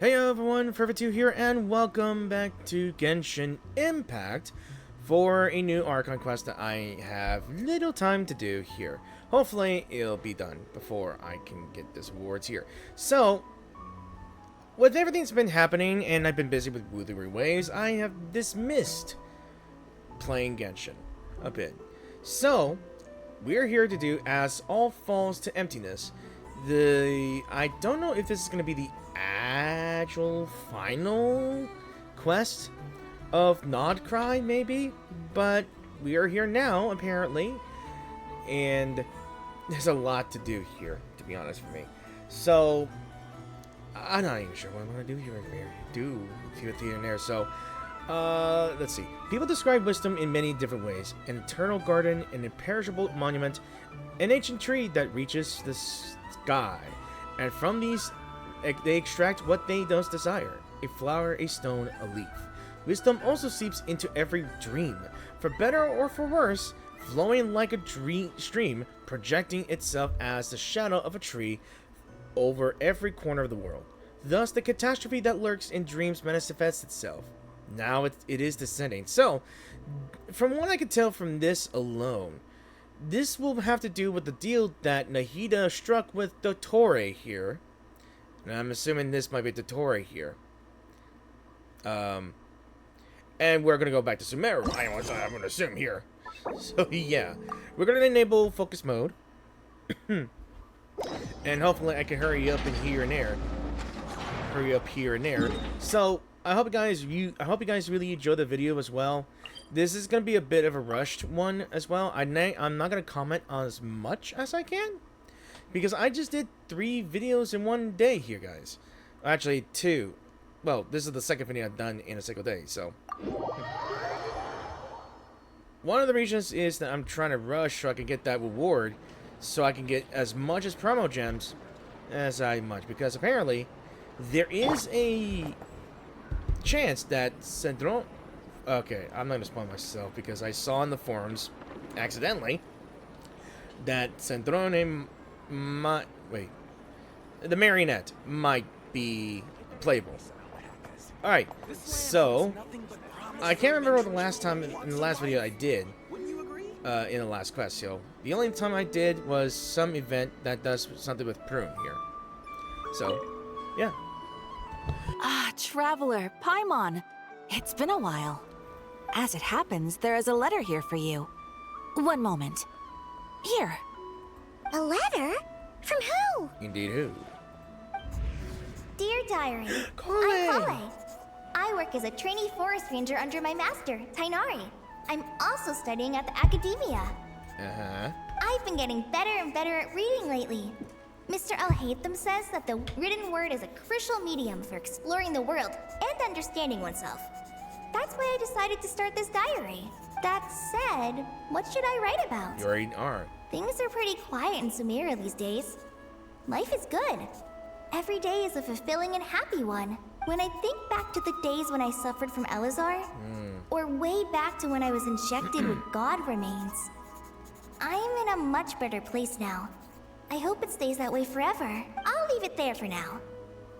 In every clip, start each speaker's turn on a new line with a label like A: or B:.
A: Hey everyone, Forever2 here, and welcome back to Genshin Impact for a new Archon quest that I have little time to do here. Hopefully, it'll be done before I can get this awards here. So, with everything that's been happening, and I've been busy with Wuthering Waves, I have dismissed playing Genshin a bit. So, we're here to do As All Falls to Emptiness. I don't know if this is going to be the actual final quest of Nod Krai, maybe, but we are here now, apparently, and there's a lot to do here, to be honest, for me. So, I'm not even sure what I'm going to do here and there. So, let's see. People describe wisdom in many different ways. An eternal garden, an imperishable monument, an ancient tree that reaches the sky. And from these, they extract what they most desire. A flower, a stone, a leaf. Wisdom also seeps into every dream. For better or for worse, flowing like a stream, projecting itself as the shadow of a tree over every corner of the world. Thus, the catastrophe that lurks in dreams manifests itself. Now it is descending. So, from what I can tell from this alone, this will have to do with the deal that Nahida struck with Dottore here. And I'm assuming this might be Dottore here. And we're going to go back to Sumeru. I'm going to assume here. So, yeah. We're going to enable focus mode. And hopefully I can hurry up in here and there. So, I hope you guys really enjoy the video as well. This is going to be a bit of a rushed one as well. I'm not going to comment on as much as I can, because I just did 3 videos in one day here, guys. Actually, 2. Well, this is the second video I've done in a single day, so. One of the reasons is that I'm trying to rush so I can get that reward, so I can get as much as promo gems as because apparently there is a chance that Centron... Okay, I'm not going to spoil myself because I saw in the forums, accidentally, that Centrone might... Wait. The marionette might be playable. Alright, so... I can't remember the last time, in the last video I did, in the last quest, so... The only time I did was some event that does something with Prune here. So, yeah.
B: Ah, Traveler, Paimon. It's been a while. As it happens, there is a letter here for you. One moment. Here.
C: A letter? From who?
A: Indeed, who?
C: Dear Diary,
A: Krai.
C: I'm Krai. I work as a trainee forest ranger under my master, Tainari. I'm also studying at the academia. I've been getting better and better at reading lately. Mr. Al-Haytham says that the written word is a crucial medium for exploring the world and understanding oneself. That's why I decided to start this diary. That said, what should I write about?
A: You already are.
C: Things are pretty quiet in Sumeru these days. Life is good. Every day is a fulfilling and happy one. When I think back to the days when I suffered from Elazar, or way back to when I was injected with God remains, I'm in a much better place now. I hope it stays that way forever. I'll leave it there for now.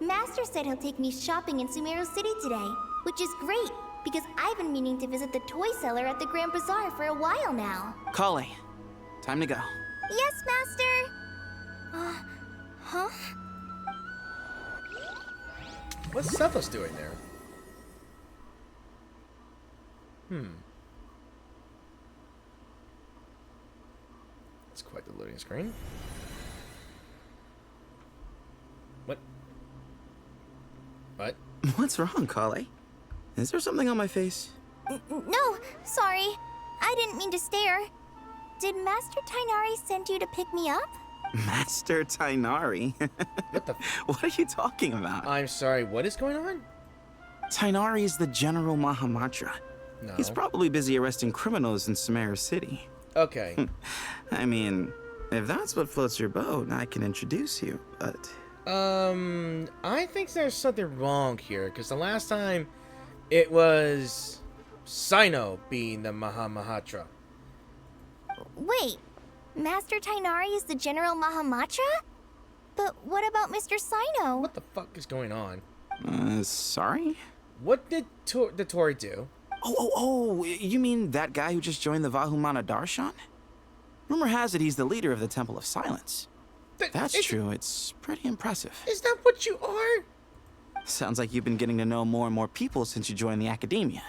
C: Master said he'll take me shopping in Sumeru City today, which is great, because I've been meaning to visit the toy seller at the Grand Bazaar for a while now.
D: Kale, time to go.
C: Yes, Master! Huh?
A: What's Cephas doing there? It's quite the loading screen. What?
D: What's wrong, Kale? Is there something on my face?
C: No, sorry. I didn't mean to stare. Did Master Tainari send you to pick me up?
D: Master Tainari?
A: What the...
D: What are you talking about?
A: I'm sorry, what is going on?
D: Tainari is the General Mahamatra.
A: No.
D: He's probably busy arresting criminals in Sumeru City.
A: Okay.
D: I mean, if that's what floats your boat, I can introduce you, but...
A: I think there's something wrong here, because the last time it was Sino being the Mahamahatra.
C: Wait, Master Tainari is the General Mahamatra? But what about Mr. Sino?
A: What the fuck is going on?
D: Sorry?
A: What did the Tori do?
D: Oh, you mean that guy who just joined the Vahumana Darshan? Rumor has it he's the leader of the Temple of Silence. That's true, it's pretty impressive.
A: Is that what you are?
D: Sounds like you've been getting to know more and more people since you joined the academia.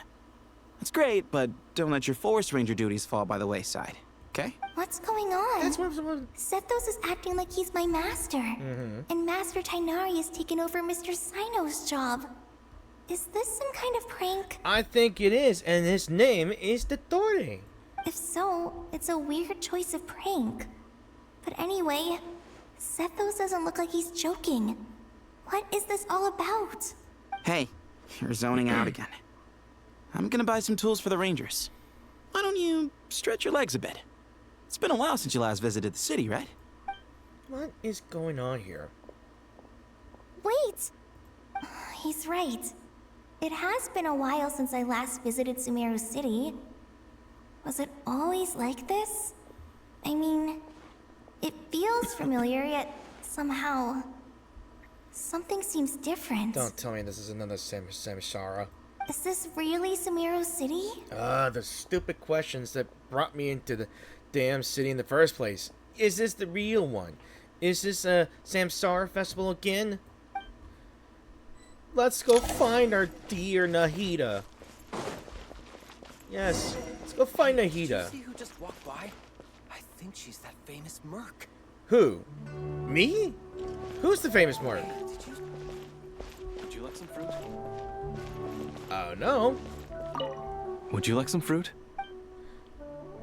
D: That's great, but don't let your forest ranger duties fall by the wayside, okay?
C: What's going on?
A: That's what.
C: Sethos is acting like he's my master. And Master Tainari has taken over Mr. Sino's job. Is this some kind of prank?
A: I think it is, and his name is the Tori.
C: If so, it's a weird choice of prank. But anyway, Sethos doesn't look like he's joking. What is this all about?
D: Hey, you're zoning out again. I'm gonna buy some tools for the rangers. Why don't you stretch your legs a bit? It's been a while since you last visited the city, right?
A: What is going on here?
C: Wait! He's right. It has been a while since I last visited Sumeru City. Was it always like this? I mean, it feels familiar, yet somehow... something seems different.
A: Don't tell me this is another Samishara.
C: Is this really Sumeru City?
A: The stupid questions that brought me into the damn city in the first place. Is this the real one? Is this a Samsara festival again? Let's go find our dear Nahida. Yes, let's go find Nahida.
E: Did you see who just walked by? I think she's that famous merc.
A: Who? Me? Who's the famous merc?
E: Would you like some fruit?
A: Oh, no.
E: Would you like some fruit?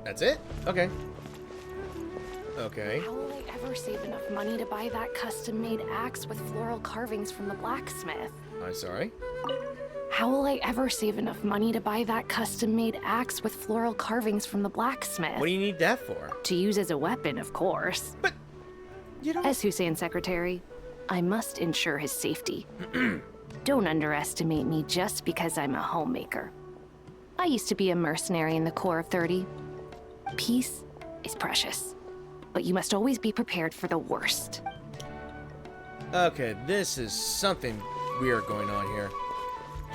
A: That's it? Okay. Okay.
F: How will I ever save enough money to buy that custom-made axe with floral carvings from the blacksmith?
A: I'm sorry?
F: How will I ever save enough money to buy that custom-made axe with floral carvings from the blacksmith?
A: What do you need that for?
F: To use as a weapon, of course.
A: But you don't...
F: As Hussein's secretary, I must ensure his safety. Don't underestimate me just because I'm a homemaker. I used to be a mercenary in the Corps of 30. Peace is precious, but you must always be prepared for the worst.
A: Okay, this is something weird going on here.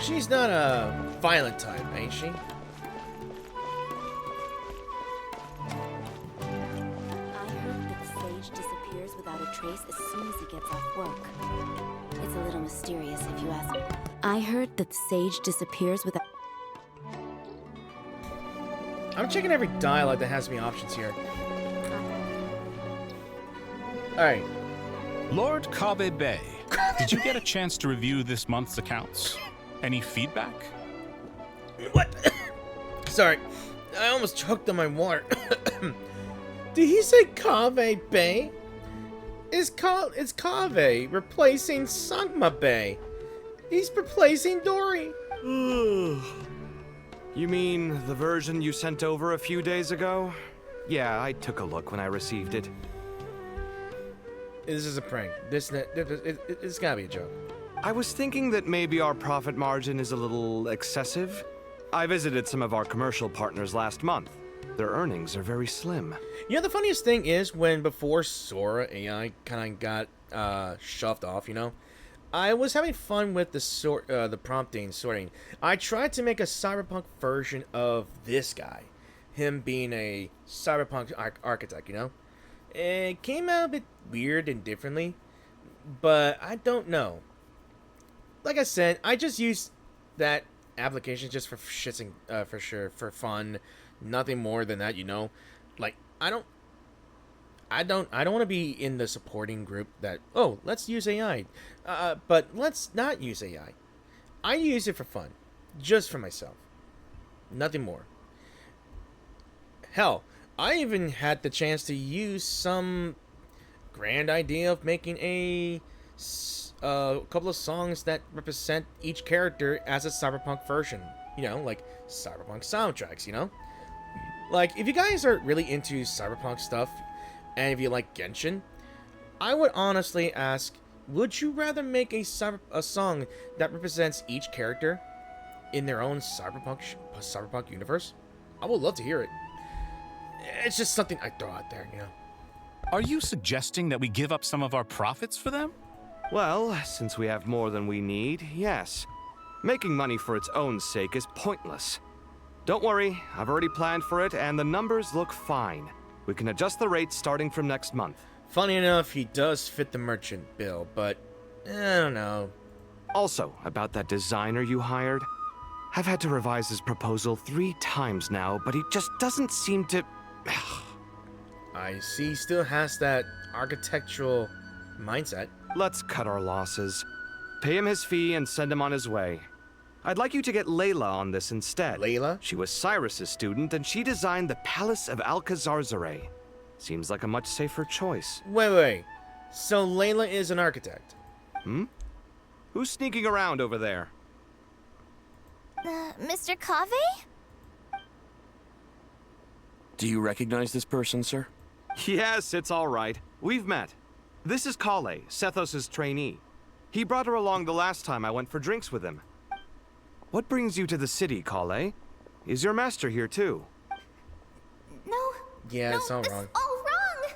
A: She's not a violent type, ain't she?
G: I heard that Sage disappears without a trace as soon as he gets off work. It's a little mysterious if you ask me. I heard that Sage disappears without...
A: I'm checking every dialogue that has me options here. Alright.
H: Lord Kabe Bay, did you get a chance to review this month's accounts? Any feedback?
A: What? Sorry. I almost choked on my water. Did he say Kave Bay? Is Kave replacing Sangma Bay? He's replacing Dory.
I: You mean the version you sent over a few days ago? Yeah, I took a look when I received it.
A: This is a prank. It's gotta be a joke.
I: I was thinking that maybe our profit margin is a little excessive. I visited some of our commercial partners last month. Their earnings are very slim.
A: You know, the funniest thing is before Sora AI kind of got shoved off, you know, I was having fun with the prompting sorting. I tried to make a cyberpunk version of this guy, him being a cyberpunk architect, you know. It came out a bit weird and differently, but I don't know. Like I said, I just use that application just for shits and for fun, nothing more than that, you know. Like I don't want to be in the supporting group that, oh, let's use AI, but let's not use AI. I use it for fun, just for myself, nothing more. Hell, I even had the chance to use some grand idea of making a couple of songs that represent each character as a cyberpunk version. You know, like cyberpunk soundtracks, you know? Like, if you guys are really into cyberpunk stuff, and if you like Genhsin, I would honestly ask, would you rather make a song that represents each character in their own cyberpunk universe? I would love to hear it. It's just something I throw out there, you know.
H: Are you suggesting that we give up some of our profits for them?
I: Well, since we have more than we need, yes. Making money for its own sake is pointless. Don't worry, I've already planned for it, and the numbers look fine. We can adjust the rates starting from next month.
A: Funny enough, he does fit the merchant bill, but I don't know.
I: Also, about that designer you hired, I've had to revise his proposal 3 times now, but he just doesn't seem to...
A: I see he still has that architectural mindset.
I: Let's cut our losses. Pay him his fee and send him on his way. I'd like you to get Layla on this instead.
A: Layla?
I: She was Cyrus's student, and she designed the Palace of Alcazarzare. Seems like a much safer choice.
A: Wait. So Layla is an architect?
I: Hmm? Who's sneaking around over there?
C: Mr. Kave?
E: Do you recognize this person, sir?
I: Yes, it's all right. We've met. This is Kale, Sethos' trainee. He brought her along the last time I went for drinks with him. What brings you to the city, Kale? Is your master here too?
C: No.
A: Yeah,
C: no,
A: it's all
C: this
A: wrong.
C: is all wrong.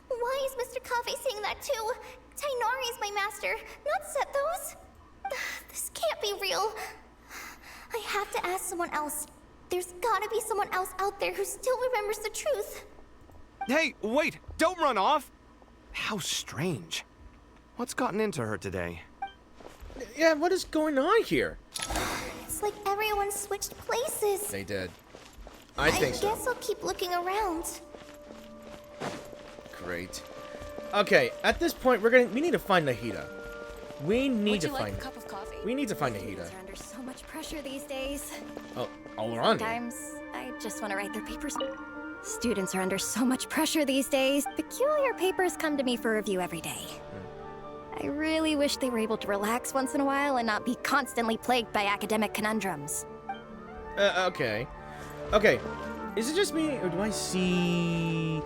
C: Why is Mr. Kave saying that too? Tainari is my master, not Sethos. This can't be real. I have to ask someone else. There's gotta be someone else out there who still remembers the truth.
I: Hey, wait! Don't run off! How strange. What's gotten into her today?
A: Yeah, what is going on here?
C: It's like everyone switched places.
A: They did. I think so.
C: I guess I'll keep looking around.
A: Great. Okay, at this point, we need to find Nahida. We need to find.
G: a cup of coffee?
A: We need to find Nahida.
G: Students are under so much pressure these days.
A: Oh, Alrandi.
G: Sometimes I just want to write their papers. Students are under so much pressure these days. Peculiar papers come to me for review every day. I really wish they were able to relax once in a while and not be constantly plagued by academic conundrums.
A: Okay. Okay. Is it just me, or do I see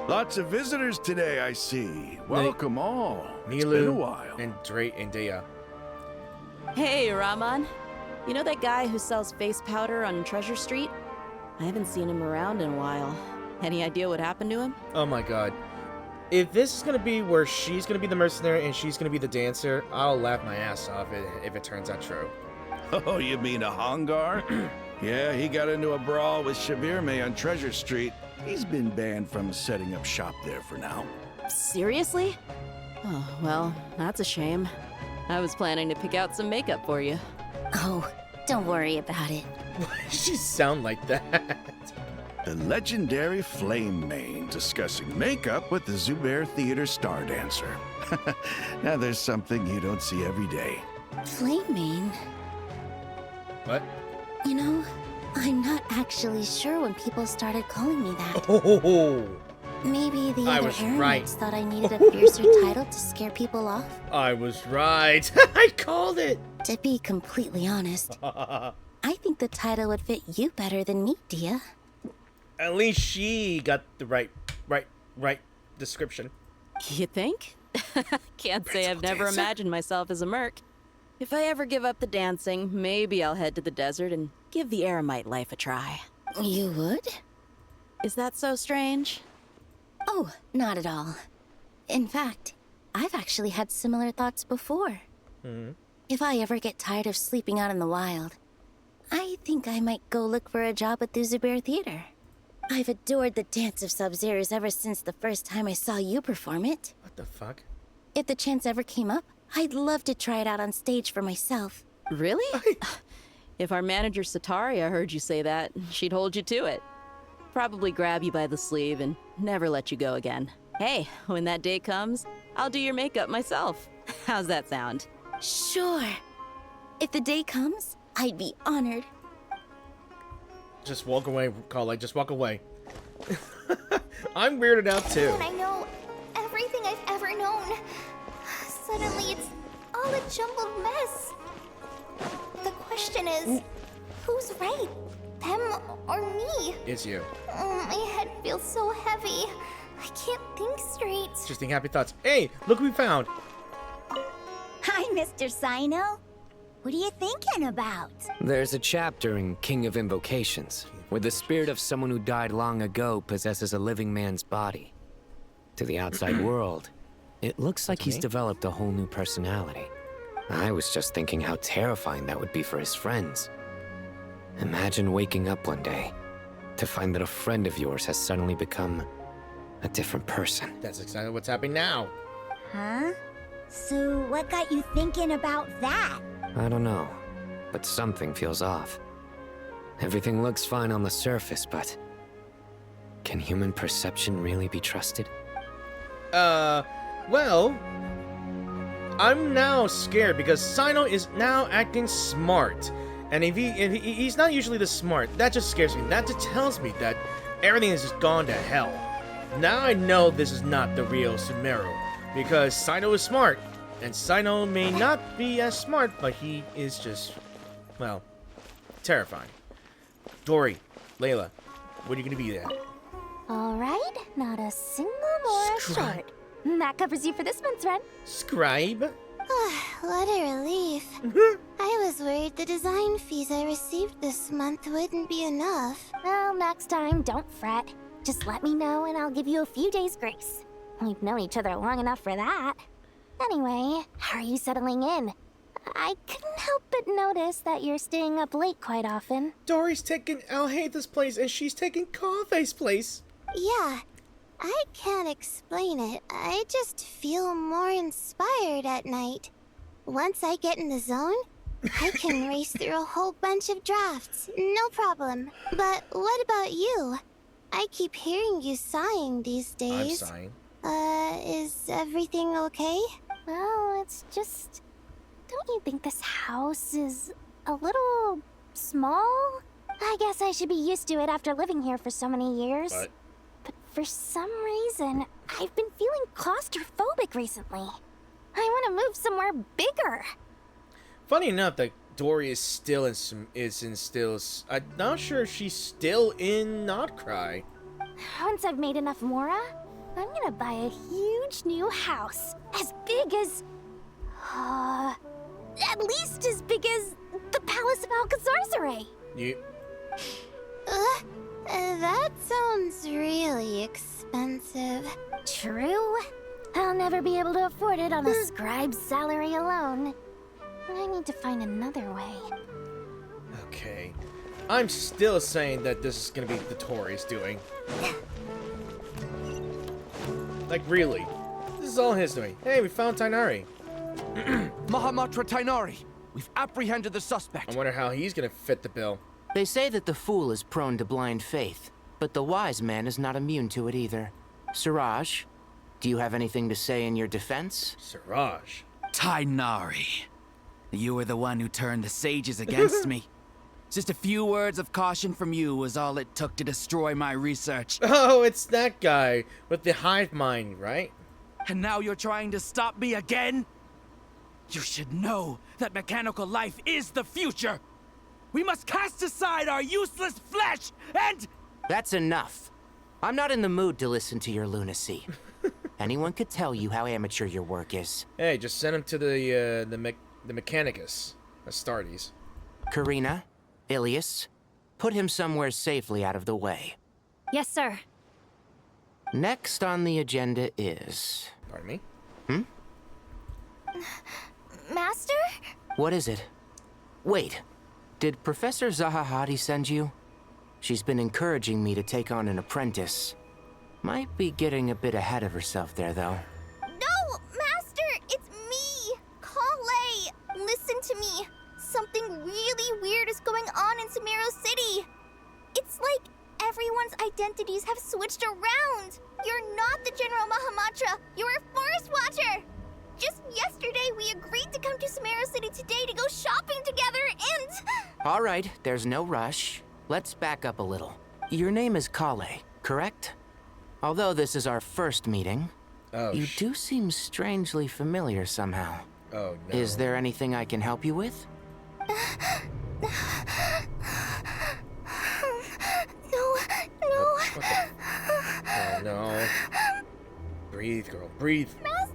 J: Lots of visitors today, I see. Welcome all. It's
A: Nilu
J: been a while.
A: and Dre and Dea?
K: Hey, Rahman. You know that guy who sells face powder on Treasure Street? I haven't seen him around in a while. Any idea what happened to him?
A: Oh my god. If this is gonna be where she's gonna be the mercenary and she's gonna be the dancer, I'll laugh my ass off if it turns out true.
J: Oh, you mean a Hongar? Yeah, he got into a brawl with Shavirme on Treasure Street. He's been banned from setting up shop there for now.
K: Seriously? Oh, well, that's a shame. I was planning to pick out some makeup for you.
G: Oh, don't worry about it.
A: Why does she sound like that?
J: The legendary Flame Mane discussing makeup with the Zubair Theater star dancer. Now there's something you don't see every day.
C: Flame Mane?
A: What?
C: You know, I'm not actually sure when people started calling me that.
A: Oh,
C: Maybe the
A: I
C: other
A: was right.
C: Eremites thought I needed a fiercer title to scare people off.
A: I was right. I called it.
C: To be completely honest, I think the title would fit you better than me, Dia.
A: At least she got the right description.
K: You think? Can't say I've never imagined myself as a merc. If I ever give up the dancing, maybe I'll head to the desert and give the Eremite life a try.
C: You would?
K: Is that so strange?
C: Oh, not at all. In fact, I've actually had similar thoughts before. If I ever get tired of sleeping out in the wild, I think I might go look for a job at the Zubair Theater. I've adored the dance of Sub-Zeros ever since the first time I saw you perform it.
A: What the fuck?
C: If the chance ever came up, I'd love to try it out on stage for myself.
K: Really? If our manager Sataria heard you say that, she'd hold you to it. Probably grab you by the sleeve and never let you go again. Hey, when that day comes, I'll do your makeup myself. How's that sound?
C: Sure. If the day comes, I'd be honored.
A: Just walk away, Kale. Just walk away. I'm weirded out too.
C: And I know everything I've ever known. Suddenly it's all a jumbled mess. The question is, who's right? Them or me?
A: It's you.
C: My head feels so heavy. I can't think straight.
A: Just think happy thoughts. Hey, look what we found.
L: Hi, Mr. Sino. What are you thinking about?
M: There's a chapter in King of Invocations where the spirit of someone who died long ago possesses a living man's body. To the outside world, It looks like he's developed a whole new personality. I was just thinking how terrifying that would be for his friends. Imagine waking up one day to find that a friend of yours has suddenly become a different person.
A: That's exactly what's happening now.
L: Huh? So what got you thinking about that?
M: I don't know, but something feels off. Everything looks fine on the surface, but can human perception really be trusted?
A: Well, I'm now scared because Sino is now acting smart. And if he's not usually this smart, that just scares me. That just tells me that everything has just gone to hell. Now I know this is not the real Sumeru, because Sino is smart, and Sino may not be as smart, but he is just, well, terrifying. Dory, Layla, what are you gonna be at?
C: Alright, not a single more short. That covers you for this month's run.
A: Scribe?
N: What a relief. I was worried the design fees I received this month wouldn't be enough.
C: Well, next time, don't fret. Just let me know and I'll give you a few days' grace. We've known each other long enough for that. Anyway, how are you settling in? I couldn't help but notice that you're staying up late quite often.
A: Dory's taking Alhaitha's place and she's taking Kaveh's place.
N: Yeah, I can't explain it. I just feel more inspired at night. Once I get in the zone, I can race through a whole bunch of drafts, no problem. But what about you? I keep hearing you sighing these days.
A: I'm sighing.
N: Is everything okay?
C: Well, it's just... Don't you think this house is a little small? I guess I should be used to it after living here for so many years. But for some reason, I've been feeling claustrophobic recently. I want to move somewhere bigger.
A: Funny enough, that Dory is still I'm not sure if she's still in Nod Krai.
C: Once I've made enough Mora, I'm gonna buy a huge new house. As big as... at least as big as the Palace of Alcazarzaray.
N: That sounds really expensive.
C: True. I'll never be able to afford it on a scribe's salary alone. I need to find another way.
A: Okay. I'm still saying that this is gonna be the Tory's doing. Like, really. This is all his doing. Hey, we found Tainari.
E: Mahamatra Tainari, we've apprehended the suspect.
A: I wonder how he's gonna fit the bill.
O: They say that the fool is prone to blind faith, but the wise man is not immune to it either. Siraj, do you have anything to say in your defense?
A: Siraj.
P: Tainari, you were the one who turned the sages against me. Just a few words of caution from you was all it took to destroy my research.
A: Oh, it's that guy with the hive mind, right?
P: And now you're trying to stop me again? You should know that mechanical life is the future. We must cast aside our useless flesh and...
O: That's enough. I'm not in the mood to listen to your lunacy. Anyone could tell you how amateur your work is.
A: Hey, just send him to the Mechanicus, Astartes.
O: Karina, Ilias, put him somewhere safely out of the way.
G: Yes, sir.
O: Next on the agenda is...
A: Pardon me?
C: Master?
O: What is it? Wait, did Professor Zahahati send you? She's been encouraging me to take on an apprentice. Might be getting a bit ahead of herself there, though.
C: No, Master! It's me! Kale! Listen to me! Something really weird is going on in Sumeru City! It's like everyone's identities have switched around! You're not the General Mahamatra! You're a Forest Watcher! Just yesterday, we agreed to come to Sumeru City today to go shopping together and...
O: All right, there's no rush. Let's back up a little. Your name is Kale, correct? Although this is our first meeting, you do seem strangely familiar somehow.
A: Oh, no.
O: Is there anything I can help you with?
C: No.
A: Oh, no. Breathe, girl, breathe.
C: Master!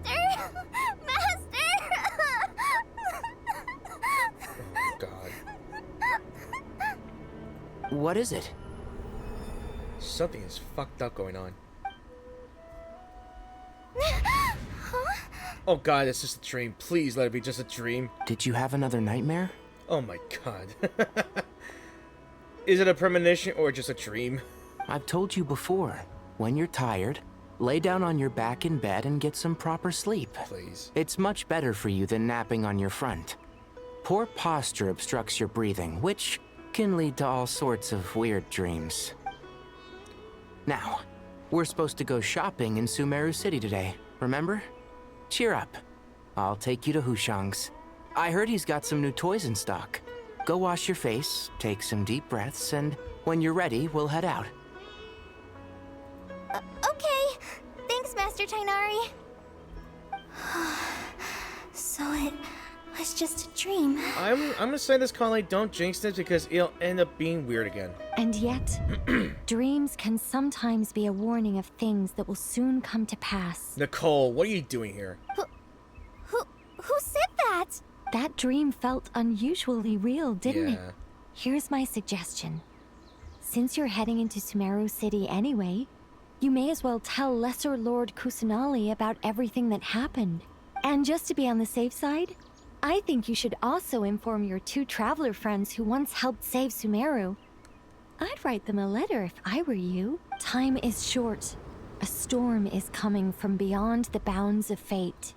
A: Oh, God.
O: What is it?
A: Something is fucked up going on.
C: Huh?
A: Oh god, it's just a dream. Please let it be just a dream.
O: Did you have another nightmare?
A: Oh my god. Is it a premonition or just a dream?
O: I've told you before. When you're tired, lay down on your back in bed and get some proper sleep.
A: Please.
O: It's much better for you than napping on your front. Poor posture obstructs your breathing, which can lead to all sorts of weird dreams. Now, we're supposed to go shopping in Sumeru City today, remember? Cheer up. I'll take you to Hushang's. I heard he's got some new toys in stock. Go wash your face, take some deep breaths, and when you're ready, we'll head out.
C: Okay. Thanks, Master Tainari. So it was just a dream.
A: I'm gonna say this, Colleen, don't jinx this because it'll end up being weird again.
Q: And yet, dreams can sometimes be a warning of things that will soon come to pass.
A: Nicole, what are you doing here?
C: Who said that?
Q: That dream felt unusually real, didn't it?
A: Yeah.
Q: Here's my suggestion. Since you're heading into Sumeru City anyway, you may as well tell Lesser Lord Kusanali about everything that happened. And just to be on the safe side, I think you should also inform your 2 traveler friends who once helped save Sumeru. I'd write them a letter if I were you. Time is short. A storm is coming from beyond the bounds of fate.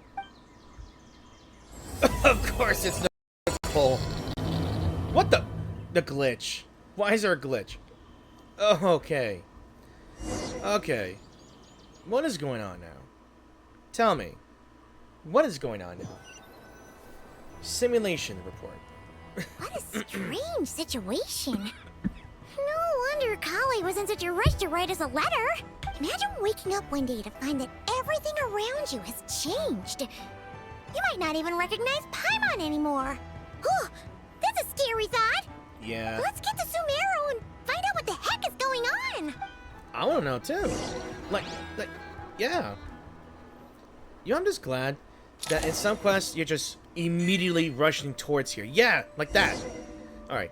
A: Of course it's not Nicole. What the? The glitch. Why is there a glitch? Oh, okay. Okay. What is going on now? Tell me. What is going on now? Simulation report.
N: What a strange situation. No wonder Kali was in such a rush to write us a letter. Imagine waking up one day to find that everything around you has changed. You might not even recognize Paimon anymore. Oh, that's a scary thought.
A: Yeah.
N: Let's get to Sumeru and find out what the heck is going on.
A: I want to know too. Like, yeah. You know, I'm just glad that in some quests you're just immediately rushing towards here. Yeah, like that. All right.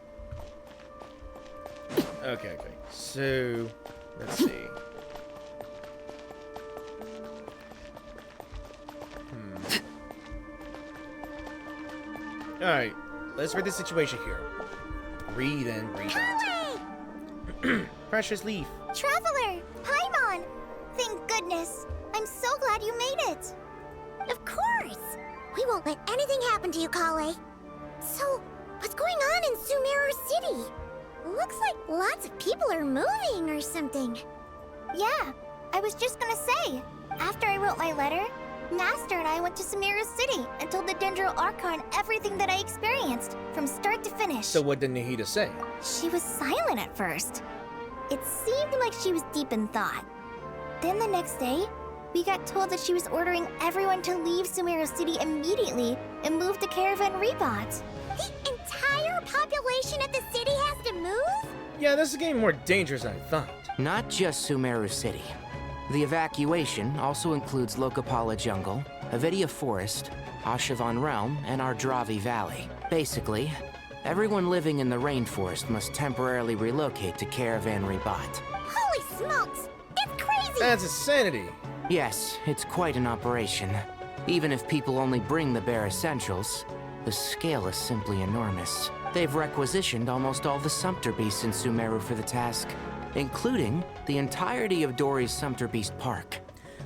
A: Okay. So, let's see. All right. Let's read the situation here. Breathe in, breathe out. Precious leaf.
C: Traveler! Paimon! Thank goodness. I'm so glad you made it.
N: Of course. We won't let anything happen to you, Kale. So, what's going on in Sumeru City? Looks like lots of people are moving or something.
C: Yeah, I was just gonna say. After I wrote my letter, Master and I went to Sumeru City and told the Dendro Archon everything that I experienced, from start to finish.
A: So what did Nahida say?
C: She was silent at first. It seemed like she was deep in thought. Then the next day, we got told that she was ordering everyone to leave Sumeru City immediately and move to Caravan Rebot.
N: The entire population of the city has to move?
A: Yeah, this is getting more dangerous than I thought.
O: Not just Sumeru City. The evacuation also includes Lokapala Jungle, Avidia Forest, Ashavan Realm, and Ardravi Valley. Basically, everyone living in the rainforest must temporarily relocate to Caravan Rebot.
N: Holy smokes! That's crazy!
A: That's insanity!
O: Yes, it's quite an operation. Even if people only bring the bare essentials, the scale is simply enormous. They've requisitioned almost all the Sumpter Beasts in Sumeru for the task, including the entirety of Dory's Sumpter Beast Park.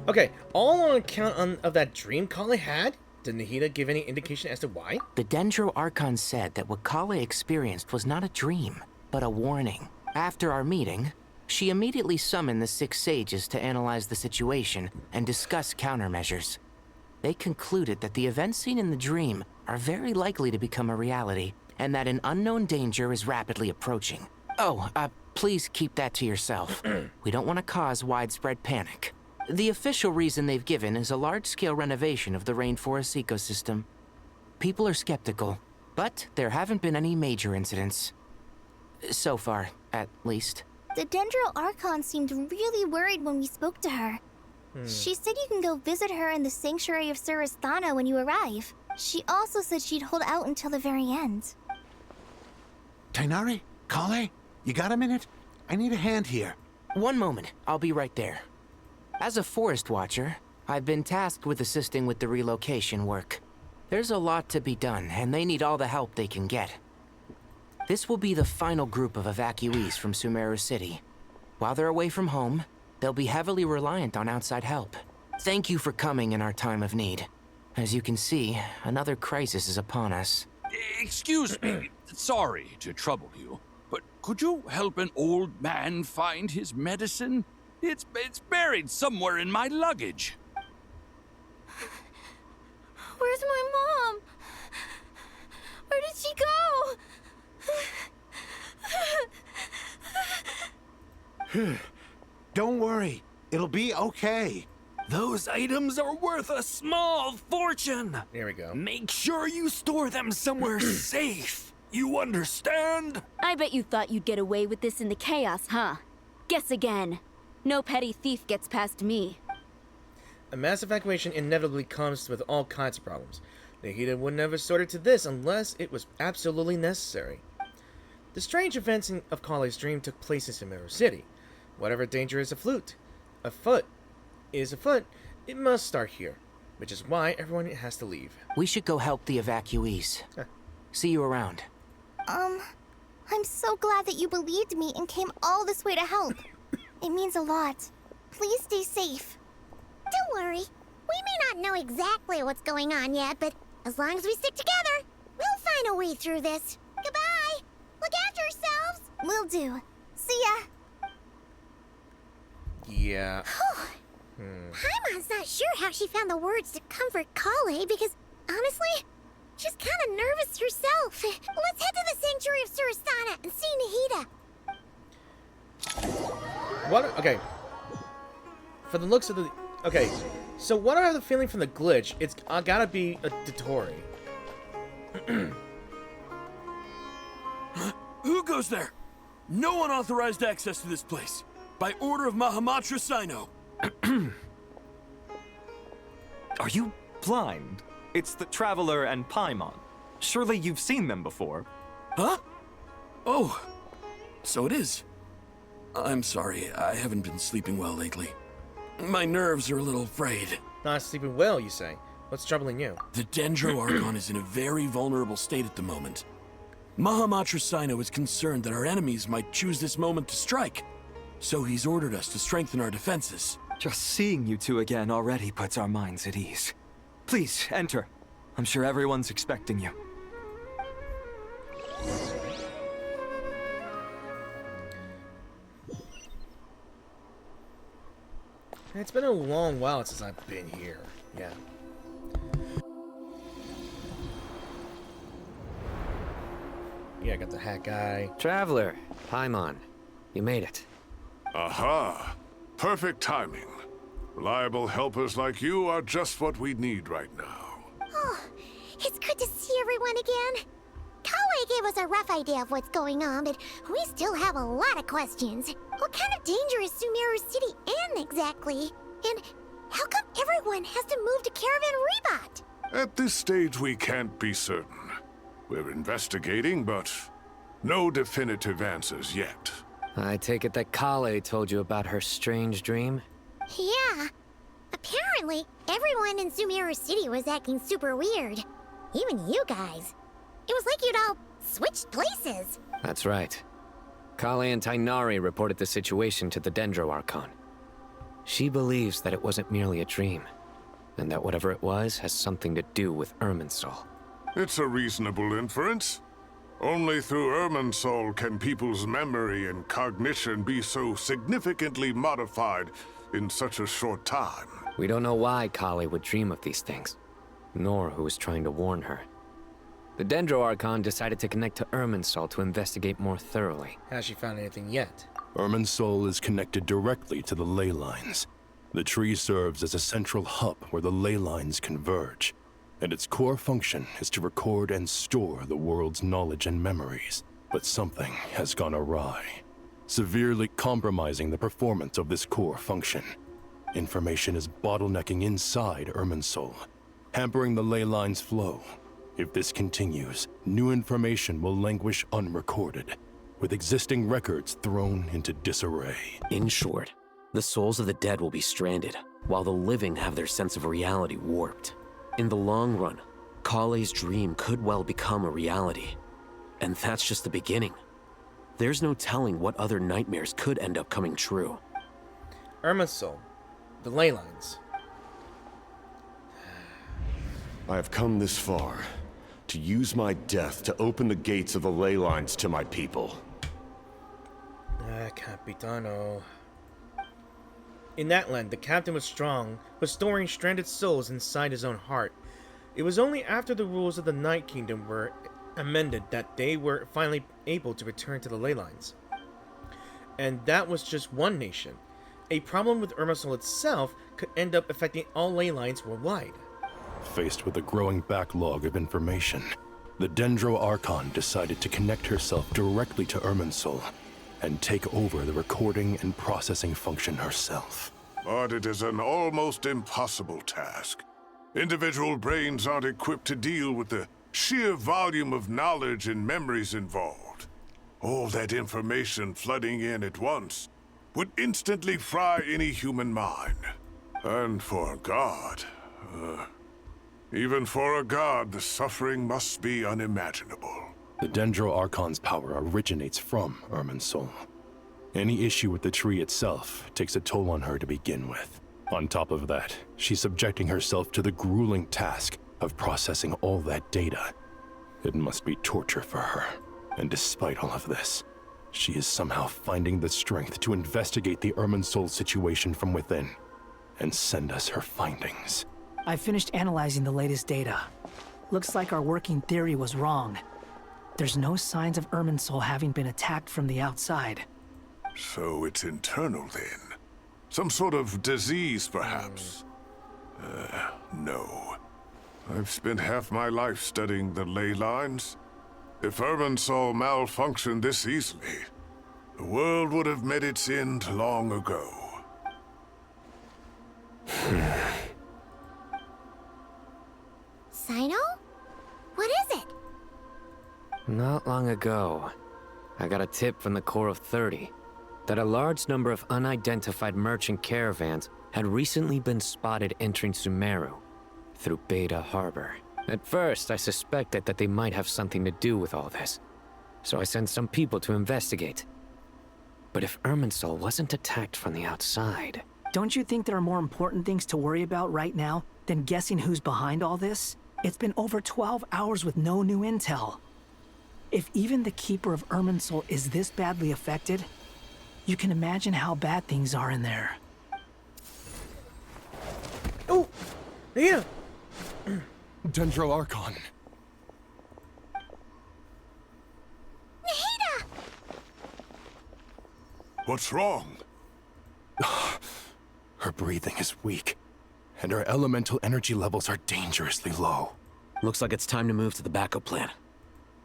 A: Okay, all on account of that dream Kale had? Did Nahida give any indication as to why?
O: The Dendro Archon said that what Kale experienced was not a dream, but a warning. After our meeting, she immediately summoned the 6 sages to analyze the situation and discuss countermeasures. They concluded that the events seen in the dream are very likely to become a reality, and that an unknown danger is rapidly approaching. Oh, please keep that to yourself. We don't want to cause widespread panic. The official reason they've given is a large-scale renovation of the rainforest ecosystem. People are skeptical, but there haven't been any major incidents. So far, at least.
C: The Dendro Archon seemed really worried when we spoke to her. She said you can go visit her in the Sanctuary of Surasthana when you arrive. She also said she'd hold out until the very end.
R: Tainari? Kale? You got a minute? I need a hand here.
O: One moment, I'll be right there. As a forest watcher, I've been tasked with assisting with the relocation work. There's a lot to be done, and they need all the help they can get. This will be the final group of evacuees from Sumeru City. While they're away from home, they'll be heavily reliant on outside help. Thank you for coming in our time of need. As you can see, another crisis is upon us.
S: Excuse me, sorry to trouble you, but could you help an old man find his medicine? It's buried somewhere in my luggage.
G: Where's my mom? Where did she go?
R: Don't worry. It'll be okay.
E: Those items are worth a small fortune.
A: There we go.
E: Make sure you store them somewhere safe. You understand?
T: I bet you thought you'd get away with this in the chaos, huh? Guess again. No petty thief gets past me.
A: A mass evacuation inevitably comes with all kinds of problems. Nahida would never resorted to this unless it was absolutely necessary. The strange events of Kale's dream took place in Sumeru City. Whatever danger is afoot, it must start here, which is why everyone has to leave.
O: We should go help the evacuees. See you around.
C: I'm so glad that you believed me and came all this way to help. It means a lot. Please stay safe.
N: Don't worry. We may not know exactly what's going on yet, but as long as we stick together, we'll find a way through this. Goodbye. Look after yourselves.
C: Will do. See ya.
A: Yeah.
N: Paimon's not sure how she found the words to comfort Kale because, honestly, she's kind of nervous herself. Let's head to the Sanctuary of Surasana and see Nahida.
A: What? Okay. For the looks of the... Okay. So what I have the feeling from the glitch, it's gotta be a Dotori.
U: Who goes there? No unauthorized access to this place. By order of Mahamatra Sino.
V: Are you blind? It's the Traveler and Paimon. Surely you've seen them before.
U: Huh? Oh, so it is. I'm sorry, I haven't been sleeping well lately. My nerves are a little frayed.
A: Not sleeping well, you say? What's troubling you?
U: The Dendro Archon is in a very vulnerable state at the moment. Mahamatra Sino is concerned that our enemies might choose this moment to strike. So he's ordered us to strengthen our defenses.
V: Just seeing you two again already puts our minds at ease. Please, enter. I'm sure everyone's expecting you.
A: It's been a long while since I've been here. Yeah. Yeah, I got the hat guy.
M: Traveler, Paimon, you made it.
W: Aha! Perfect timing. Reliable helpers like you are just what we need right now.
N: Oh, it's good to see everyone again. Kale gave us a rough idea of what's going on, but we still have a lot of questions. What kind of danger is Sumeru City in exactly? And how come everyone has to move to Caravan Rebot?
W: At this stage, we can't be certain. We're investigating, but no definitive answers yet.
M: I take it that Kale told you about her strange dream?
N: Yeah. Apparently, everyone in Sumeru City was acting super weird. Even you guys. It was like you'd all switched places.
M: That's right. Kale and Tainari reported the situation to the Dendro Archon. She believes that it wasn't merely a dream, and that whatever it was has something to do with Irminsul.
W: It's a reasonable inference. Only through Irminsul can people's memory and cognition be so significantly modified in such a short time.
M: We don't know why Kale would dream of these things, nor who was trying to warn her. The Dendro Archon decided to connect to Irminsul to investigate more thoroughly.
A: Has she found anything yet?
X: Irminsul is connected directly to the ley lines. The tree serves as a central hub where the ley lines converge, and its core function is to record and store the world's knowledge and memories. But something has gone awry, severely compromising the performance of this core function. Information is bottlenecking inside Irminsul, hampering the ley line's flow. If this continues, new information will languish unrecorded, with existing records thrown into disarray.
Y: In short, the souls of the dead will be stranded,
B: while the living have their sense of reality warped. In the long run, Kale's dream could well become a reality. And that's just the beginning. There's no telling what other nightmares could end up coming true.
A: Irminsul, the ley lines.
D: I have come this far to use my death to open the gates of the ley lines to my people.
A: Capitano. In that land, the captain was strong, but storing stranded souls inside his own heart. It was only after the rules of the Night Kingdom were amended that they were finally able to return to the ley lines. And that was just one nation. A problem with Irminsul itself could end up affecting all ley lines worldwide.
X: Faced with a growing backlog of information, the Dendro Archon decided to connect herself directly to Irminsul and take over the recording and processing function herself.
W: But it is an almost impossible task. Individual brains aren't equipped to deal with the sheer volume of knowledge and memories involved. All that information flooding in at once would instantly fry any human mind. And for a god, even for a god, the suffering must be unimaginable.
X: The Dendro Archon's power originates from Irminsul. Any issue with the tree itself takes a toll on her to begin with. On top of that, she's subjecting herself to the grueling task of processing all that data. It must be torture for her. And despite all of this, she is somehow finding the strength to investigate the Irminsul situation from within and send us her findings.
F: I finished analyzing the latest data. Looks like our working theory was wrong. There's no signs of Irminsul having been attacked from the outside.
W: So it's internal then? Some sort of disease, perhaps? No. I've spent half my life studying the ley lines. If Irminsul malfunctioned this easily, the world would have met its end long ago.
N: Sino? What is it?
M: Not long ago, I got a tip from the Corps of 30 that a large number of unidentified merchant caravans had recently been spotted entering Sumeru through Beta Harbor. At first, I suspected that they might have something to do with all this, so I sent some people to investigate. But if Irminsul wasn't attacked from the outside...
F: Don't you think there are more important things to worry about right now than guessing who's behind all this? It's been over 12 hours with no new intel. If even the Keeper of Irminsul is this badly affected, you can imagine how bad things are in there.
A: Oh! Yeah!
X: Dendro Archon.
N: Nahida!
W: What's wrong?
X: Her breathing is weak, and her elemental energy levels are dangerously low.
B: Looks like it's time to move to the backup plan.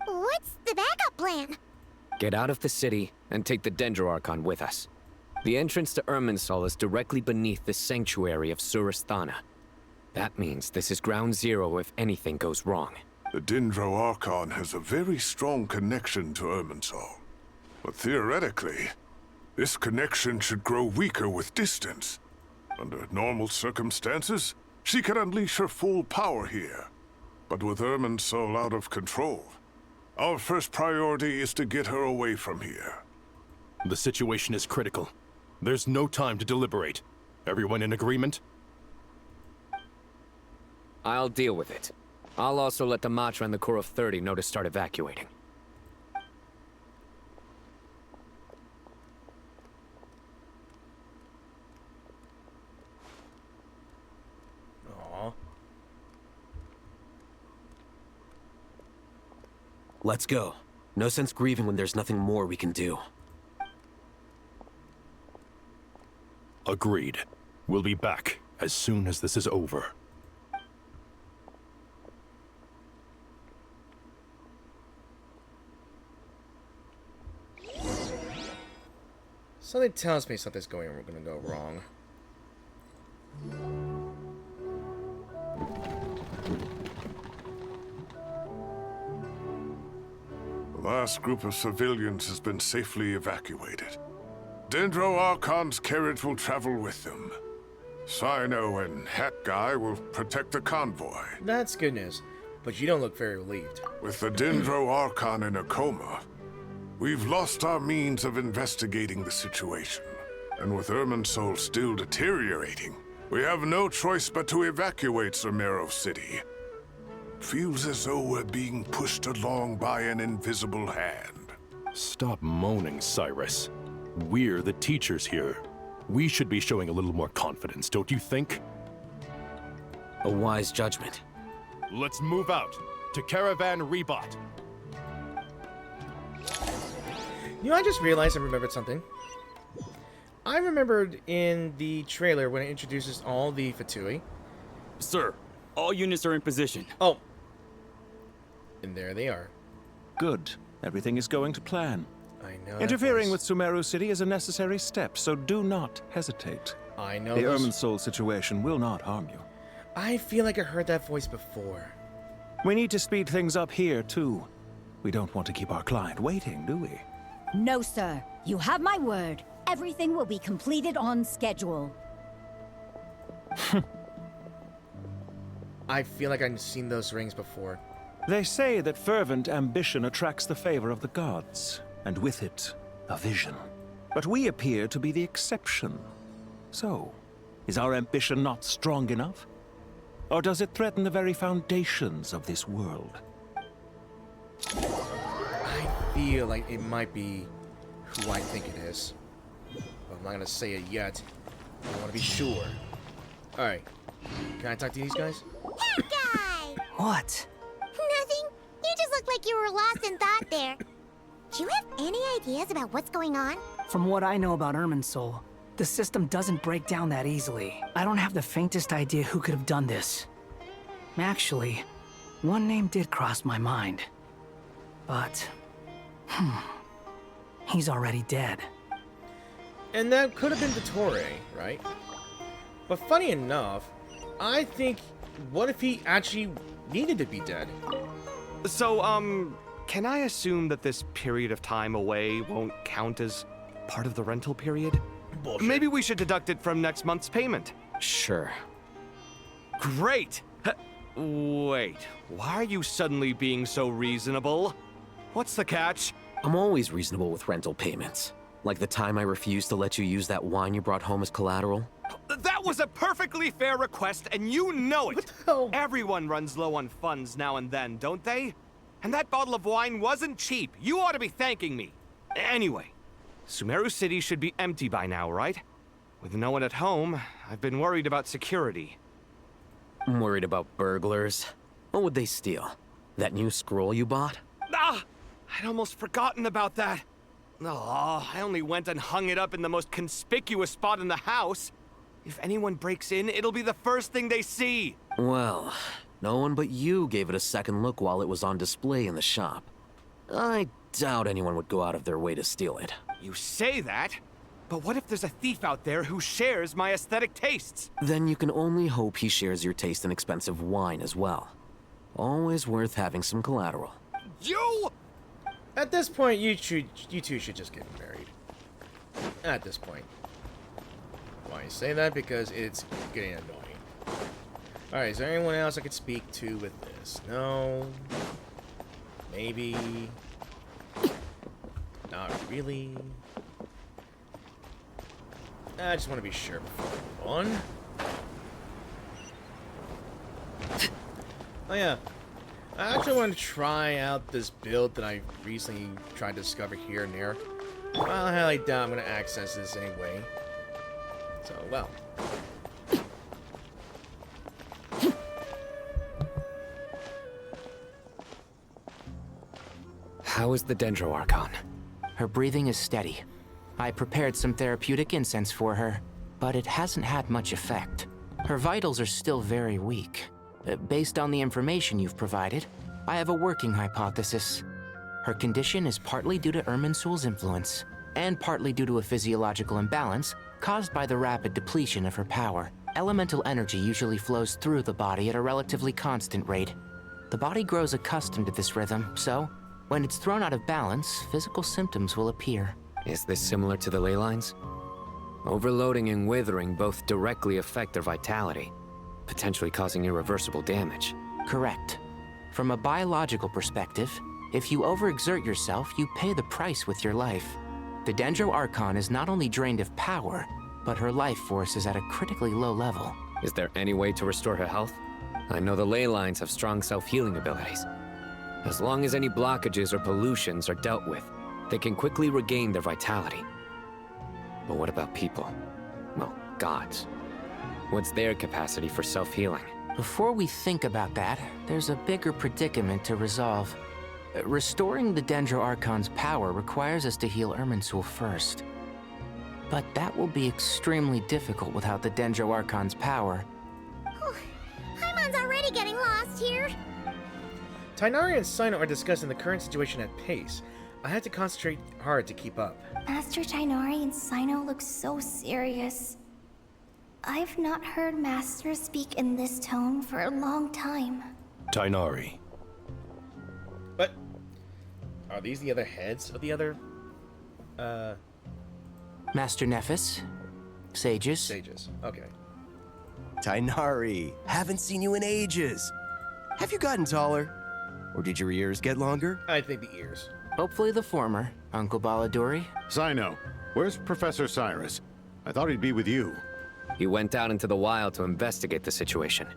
N: What's the backup plan?
M: Get out of the city and take the Dendro Archon with us. The entrance to Irminsul is directly beneath the sanctuary of Surasthana. That means this is ground zero if anything goes wrong.
W: The Dendro Archon has a very strong connection to Irminsul. But theoretically, this connection should grow weaker with distance. Under normal circumstances, she could unleash her full power here. But with Irminsul out of control, our first priority is to get her away from here.
X: The situation is critical. There's no time to deliberate. Everyone in agreement?
M: I'll deal with it. I'll also let the Matra and the Corps of 30 know to start evacuating.
A: Aww.
B: Let's go. No sense grieving when there's nothing more we can do.
X: Agreed. We'll be back as soon as this is over.
A: Something tells me something's gonna go wrong.
W: The last group of civilians has been safely evacuated. Dendro Archon's carriage will travel with them. Sino and Hat Guy will protect the convoy.
A: That's good news, but you don't look very relieved.
W: With the Dendro Archon in a coma, we've lost our means of investigating the situation. And with Irminsul still deteriorating, we have no choice but to evacuate Sumeru City. Feels as though we're being pushed along by an invisible hand.
X: Stop moaning, Cyrus. We're the teachers here. We should be showing a little more confidence, don't you think?
B: A wise judgment.
X: Let's move out to Caravan Rebot.
A: You know, I just realized I remembered something. I remembered in the trailer when it introduces all the Fatui.
H: Sir, all units are in position.
A: Oh. And there they are.
I: Good. Everything is going to plan.
A: I know.
I: Interfering with Sumeru City is a necessary step, so do not hesitate.
A: I know.
I: The Irminsul situation will not harm you.
A: I feel like I heard that voice before.
I: We need to speed things up here, too. We don't want to keep our client waiting, do we?
J: No, sir. You have my word. Everything will be completed on schedule.
A: I feel like I've seen those rings before.
I: They say that fervent ambition attracts the favor of the gods, and with it, a vision. But we appear to be the exception. So, is our ambition not strong enough? Or does it threaten the very foundations of this world?
A: I feel like it might be who I think it is. But I'm not gonna say it yet. I want to be sure. Alright. Can I talk to these guys?
N: Hey, guy!
F: What?
N: Nothing. You just look like you were lost in thought there. Do you have any ideas about what's going on?
F: From what I know about Irminsul, the system doesn't break down that easily. I don't have the faintest idea who could have done this. Actually, one name did cross my mind. But, he's already dead.
A: And that could have been Dottore, right? But funny enough, I think, what if he actually needed to be dead?
K: So, can I assume that this period of time away won't count as part of the rental period?
A: Bullshit.
K: Maybe we should deduct it from next month's payment.
B: Sure.
K: Great! Wait, why are you suddenly being so reasonable? What's the catch?
B: I'm always reasonable with rental payments. Like the time I refused to let you use that wine you brought home as collateral.
K: That was a perfectly fair request, and you know it! Everyone runs low on funds now and then, don't they? And that bottle of wine wasn't cheap. You ought to be thanking me. Anyway, Sumeru City should be empty by now, right? With no one at home, I've been worried about security.
B: I'm worried about burglars. What would they steal? That new scroll you bought?
K: Ah! I'd almost forgotten about that. Oh, I only went and hung it up in the most conspicuous spot in the house. If anyone breaks in, it'll be the first thing they see.
B: Well, no one but you gave it a second look while it was on display in the shop. I doubt anyone would go out of their way to steal it.
K: You say that, but what if there's a thief out there who shares my aesthetic tastes?
B: Then you can only hope he shares your taste in expensive wine as well. Always worth having some collateral.
K: You!
A: At this point, you two should just get married. At this point. Why I say that? Because it's getting annoying. Alright, is there anyone else I could speak to with this? No. Maybe. Not really. I just want to be sure before I move on. Oh yeah. I actually want to try out this build that I recently tried to discover here and there. Well, I highly doubt I'm going to access this anyway. So, well.
O: How is the Dendro Archon? Her breathing is steady. I prepared some therapeutic incense for her, but it hasn't had much effect. Her vitals are still very weak. Based on the information you've provided, I have a working hypothesis. Her condition is partly due to Irminsul's influence, and partly due to a physiological imbalance caused by the rapid depletion of her power. Elemental energy usually flows through the body at a relatively constant rate. The body grows accustomed to this rhythm, so when it's thrown out of balance, physical symptoms will appear.
M: Is this similar to the ley lines? Overloading and withering both directly affect their vitality, potentially causing irreversible damage.
O: Correct. From a biological perspective, if you overexert yourself, you pay the price with your life. The Dendro Archon is not only drained of power, but her life force is at a critically low level.
M: Is there any way to restore her health? I know the ley lines have strong self-healing abilities. As long as any blockages or pollutions are dealt with, they can quickly regain their vitality. But what about people? Well, gods. What's their capacity for self-healing?
O: Before we think about that, there's a bigger predicament to resolve. Restoring the Dendro Archon's power requires us to heal Irminsul first. But that will be extremely difficult without the Dendro Archon's power.
N: Paimon's already getting lost here.
A: Tighnari and Cyno are discussing the current situation at pace. I had to concentrate hard to keep up.
C: Master Tighnari and Cyno look so serious. I've not heard Master speak in this tone for a long time.
X: Tighnari.
A: But are these the other heads of the other
O: Master Nephis? Sages?
A: Sages, okay.
L: Tighnari, haven't seen you in ages. Have you gotten taller? Or did your ears get longer?
A: I think the ears.
O: Hopefully the former, Uncle Baladuri.
R: Cyno, where's Professor Cyrus? I thought he'd be with you.
M: He went out into the wild to investigate the situation.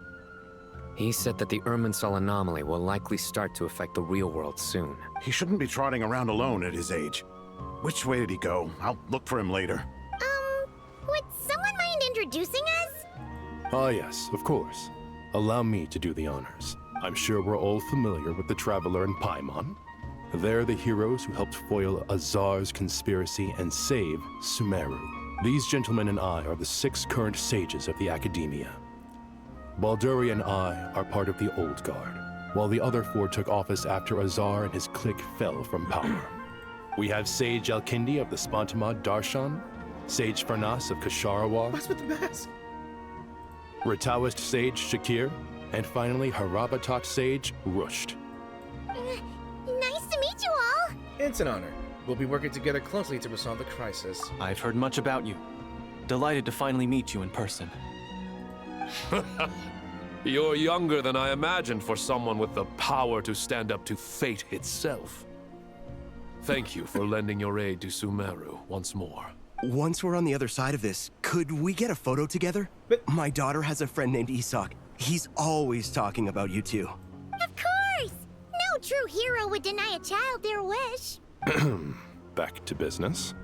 M: He said that the Irminsul anomaly will likely start to affect the real world soon.
R: He shouldn't be trotting around alone at his age. Which way did he go? I'll look for him later.
N: Would someone mind introducing us?
X: Ah yes, of course. Allow me to do the honors. I'm sure we're all familiar with the Traveler and Paimon. They're the heroes who helped foil Azar's conspiracy and save Sumeru. These gentlemen and I are the 6 current sages of the Academia. Balduri and I are part of the Old Guard, while the other 4 took office after Azar and his clique fell from power. We have Sage Elkindi of the Spontamad Darshan, Sage Farnas of Kasharawar.
A: What's with the mask?
X: Ritaoist Sage Shakir, and finally Harabatot Sage Rusht.
N: Nice to meet you all.
A: It's an honor. We'll be working together closely to resolve the crisis.
V: I've heard much about you. Delighted to finally meet you in person.
P: You're younger than I imagined for someone with the power to stand up to fate itself. Thank you for lending your aid to Sumeru once more.
L: Once we're on the other side of this, could we get a photo together? My daughter has a friend named Isak. He's always talking about you two.
N: Of course! No true hero would deny a child their wish.
X: Back to business.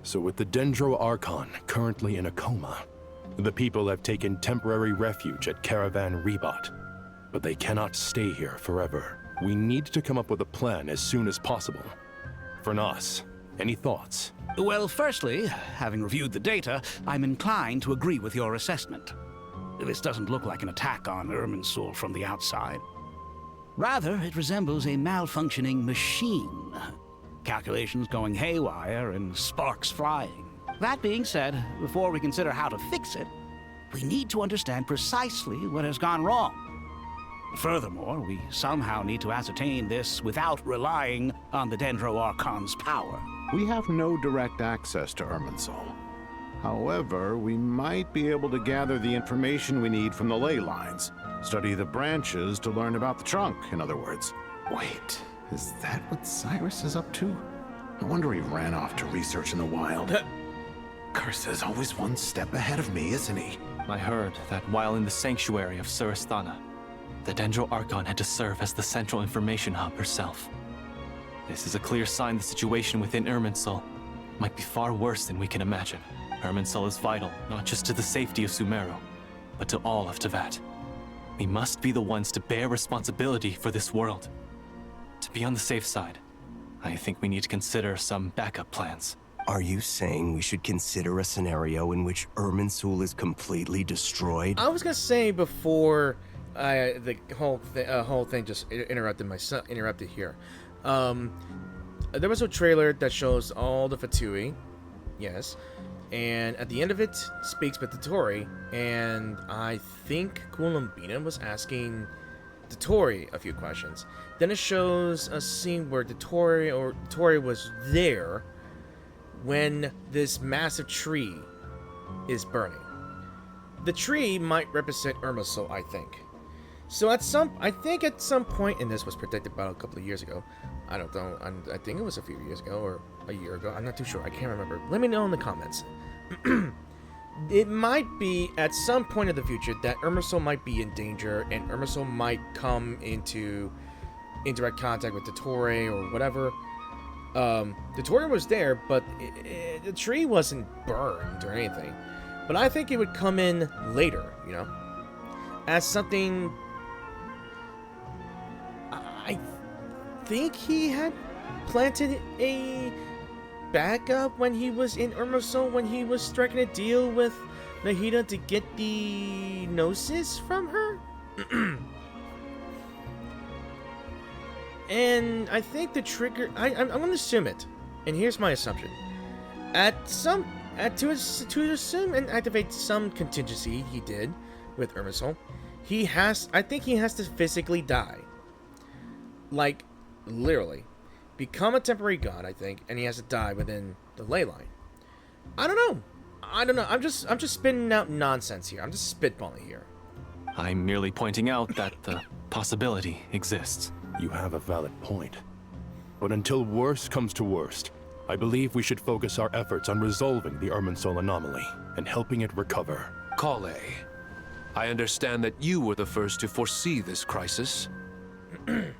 X: So with the Dendro Archon currently in a coma, the people have taken temporary refuge at Caravan Rebot. But they cannot stay here forever. We need to come up with a plan as soon as possible. Farnas, any thoughts?
Q: Well, firstly, having reviewed the data, I'm inclined to agree with your assessment. This doesn't look like an attack on Irminsul from the outside. Rather, it resembles a malfunctioning machine. Calculations going haywire and sparks flying. That being said, before we consider how to fix it, we need to understand precisely what has gone wrong. Furthermore, we somehow need to ascertain this without relying on the Dendro Archon's power.
R: We have no direct access to Irminsul. However, we might be able to gather the information we need from the ley lines. Study the branches to learn about the trunk, in other words. Wait, is that what Cyrus is up to? No wonder he ran off to research in the wild. Curse's always one step ahead of me, isn't he?
V: I heard that while in the sanctuary of Surasthana, the Dendro Archon had to serve as the central information hub herself. This is a clear sign the situation within Irminsul might be far worse than we can imagine. Irminsul is vital, not just to the safety of Sumeru, but to all of Teyvat. We must be the ones to bear responsibility for this world. To be on the safe side, I think we need to consider some backup plans.
L: Are you saying we should consider a scenario in which Irminsul is completely destroyed?
A: I was gonna say before the whole thing just interrupted here. There was a trailer that shows all the Fatui, yes, and at the end of it speaks with Dottore, and I think Kulumbina was asking Dottore a few questions. Then it shows a scene where Dottore was there when this massive tree is burning. The tree might represent Irminsul, I think. So I think at some point, and this was predicted about a couple of years ago. I don't know. I think it was a few years ago or a year ago. I'm not too sure. I can't remember. Let me know in the comments. It might be at some point in the future that Irminsul might be in danger, and Irminsul might come into direct contact with the Torre or whatever. The Torre was there, but the tree wasn't burned or anything. But I think it would come in later, you know, as something. I think he had planted a backup when he was in Irminsul, when he was striking a deal with Nahida to get the Gnosis from her. And I think the trigger, I'm going to assume it, and here's my assumption. To assume and activate some contingency he did with Irminsul, I think he has to physically die. Like, literally. Become a temporary god, I think, and he has to die within the ley line. I don't know. I'm just spitting out nonsense here. I'm just spitballing here.
V: I'm merely pointing out that the possibility exists.
X: You have a valid point. But until worst comes to worst, I believe we should focus our efforts on resolving the Irminsul anomaly and helping it recover.
P: Kale, I understand that you were the first to foresee this crisis.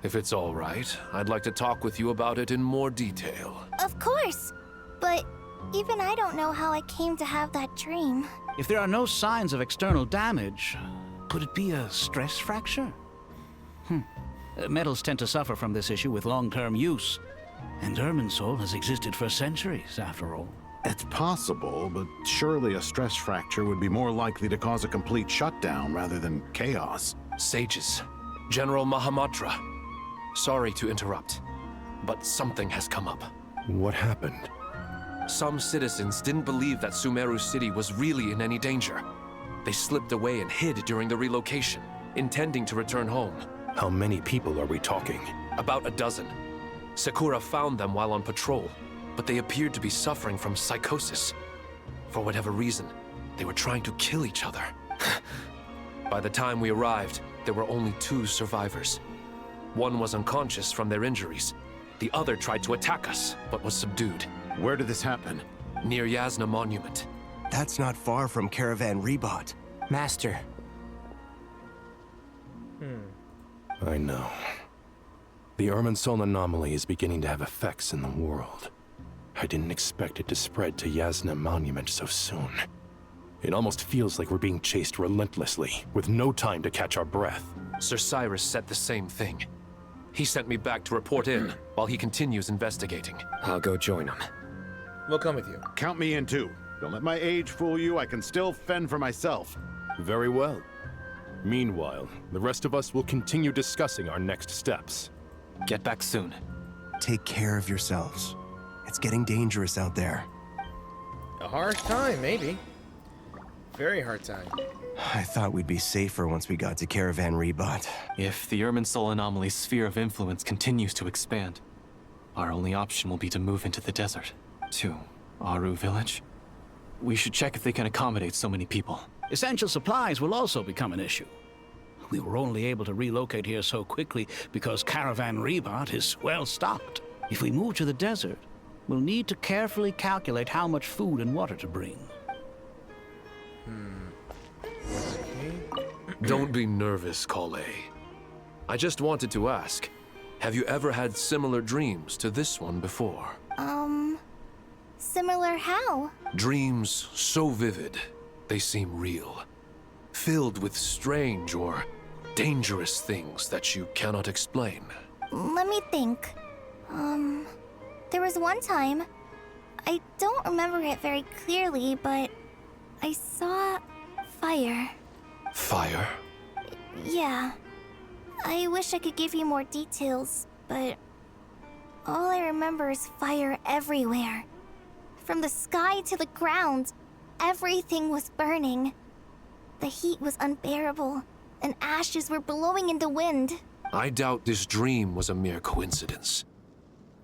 P: If it's all right, I'd like to talk with you about it in more detail.
C: Of course, but even I don't know how I came to have that dream.
Q: If there are no signs of external damage, could it be a stress fracture? Metals tend to suffer from this issue with long-term use, and Irminsul has existed for centuries, after all.
R: It's possible, but surely a stress fracture would be more likely to cause a complete shutdown rather than chaos.
P: Sages, General Mahamatra, sorry to interrupt, but something has come up.
X: What happened?
P: Some citizens didn't believe that Sumeru City was really in any danger. They slipped away and hid during the relocation, intending to return home.
X: How many people are we talking?
P: About a dozen. Sakura found them while on patrol, but they appeared to be suffering from psychosis. For whatever reason, they were trying to kill each other. By the time we arrived, there were only 2 survivors. One was unconscious from their injuries. The other tried to attack us, but was subdued.
R: Where did this happen?
P: Near Yasna Monument.
L: That's not far from Caravan Rebot.
O: Master.
X: I know. The Irminsul anomaly is beginning to have effects in the world. I didn't expect it to spread to Yasna Monument so soon. It almost feels like we're being chased relentlessly, with no time to catch our breath.
P: Sir Cyrus said the same thing. He sent me back to report in, while he continues investigating.
M: I'll go join him.
A: We'll come with you.
R: Count me in too. Don't let my age fool you, I can still fend for myself.
X: Very well. Meanwhile, the rest of us will continue discussing our next steps.
V: Get back soon.
L: Take care of yourselves. It's getting dangerous out there.
A: A hard time, maybe. Very hard time.
L: I thought we'd be safer once we got to Caravan Rebot.
V: If the Irminsul anomaly's sphere of influence continues to expand, our only option will be to move into the desert. To Aru Village? We should check if they can accommodate so many people.
Q: Essential supplies will also become an issue. We were only able to relocate here so quickly because Caravan Rebot is well stocked. If we move to the desert, we'll need to carefully calculate how much food and water to bring.
P: Don't be nervous, Kale. I just wanted to ask, have you ever had similar dreams to this one before?
C: Similar how?
P: Dreams so vivid, they seem real. Filled with strange or dangerous things that you cannot explain.
C: Let me think. There was one time, I don't remember it very clearly, but I saw fire.
P: Fire?
C: Yeah. I wish I could give you more details, but all I remember is fire everywhere. From the sky to the ground, everything was burning. The heat was unbearable, and ashes were blowing in the wind.
P: I doubt this dream was a mere coincidence.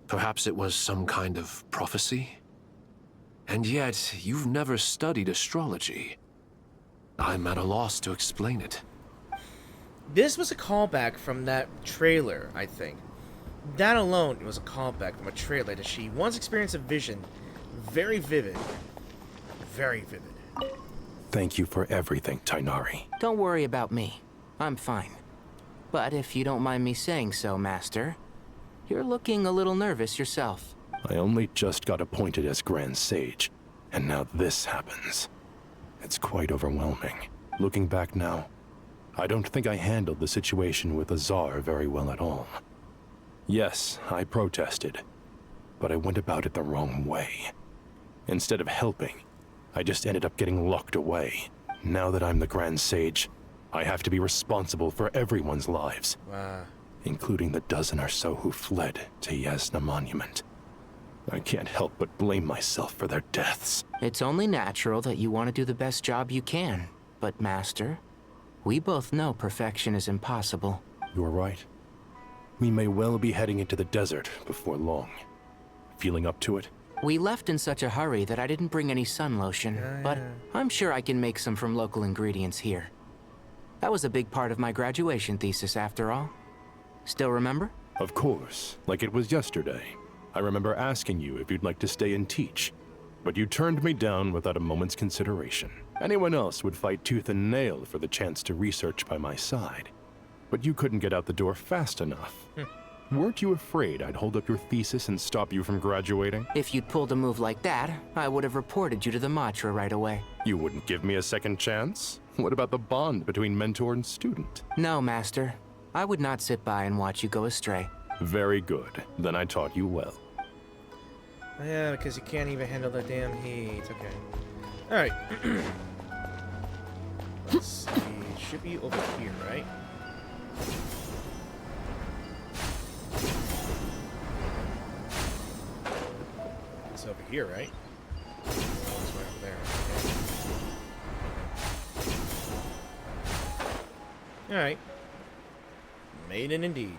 P: Perhaps it was some kind of prophecy? And yet, you've never studied astrology. I'm at a loss to explain it.
A: This was a callback from that trailer, I think. That alone was a callback from a trailer that she once experienced a vision. Very vivid. Very vivid.
X: Thank you for everything, Tainari.
O: Don't worry about me. I'm fine. But if you don't mind me saying so, Master, you're looking a little nervous yourself.
X: I only just got appointed as Grand Sage, and now this happens. It's quite overwhelming. Looking back now, I don't think I handled the situation with Azar very well at all. Yes, I protested, but I went about it the wrong way. Instead of helping, I just ended up getting locked away. Now that I'm the Grand Sage, I have to be responsible for everyone's lives.
A: Wow.
X: Including the dozen or so who fled to Yasna Monument. I can't help but blame myself for their deaths.
O: It's only natural that you want to do the best job you can. But Master, we both know perfection is impossible.
X: You're right. We may well be heading into the desert before long. Feeling up to it?
O: We left in such a hurry that I didn't bring any sun lotion, but I'm sure I can make some from local ingredients here. That was a big part of my graduation thesis after all. Still remember?
X: Of course, like it was yesterday. I remember asking you if you'd like to stay and teach, but you turned me down without a moment's consideration. Anyone else would fight tooth and nail for the chance to research by my side, but you couldn't get out the door fast enough. Weren't you afraid I'd hold up your thesis and stop you from graduating?
O: If you'd pulled a move like that, I would have reported you to the Matra right away.
X: You wouldn't give me a second chance? What about the bond between mentor and student?
O: No, Master. I would not sit by and watch you go astray.
X: Very good. Then I taught you well.
A: Yeah, because you can't even handle the damn heat. Okay. Alright. Let's see. It should be over here, right? It's over here, right? Oh, it's right over there. Okay. Alright. Made it indeed.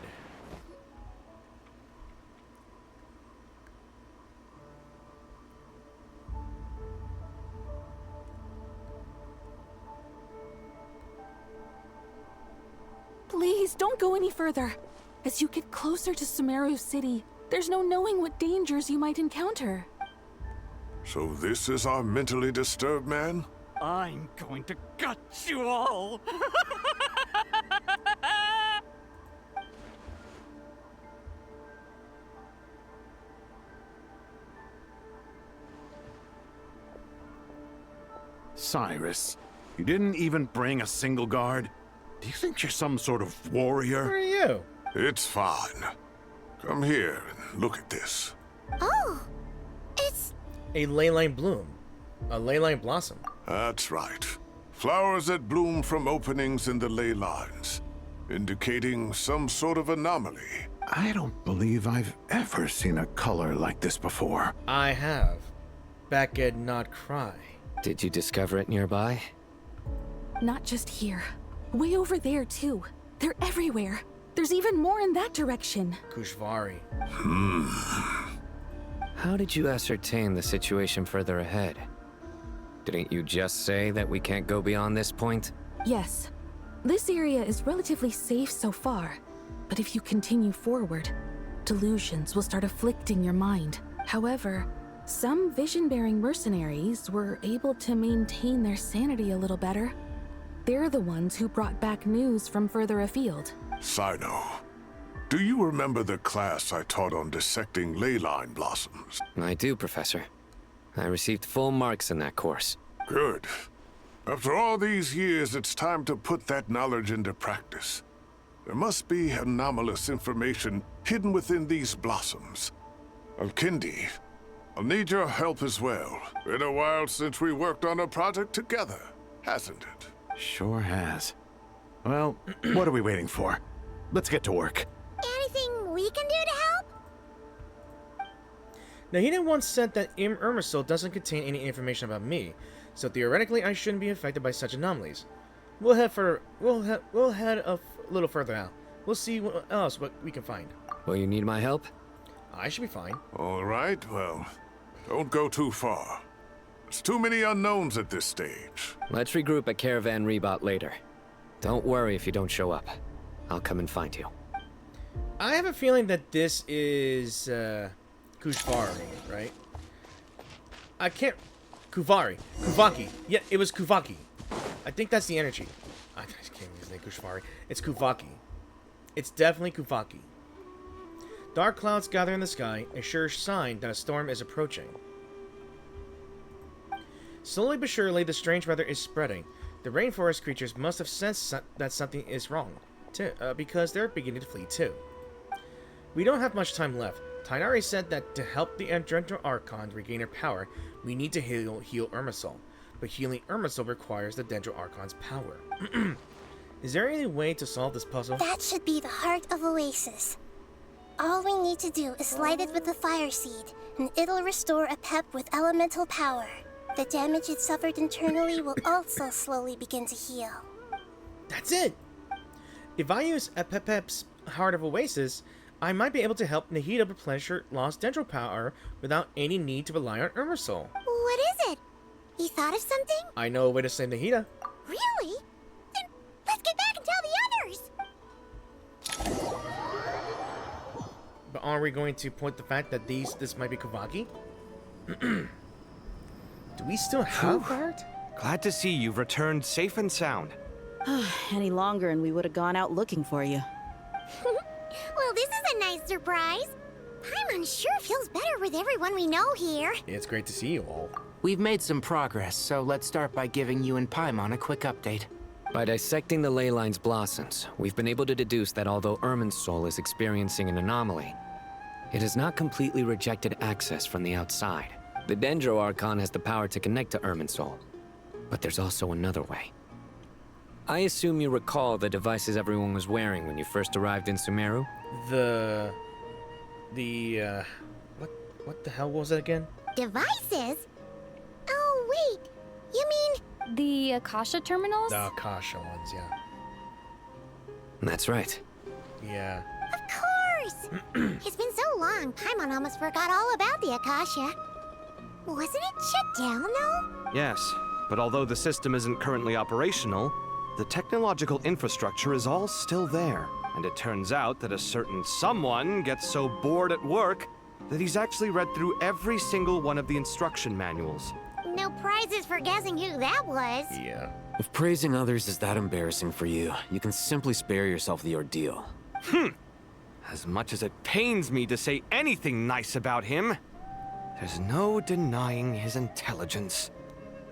E: Please, don't go any further. As you get closer to Sumeru City, there's no knowing what dangers you might encounter.
W: So this is our mentally disturbed man?
Q: I'm going to gut you all!
R: Cyrus, you didn't even bring a single guard? Do you think you're some sort of warrior?
A: Who are you?
W: It's fine. Come here and look at this.
N: Oh, it's...
A: a ley line bloom. A ley line blossom.
W: That's right. Flowers that bloom from openings in the ley lines, indicating some sort of anomaly.
R: I don't believe I've ever seen a color like this before.
A: I have. Back at Nod Krai.
M: Did you discover it nearby?
E: Not just here. Way over there, too. They're everywhere. There's even more in that direction.
A: Kushvari.
M: How did you ascertain the situation further ahead? Didn't you just say that we can't go beyond this point?
E: Yes. This area is relatively safe so far. But if you continue forward, delusions will start afflicting your mind. However, some vision-bearing mercenaries were able to maintain their sanity a little better. They're the ones who brought back news from further afield.
W: Sino, do you remember the class I taught on dissecting ley line blossoms?
M: I do, Professor. I received full marks in that course.
W: Good. After all these years, it's time to put that knowledge into practice. There must be anomalous information hidden within these blossoms. Alkindi, I'll need your help as well. Been a while since we worked on a project together, hasn't it?
R: Sure has. Well, what are we waiting for? Let's get to work.
N: Anything we can do to help?
A: Now, he once said that Irminsul doesn't contain any information about me, so theoretically I shouldn't be affected by such anomalies. We'll head a little further out. We'll see what else we can find.
M: Will you need my help?
A: I should be fine.
W: All right, well, don't go too far. It's too many unknowns at this stage.
M: Let's regroup at Caravan Rebot later. Don't worry if you don't show up. I'll come and find you.
A: I have a feeling that this is Kushvari, right? I can't... Kuvaki. Yeah, it was Kuvaki. I think that's the energy. I just can't use his name, Kushvari. It's Kuvaki. It's definitely Kuvaki. Dark clouds gather in the sky, a sure sign that a storm is approaching. Slowly but surely, the strange weather is spreading. The rainforest creatures must have sensed that something is wrong, too, because they're beginning to flee too. We don't have much time left. Tighnari said that to help the Dendro Archon regain her power, we need to heal Irminsul. But healing Irminsul requires the Dendro Archon's power. Is there any way to solve this puzzle?
N: That should be the heart of Oasis. All we need to do is light it with the fire seed, and it'll restore a pep with elemental power. The damage it suffered internally will also slowly begin to heal.
A: That's it! If I use Epepep's Heart of Oasis, I might be able to help Nahida replenish her lost Dendro power without any need to rely on Irminsul.
N: What is it? You thought of something?
A: I know a way to save Nahida.
N: Really? Then let's get back and tell the others!
A: But are we going to point the fact that this might be Kuvaki? Do we still have that?
K: Glad to see you've returned safe and sound.
G: Any longer and we would have gone out looking for you.
N: Well, this is a nice surprise. Paimon sure feels better with everyone we know here.
A: It's great to see you all.
O: We've made some progress, so let's start by giving you and Paimon a quick update.
M: By dissecting the ley line's blossoms, we've been able to deduce that although Irminsul is experiencing an anomaly, it has not completely rejected access from the outside. The Dendro Archon has the power to connect to Irminsul, but there's also another way. I assume you recall the devices everyone was wearing when you first arrived in Sumeru?
A: What the hell was it again?
N: Devices? Oh, wait. You mean...
S: The Akasha terminals?
A: The Akasha ones, yeah.
M: That's right.
A: Yeah.
N: Of course! It's been so long, Paimon almost forgot all about the Akasha. Wasn't it shut down, though?
K: Yes, but although the system isn't currently operational, the technological infrastructure is all still there. And it turns out that a certain someone gets so bored at work that he's actually read through every single one of the instruction manuals.
N: No prizes for guessing who that was.
A: Yeah.
B: If praising others is that embarrassing for you, you can simply spare yourself the ordeal.
K: As much as it pains me to say anything nice about him, there's no denying his intelligence.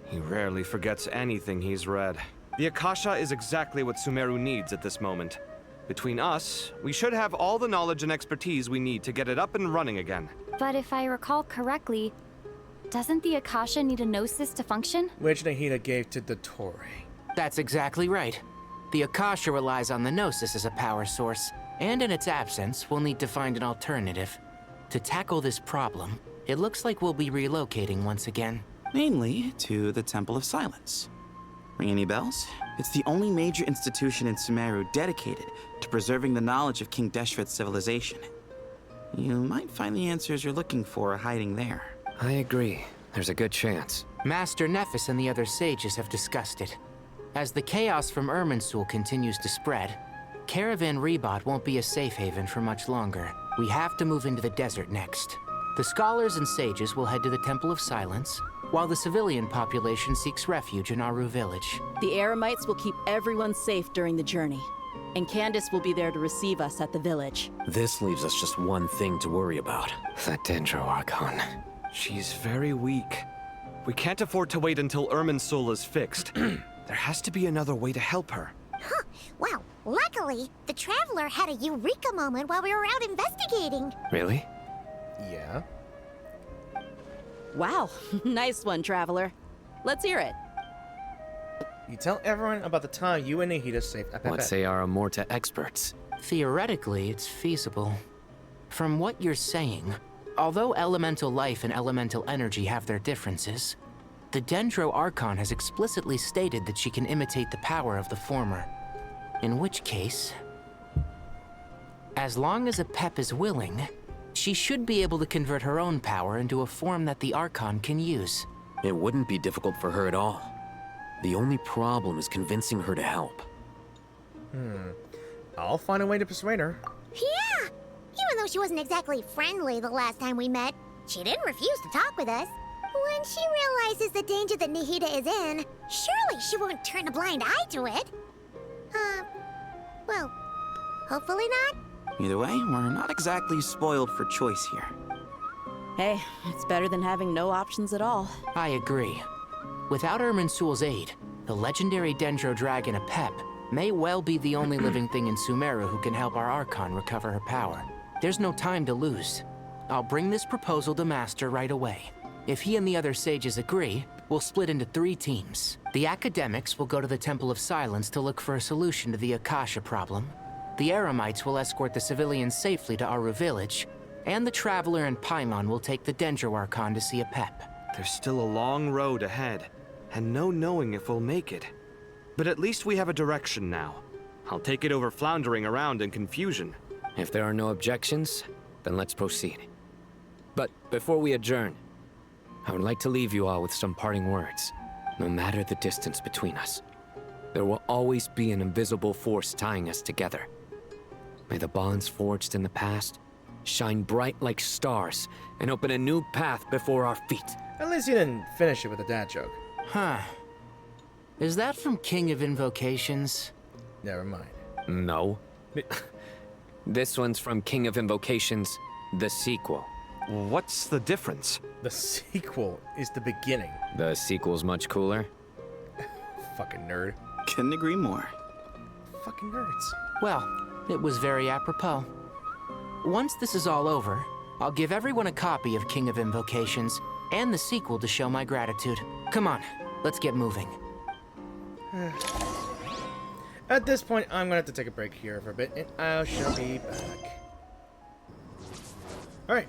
K: He rarely forgets anything he's read. The Akasha is exactly what Sumeru needs at this moment. Between us, we should have all the knowledge and expertise we need to get it up and running again.
S: But if I recall correctly, doesn't the Akasha need a gnosis to function?
A: Which Nahida gave to Dottore.
O: That's exactly right. The Akasha relies on the gnosis as a power source, and in its absence, we'll need to find an alternative. To tackle this problem, it looks like we'll be relocating once again.
T: Namely, to the Temple of Silence. Ring any bells? It's the only major institution in Sumeru dedicated to preserving the knowledge of King Deshret's civilization. You might find the answers you're looking for hiding there.
M: I agree. There's a good chance.
O: Master Nephis and the other sages have discussed it. As the chaos from Irminsul continues to spread, Caravan Rebot won't be a safe haven for much longer. We have to move into the desert next. The scholars and sages will head to the Temple of Silence, while the civilian population seeks refuge in Aru village.
G: The Eremites will keep everyone safe during the journey, and Candace will be there to receive us at the village.
B: This leaves us just one thing to worry about.
M: That Dendro Archon.
K: She's very weak. We can't afford to wait until Irminsul is fixed. There has to be another way to help her.
N: Huh. Well, luckily, the Traveler had a eureka moment while we were out investigating.
M: Really?
A: Yeah.
G: Wow, nice one, Traveler. Let's hear it.
A: You tell everyone about the time you and Nahida saved Epepep.
M: What say our Amorta experts?
O: Theoretically, it's feasible. From what you're saying, although elemental life and elemental energy have their differences, the Dendro Archon has explicitly stated that she can imitate the power of the former. In which case, as long as Epep is willing, she should be able to convert her own power into a form that the Archon can use.
B: It wouldn't be difficult for her at all. The only problem is convincing her to help.
A: I'll find a way to persuade her.
N: Yeah! Even though she wasn't exactly friendly the last time we met, she didn't refuse to talk with us. When she realizes the danger that Nihida is in, surely she won't turn a blind eye to it. Well, hopefully not.
T: Either way, we're not exactly spoiled for choice here.
G: Hey, it's better than having no options at all.
O: I agree. Without Irminsul's aid, the legendary Dendro Dragon Apep may well be the only living thing in Sumeru who can help our Archon recover her power. There's no time to lose. I'll bring this proposal to Master right away. If he and the other sages agree, we'll split into 3 teams. The academics will go to the Temple of Silence to look for a solution to the Akasha problem. The Eremites will escort the civilians safely to Aru Village, and the Traveler and Paimon will take the Dendro Archon to see Apep.
K: There's still a long road ahead, and no knowing if we'll make it. But at least we have a direction now. I'll take it over floundering around in confusion.
M: If there are no objections, then let's proceed. But before we adjourn, I would like to leave you all with some parting words. No matter the distance between us, there will always be an invisible force tying us together. May the bonds forged in the past shine bright like stars and open a new path before our feet.
A: At least you didn't finish it with a dad joke.
O: Huh. Is that from King of Invocations?
A: Never mind.
M: No. This one's from King of Invocations, the sequel.
K: What's the difference?
A: The sequel is the beginning.
M: The sequel's much cooler?
A: Fucking nerd.
T: Couldn't agree more.
A: Fucking nerds.
O: Well, it was very apropos. Once this is all over, I'll give everyone a copy of King of Invocations and the sequel to show my gratitude. Come on, let's get moving.
A: At this point, I'm gonna have to take a break here for a bit, and I shall be back. Alright,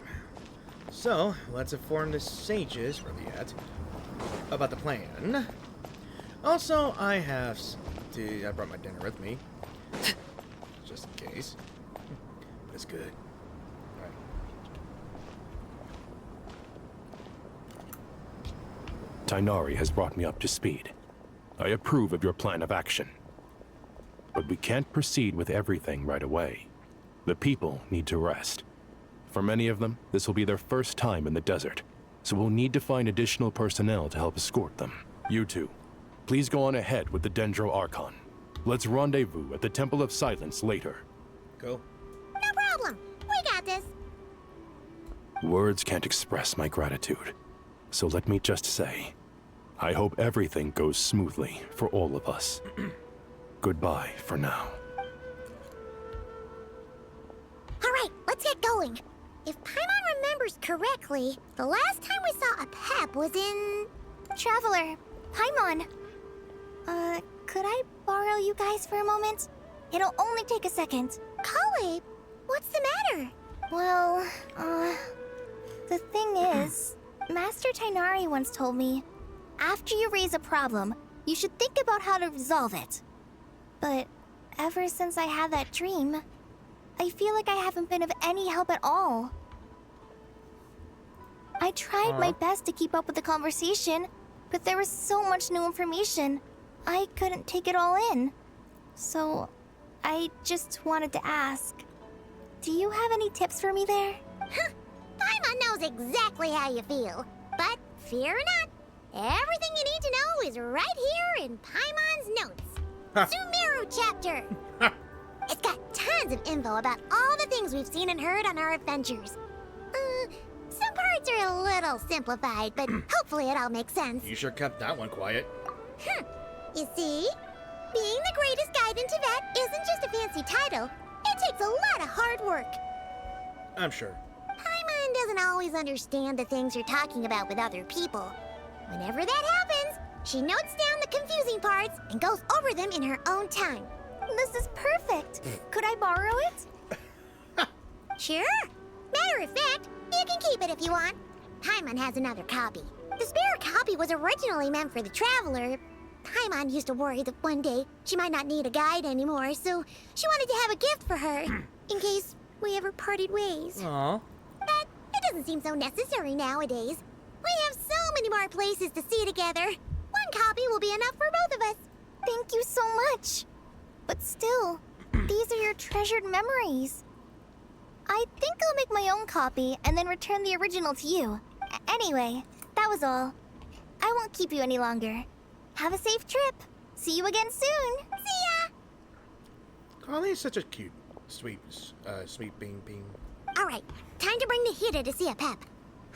A: so let's inform the sages, where they at, about the plan. Also, I brought my dinner with me, just in case. But it's good. Alright.
X: Tighnari has brought me up to speed. I approve of your plan of action. But we can't proceed with everything right away. The people need to rest. For many of them, this will be their first time in the desert, so we'll need to find additional personnel to help escort them. You two, please go on ahead with the Dendro Archon. Let's rendezvous at the Temple of Silence later.
A: Go.
N: No problem. We got this.
X: Words can't express my gratitude, so let me just say, I hope everything goes smoothly for all of us. Goodbye for now.
N: All right, let's get going. If Paimon remembers correctly, the last time we saw Apep was in...
C: Traveler, Paimon. Could I borrow you guys for a moment? It'll only take a second.
N: Kale, what's the matter?
C: Well, the thing is, Master Tighnari once told me, after you raise a problem, you should think about how to resolve it. But ever since I had that dream, I feel like I haven't been of any help at all. I tried my best to keep up with the conversation, but there was so much new information, I couldn't take it all in. So, I just wanted to ask, do you have any tips for me there?
N: Huh, Paimon knows exactly how you feel. But fear not, everything you need to know is right here in Paimon's notes. Sumeru chapter! It's got tons of info about all the things we've seen and heard on our adventures. Some parts are a little simplified, but hopefully it all makes sense.
A: You sure kept that one quiet.
N: You see? Being the greatest guide in Tibet isn't just a fancy title. It takes a lot of hard work.
A: I'm sure.
N: Paimon doesn't always understand the things you're talking about with other people. Whenever that happens, she notes down the confusing parts and goes over them in her own time.
C: This is perfect. Could I borrow it?
N: Sure. Matter of fact, you can keep it if you want. Paimon has another copy. The spare copy was originally meant for the Traveler. Paimon used to worry that one day she might not need a guide anymore, so she wanted to have a gift for her, in case we ever parted ways.
A: Aww.
N: But it doesn't seem so necessary nowadays. We have so many more places to see together. One copy will be enough for both of us.
C: Thank you so much. But still, these are your treasured memories. I think I'll make my own copy and then return the original to you. Anyway, that was all. I won't keep you any longer. Have a safe trip. See you again soon. See ya!
A: Carly is such a cute, sweet being.
N: Alright, time to bring the Hida to see a Pep.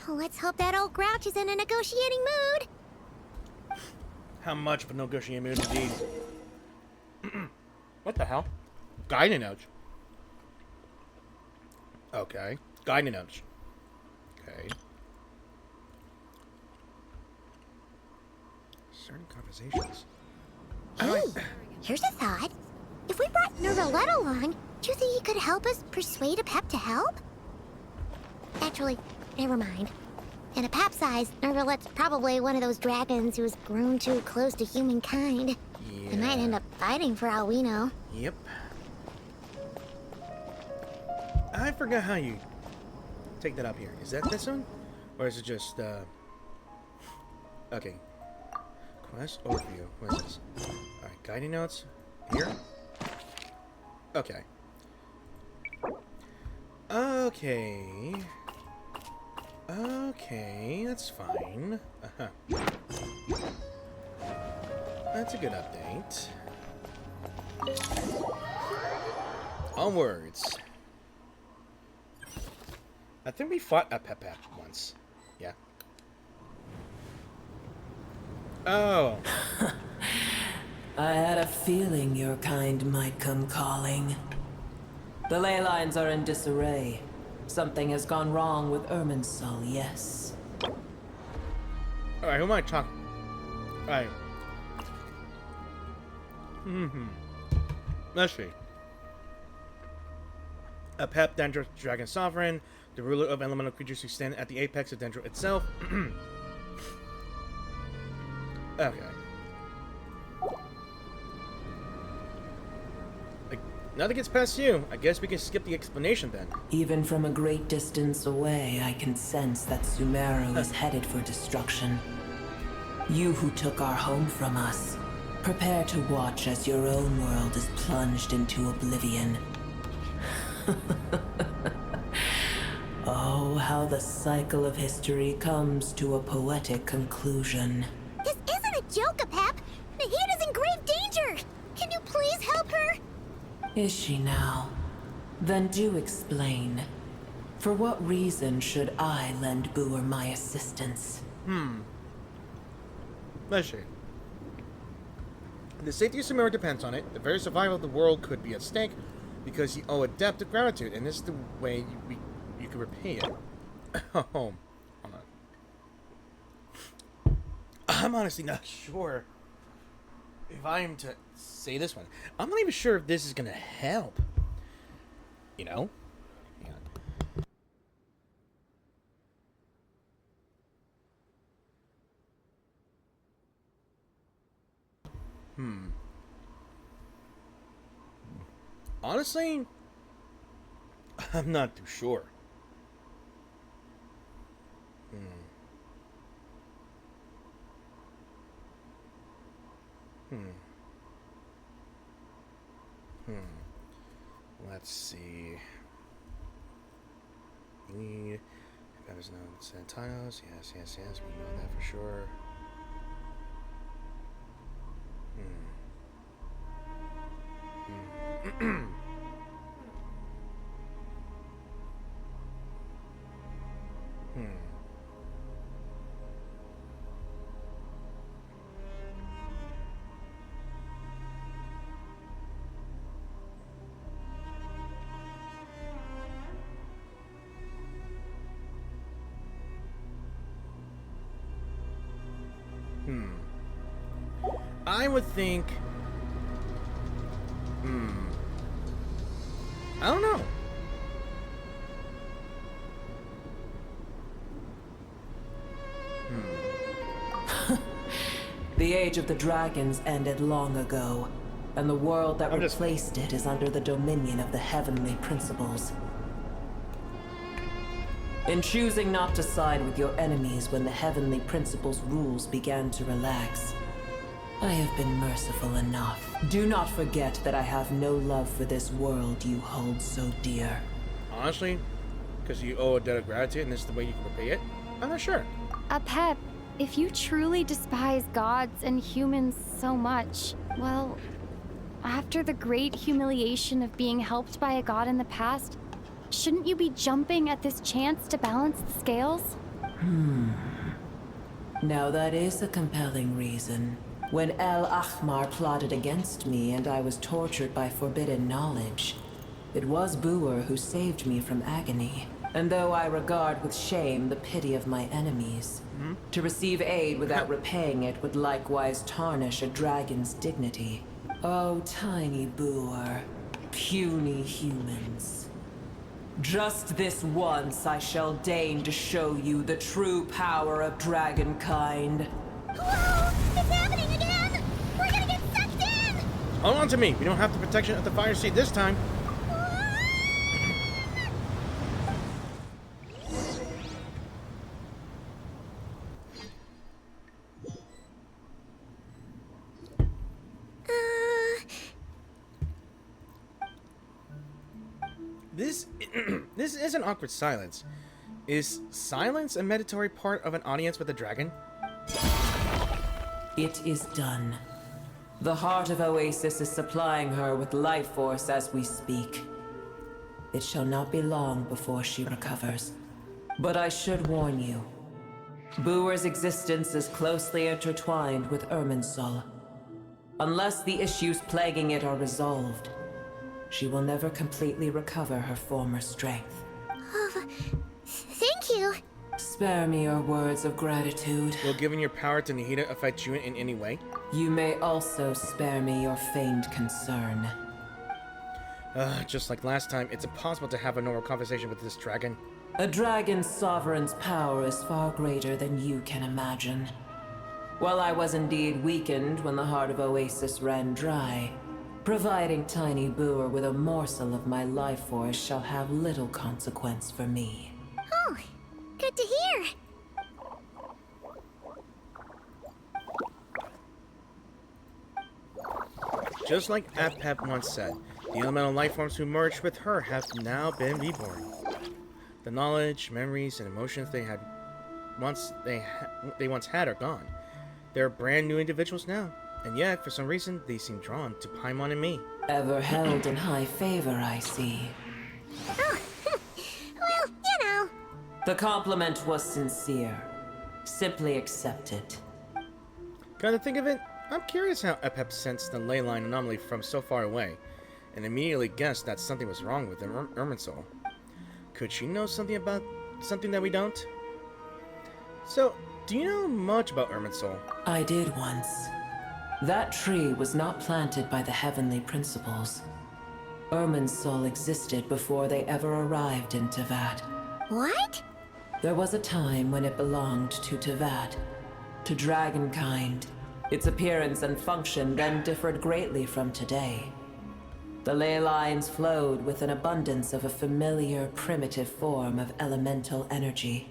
N: Let's hope that old grouch is in a negotiating mood.
A: How much of a negotiating mood indeed. What the hell? Guiding notes. Okay. Guiding notes. Okay. Certain conversations.
N: Hey, here's a thought. If we brought Nervalette along, do you think he could help us persuade a Pep to help? Actually, never mind. In a Pep size, Nervalette's probably one of those dragons who's grown too close to humankind.
A: Yeah.
N: They might end up fighting for all we know.
A: Yep. I forgot how you take that up here. Is that this one? Or is it just, Okay. Quest overview. What is this? Alright, guiding notes. Here? Okay. Okay. Okay, that's fine. That's a good update. Onwards. I think we fought a Pep once. Yeah. Oh.
D: I had a feeling your kind might come calling. The ley lines are in disarray. Something has gone wrong with Irminsul, yes.
A: Alright, who am I talking? Alright. Let's see. A Pep, Dendro, Dragon Sovereign, the ruler of elemental creatures who stand at the apex of Dendro itself. Okay. Nothing gets past you. I guess we can skip the explanation then.
D: Even from a great distance away, I can sense that Sumeru is headed for destruction. You who took our home from us, prepare to watch as your own world is plunged into oblivion. Oh, how the cycle of history comes to a poetic conclusion.
N: This isn't a joke, Pep. The Hida's in grave danger. Can you please help her?
D: Is she now? Then do explain. For what reason should I lend Boer my assistance?
A: Let's see. The safety of Sumeru depends on it. The very survival of the world could be at stake because you owe a debt of gratitude, and this is the way you can repay it. Oh, hold on. I'm honestly not sure if I'm to say this one. I'm not even sure if this is gonna help. You know? Hang on. Honestly, I'm not too sure. Let's see. We need... That was known Santinos. Yes, yes, yes. We know that for sure. I would think... I don't know.
D: The age of the dragons ended long ago, and the world that replaced it is under the dominion of the heavenly principles. In choosing not to side with your enemies when the Heavenly Principle's rules began to relax, I have been merciful enough. Do not forget that I have no love for this world you hold so dear.
A: Honestly, because you owe a debt of gratitude and this is the way you can repay it? I'm not sure.
S: Pep, if you truly despise gods and humans so much, well, after the great humiliation of being helped by a god in the past, shouldn't you be jumping at this chance to balance the scales?
D: Now that is a compelling reason. When El Ahmar plotted against me and I was tortured by forbidden knowledge, it was Buer who saved me from agony. And though I regard with shame the pity of my enemies, to receive aid without repaying it would likewise tarnish a dragon's dignity. Oh, tiny Buer, puny humans. Just this once I shall deign to show you the true power of dragonkind.
N: Whoa! It's happening again! We're gonna get sucked in!
A: Hold on to me. We don't have the protection of the fire seat this time. This is an awkward silence. Is silence a mandatory part of an audience with a dragon?
D: It is done. The heart of Oasis is supplying her with life force as we speak. It shall not be long before she recovers. But I should warn you. Buer's existence is closely intertwined with Irminsul. Unless the issues plaguing it are resolved, she will never completely recover her former strength.
N: Oh, thank you.
D: Spare me your words of gratitude.
A: Will giving your power to Nahida affect you in any way?
D: You may also spare me your feigned concern.
A: Just like last time, it's impossible to have a normal conversation with this dragon.
D: A dragon's sovereign's power is far greater than you can imagine. While I was indeed weakened when the heart of Oasis ran dry, providing tiny Buer with a morsel of my life force shall have little consequence for me.
N: Oh, good to hear.
A: Just like Apep once said, the elemental life forms who merged with her have now been reborn. The knowledge, memories, and emotions they once had are gone. They're brand new individuals now, and yet, for some reason, they seem drawn to Paimon and me.
D: Ever held in high favor, I see.
N: Oh, well, you know.
D: The compliment was sincere. Simply accept it.
A: Come to think of it, I'm curious how Apep sensed the ley line anomaly from so far away, and immediately guessed that something was wrong with Irminsul. Could she know something about something that we don't? So, do you know much about Irminsul?
D: I did once. That tree was not planted by the Heavenly Principles. Irminsul existed before they ever arrived in Tevat.
N: What?
D: There was a time when it belonged to Tevat, to dragonkind. Its appearance and function then differed greatly from today. The ley lines flowed with an abundance of a familiar, primitive form of elemental energy.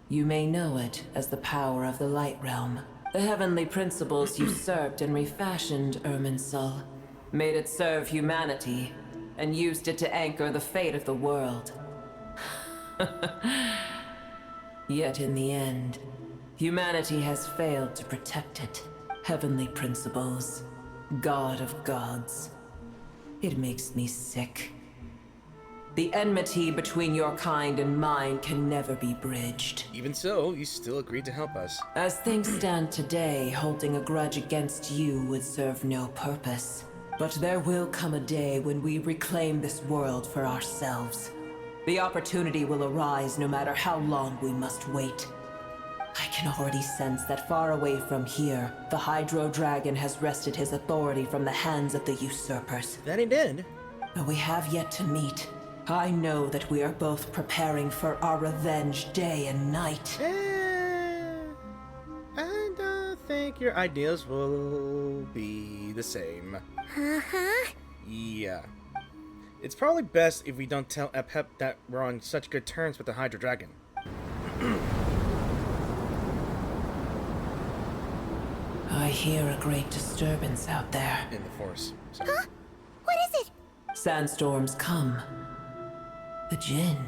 D: You may know it as the power of the Light Realm. The Heavenly Principles usurped and refashioned Irminsul, made it serve humanity, and used it to anchor the fate of the world. Yet in the end, humanity has failed to protect it. Heavenly Principles, God of Gods. It makes me sick. The enmity between your kind and mine can never be bridged.
A: Even so, you still agreed to help us.
D: As things stand today, holding a grudge against you would serve no purpose. But there will come a day when we reclaim this world for ourselves. The opportunity will arise no matter how long we must wait. I can already sense that far away from here, the Hydro Dragon has wrested his authority from the hands of the usurpers.
A: That he did.
D: But we have yet to meet. I know that we are both preparing for our revenge day and night.
A: I don't think your ideas will be the same.
N: Uh-huh.
A: Yeah. It's probably best if we don't tell Epep that we're on such good terms with the Hydra Dragon.
D: I hear a great disturbance out there.
A: In the force.
N: Huh? What is it?
D: Sandstorms come. The Jinn.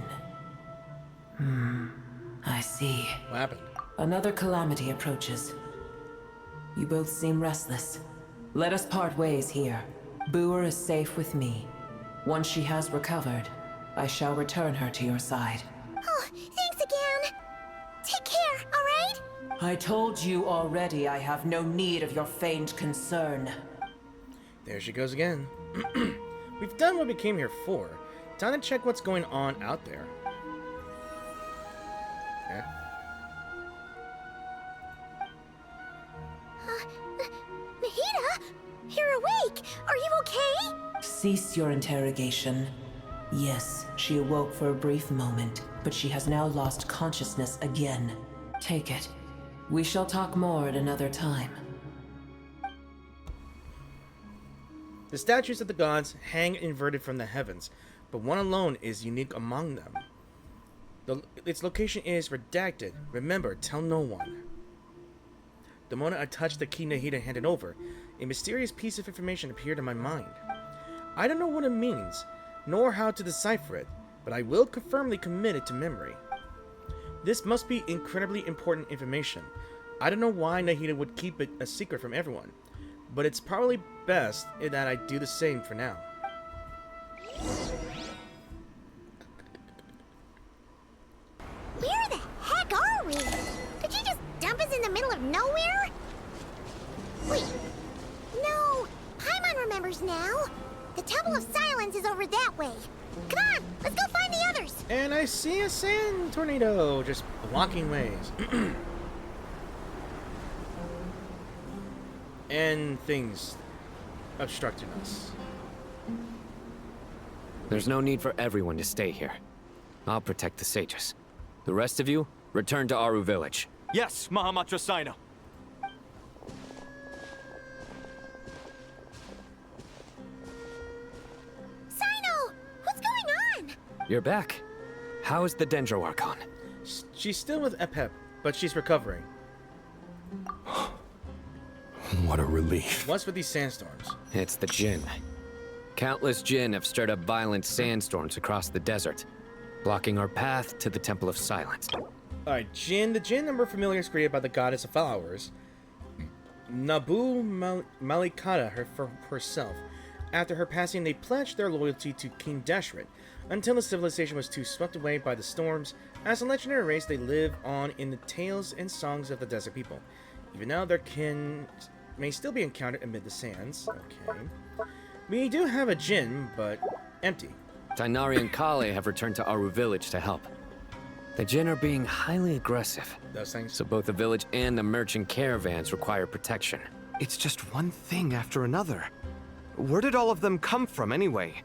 D: I see.
A: What happened?
D: Another calamity approaches. You both seem restless. Let us part ways here. Boer is safe with me. Once she has recovered, I shall return her to your side.
N: Oh, thanks again. Take care, alright?
D: I told you already I have no need of your feigned concern.
A: There she goes again. We've done what we came here for. Time to check what's going on out there. Okay.
N: Nahida? You're awake! Are you okay?
D: Cease your interrogation. Yes, she awoke for a brief moment, but she has now lost consciousness again. Take it. We shall talk more at another time.
A: The statues of the gods hang inverted from the heavens, but one alone is unique among them. Its location is redacted. Remember, tell no one. The moment I touched the key Nahida handed over, a mysterious piece of information appeared in my mind. I don't know what it means, nor how to decipher it, but I will firmly commit it to memory. This must be incredibly important information. I don't know why Nahida would keep it a secret from everyone, but it's probably best that I do the same for now.
N: Where the heck are we? Did you just dump us in the middle of nowhere? Wait. No. Paimon remembers now. The Temple of Silence is over that way. Come on, let's go find the others.
A: And I see a sand tornado just blocking ways. And things obstructing us.
M: There's no need for everyone to stay here. I'll protect the sages. The rest of you, return to Aru village.
K: Yes, Mahamatra Sino.
N: Sino! What's going on?
M: You're back. How is the Dendro Archon?
A: She's still with Epep, but she's recovering.
X: What a relief.
A: What's with these sandstorms?
M: It's the Jinn. Countless Jinn have stirred up violent sandstorms across the desert, blocking our path to the Temple of Silence.
A: Alright, Jinn. The Jinn number familiars created by the goddess of flowers, Nabu Malikata, herself. After her passing, they pledged their loyalty to King Deshret, until the civilization was too swept away by the storms. As a legendary race, they live on in the tales and songs of the desert people. Even now, their kin may still be encountered amid the sands. Okay. We do have a Jinn, but empty.
M: Tainari and Kale have returned to Aru village to help. The Jinn are being highly aggressive.
A: Those things.
M: So both the village and the merchant caravans require protection.
K: It's just one thing after another. Where did all of them come from anyway?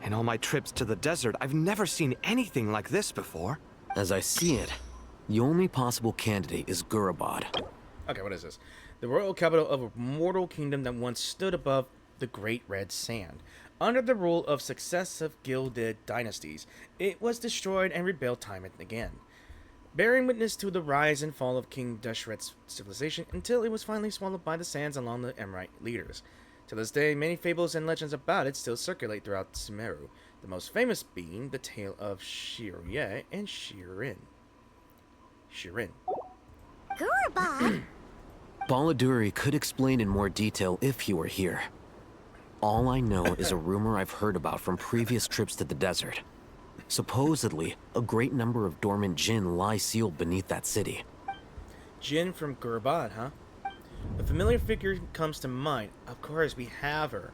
K: In all my trips to the desert, I've never seen anything like this before.
B: As I see it, the only possible candidate is Gurabad.
A: Okay, what is this? The royal capital of a mortal kingdom that once stood above the Great Red Sand. Under the rule of successive gilded dynasties, it was destroyed and rebuilt time and again, bearing witness to the rise and fall of King Deshret's civilization until it was finally swallowed by the sands along the Emirate leaders. To this day, many fables and legends about it still circulate throughout Sumeru, the most famous being the tale of Shirye and Shirin.
N: Gurabad?
B: Baladuri could explain in more detail if he were here. All I know is a rumor I've heard about from previous trips to the desert. Supposedly, a great number of dormant Jinn lie sealed beneath that city.
A: Jinn from Gurabad, huh? A familiar figure comes to mind. Of course, we have her.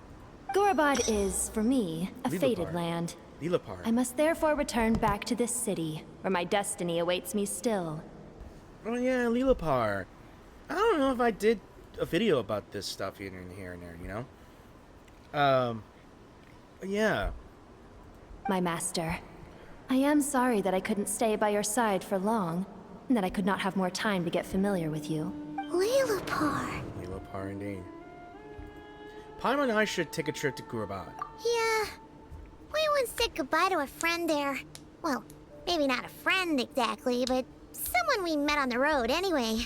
H: Gurabad is, for me, a fated land.
A: Lilapar.
H: I must therefore return back to this city, where my destiny awaits me still.
A: Oh yeah, Lilapar. I don't know if I did a video about this stuff here and there, you know? Yeah.
H: My master, I am sorry that I couldn't stay by your side for long, and that I could not have more time to get familiar with you.
N: Lilapar.
A: Lilapar indeed. Paimon and I should take a trip to Gurabad.
N: Yeah. We one said goodbye to a friend there. Well, maybe not a friend exactly, but someone we met on the road anyway.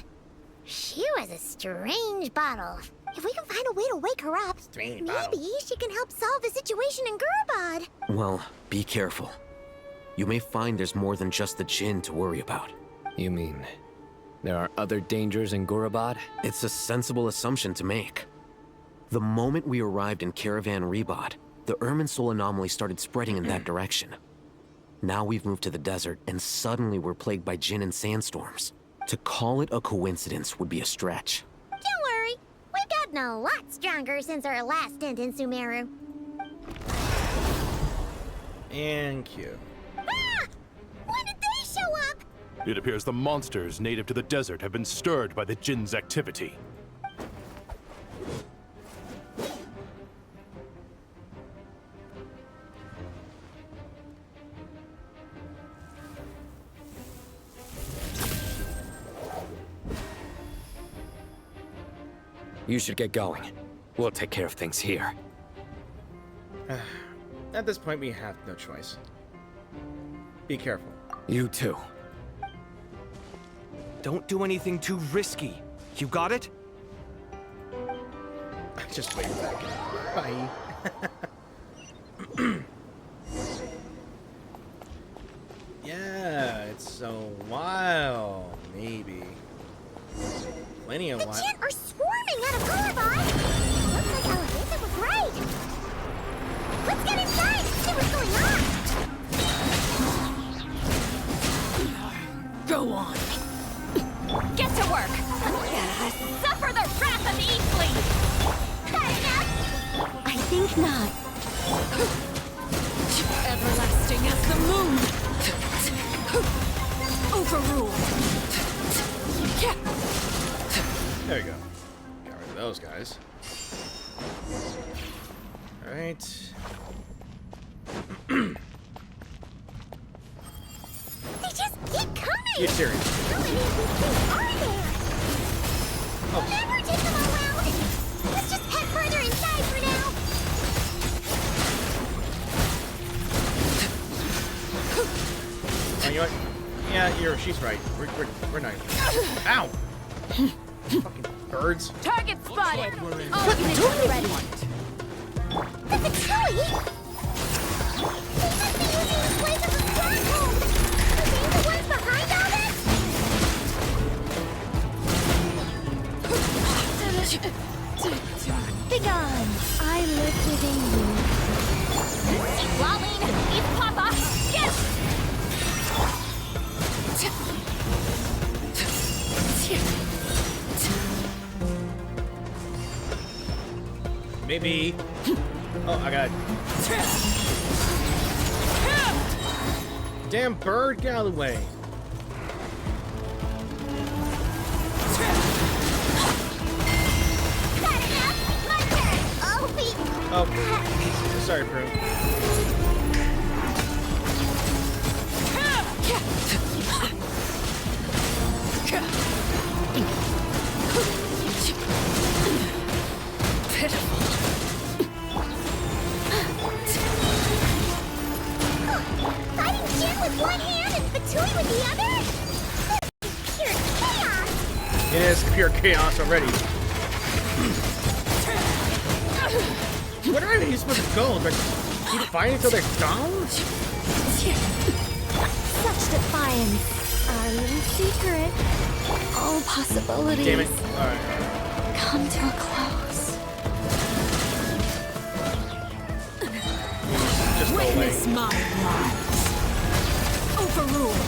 N: She was a strange bottle. If we can find a way to wake her up, maybe she can help solve the situation in Gurbad.
B: Well, be careful. You may find there's more than just the Jinn to worry about.
M: You mean there are other dangers in Gurabad?
B: It's a sensible assumption to make. The moment we arrived in Caravan Rebad, the Irminsul anomaly started spreading in that direction. Now we've moved to the desert, and suddenly we're plagued by Jinn and sandstorms. To call it a coincidence would be a stretch.
N: Don't worry, we've gotten a lot stronger since our last stint in Sumeru.
A: And cue.
N: Ah! When did they show up?
X: It appears the monsters native to the desert have been stirred by the Jinn's activity.
M: You should get going. We'll take care of things here.
A: At this point, we have no choice. Be careful.
M: You too.
K: Don't do anything too risky. You got it?
A: Just wait back. Bye. Yeah, it's a while, maybe. Plenty of while.
N: The Jinn are swarming out of Gurbad. Looks like Alabama was right. Let's get inside and see what's going on.
F: Go on. Get to work! Suffer the wrath of Eastling!
N: That enough?
F: I think not. Everlasting as the moon! Overruled!
A: There you go. Got rid of those guys. Alright.
N: They just keep coming!
A: You're serious?
N: How many of these things are there? We'll never take them all out! Let's just head further inside for now!
A: Oh, you know what? Yeah, she's right. We're not. Ow! Fucking birds.
F: Target spotted! All units ready!
N: That's a Tui! They must be using this place as a stronghold! Are they the ones behind all this?
F: Begone! I live within you. Lolene! Eat Papa! Get!
A: Maybe. Oh, I got it. Damn bird, get out of the way. Oh, sorry, Prue.
N: Fighting Jinn with one hand and Fatui with the other? This is pure chaos!
A: It is pure chaos already. Where are they supposed to go? Like, keep fighting until they're down?
H: Such defiance. Our little secret. All possibilities.
A: Damn it. Alright.
H: Come to a close.
A: Just go away.
F: Witness my lies. Overruled.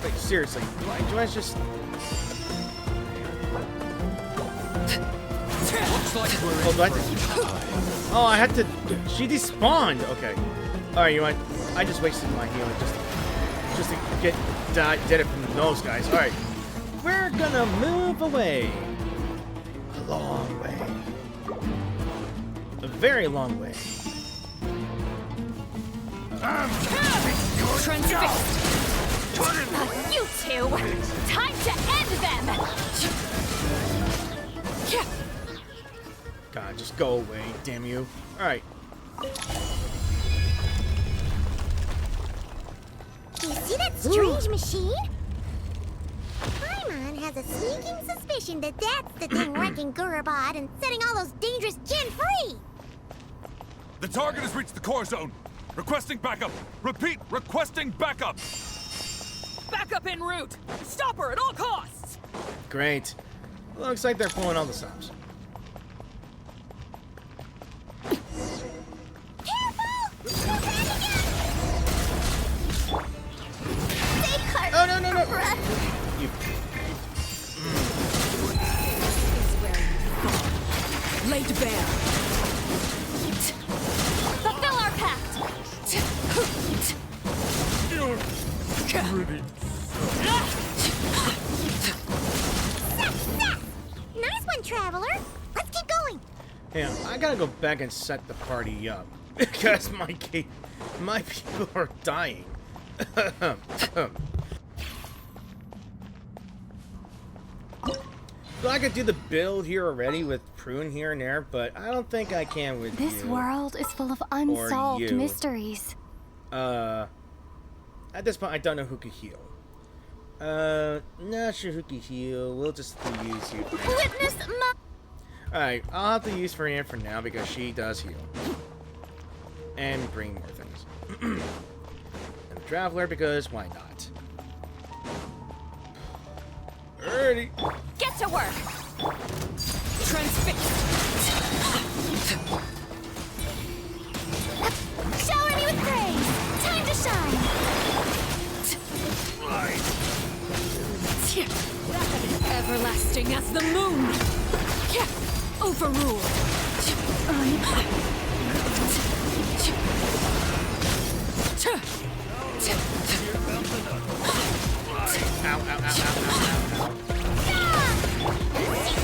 A: Wait, seriously. Do I just...
F: Looks like we're
A: oh, do I have to... Oh, I had to... She despawned. Okay. Alright, you know what? I just wasted my healing just to get did it from those guys. Alright. We're gonna move away. A long way. A very long way.
F: transfixed. You two! Time to end them!
A: God, just go away, damn you. Alright.
N: You see that strange machine? Paimon has a sneaking suspicion that that's the thing wrecking Gurubad and setting all those dangerous Jinn free!
I: The target has reached the core zone. Requesting backup. Repeat, requesting backup.
F: Backup en route. Stop her at all costs.
A: Great. Looks like they're pulling all the stops. Oh, no, no, no! You...
F: Laid bare. Fulfill our pact.
N: Nice one, Traveler. Let's keep going.
A: Yeah, I gotta go back and set the party up because my people are dying. So I could do the build here already with Prune here and there, but I don't think I can with
S: This
A: you.
S: world is full of unsolved mysteries.
A: At this point, I don't know who could heal. Not sure who could heal. We'll just use you.
S: Witness my...
A: Alright, I'll have to use Fernand for now because she does heal. And bring more things. And the Traveler because why not? Alrighty.
F: Get to work. Transfix.
N: Shower me with praise. Time to shine.
F: Everlasting as the moon. Overruled.
A: Ow, ow, ow, ow, ow, ow.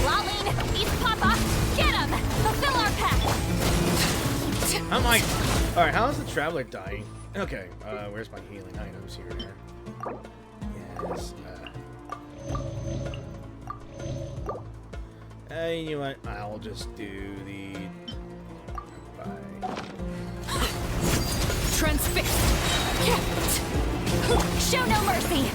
F: Lolling, East Papa, get him! Fulfill our pact!
A: I'm like, alright, how is the Traveler dying? Okay, where's my healing items here? Yes, you know what? I'll just do the... Bye.
F: Transfix! Show no mercy!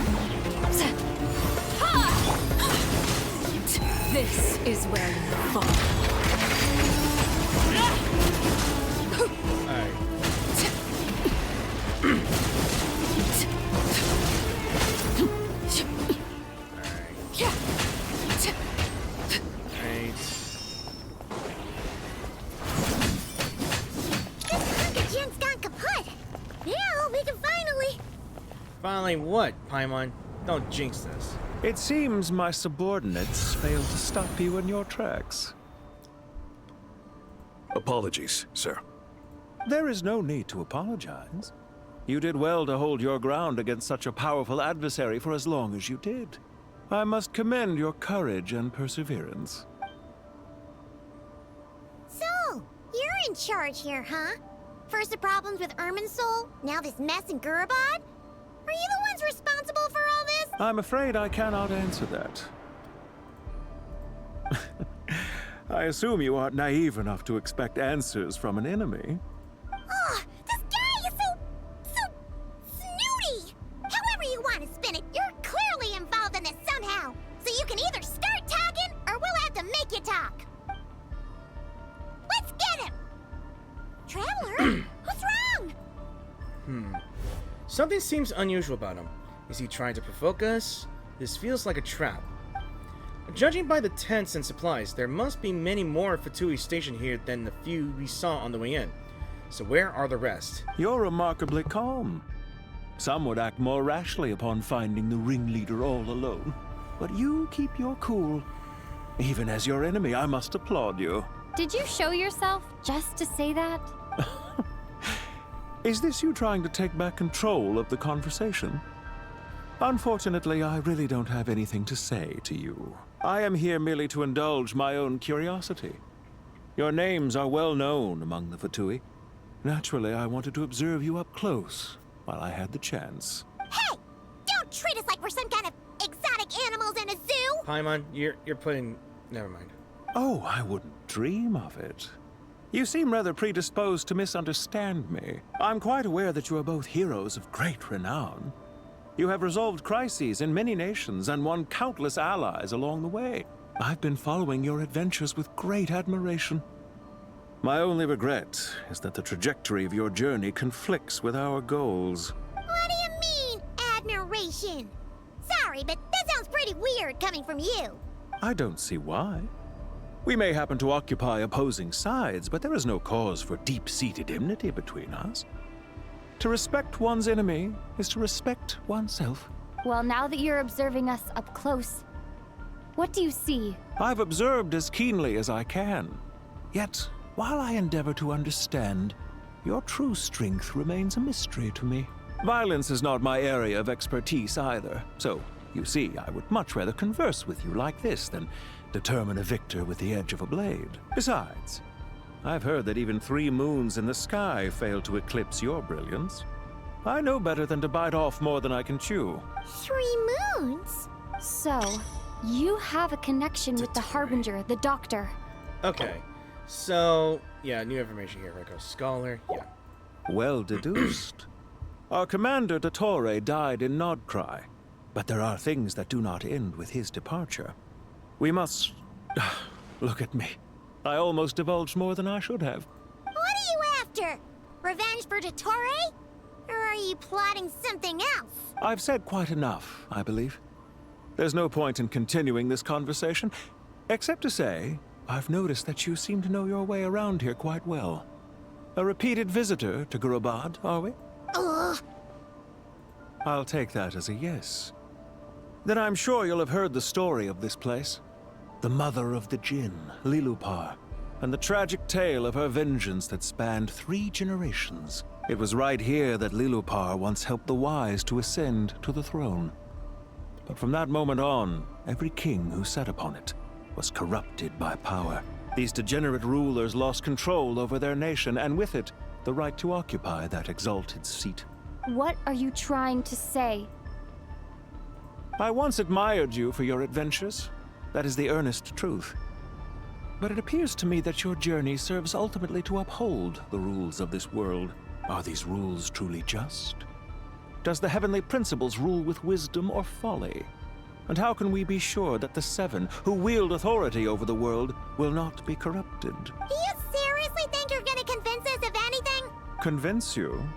F: This is where you fall.
A: Alright. Finally what, Paimon? Don't jinx this.
J: It seems my subordinates failed to stop you in your tracks.
X: Apologies, sir.
J: There is no need to apologize. You did well to hold your ground against such a powerful adversary for as long as you did. I must commend your courage and perseverance.
N: So, you're in charge here, huh? First the problems with Irminsul, now this mess in Gurubad? Are you the ones responsible for all this?
J: I'm afraid I cannot answer that. I assume you aren't naive enough to expect answers from an enemy.
N: Oh, this guy is so snooty! However you want to spin it, you're clearly involved in this somehow. So you can either start talking, or we'll have to make you talk. Let's get him! Traveler, what's wrong?
A: Something seems unusual about him. Is he trying to provoke us? This feels like a trap. Judging by the tents and supplies, there must be many more Fatui stationed here than the few we saw on the way in. So where are the rest?
J: You're remarkably calm. Some would act more rashly upon finding the ringleader all alone. But you keep your cool. Even as your enemy, I must applaud you.
S: Did you show yourself just to say that?
J: Is this you trying to take back control of the conversation? Unfortunately, I really don't have anything to say to you. I am here merely to indulge my own curiosity. Your names are well known among the Fatui. Naturally, I wanted to observe you up close while I had the chance.
N: Hey! Don't treat us like we're some kind of exotic animals in a zoo!
A: Paimon, you're putting... Never mind.
J: Oh, I wouldn't dream of it. You seem rather predisposed to misunderstand me. I'm quite aware that you are both heroes of great renown. You have resolved crises in many nations and won countless allies along the way. I've been following your adventures with great admiration. My only regret is that the trajectory of your journey conflicts with our goals.
N: What do you mean, admiration? Sorry, but that sounds pretty weird coming from you.
J: I don't see why. We may happen to occupy opposing sides, but there is no cause for deep-seated enmity between us. To respect one's enemy is to respect oneself.
S: Well, now that you're observing us up close, what do you see?
J: I've observed as keenly as I can. Yet, while I endeavor to understand, your true strength remains a mystery to me. Violence is not my area of expertise either, so, you see, I would much rather converse with you like this than determine a victor with the edge of a blade. Besides, I've heard that even 3 moons in the sky fail to eclipse your brilliance. I know better than to bite off more than I can chew.
N: 3 moons?
S: So, you have a connection with the Harbinger, the Doctor.
A: Okay, so, yeah, new information here. Rico Scholar, yeah.
J: Well deduced. Our commander, Dottore, died in Nod Krai, but there are things that do not end with his departure. We must... Look at me. I almost divulged more than I should have.
N: What are you after? Revenge for Dottore? Or are you plotting something else?
J: I've said quite enough, I believe. There's no point in continuing this conversation, except to say, I've noticed that you seem to know your way around here quite well. A repeated visitor to Gurubad, are we?
N: Ugh.
J: I'll take that as a yes. Then I'm sure you'll have heard the story of this place. The mother of the Jinn, Lilupar, and the tragic tale of her vengeance that spanned 3 generations. It was right here that Lilupar once helped the wise to ascend to the throne. But from that moment on, every king who sat upon it was corrupted by power. These degenerate rulers lost control over their nation, and with it, the right to occupy that exalted seat.
S: What are you trying to say?
J: I once admired you for your adventures. That is the earnest truth. But it appears to me that your journey serves ultimately to uphold the rules of this world. Are these rules truly just? Does the heavenly principles rule with wisdom or folly? And how can we be sure that the 7 who wield authority over the world will not be corrupted?
N: Do you seriously think you're gonna convince us of anything?
J: Convince you?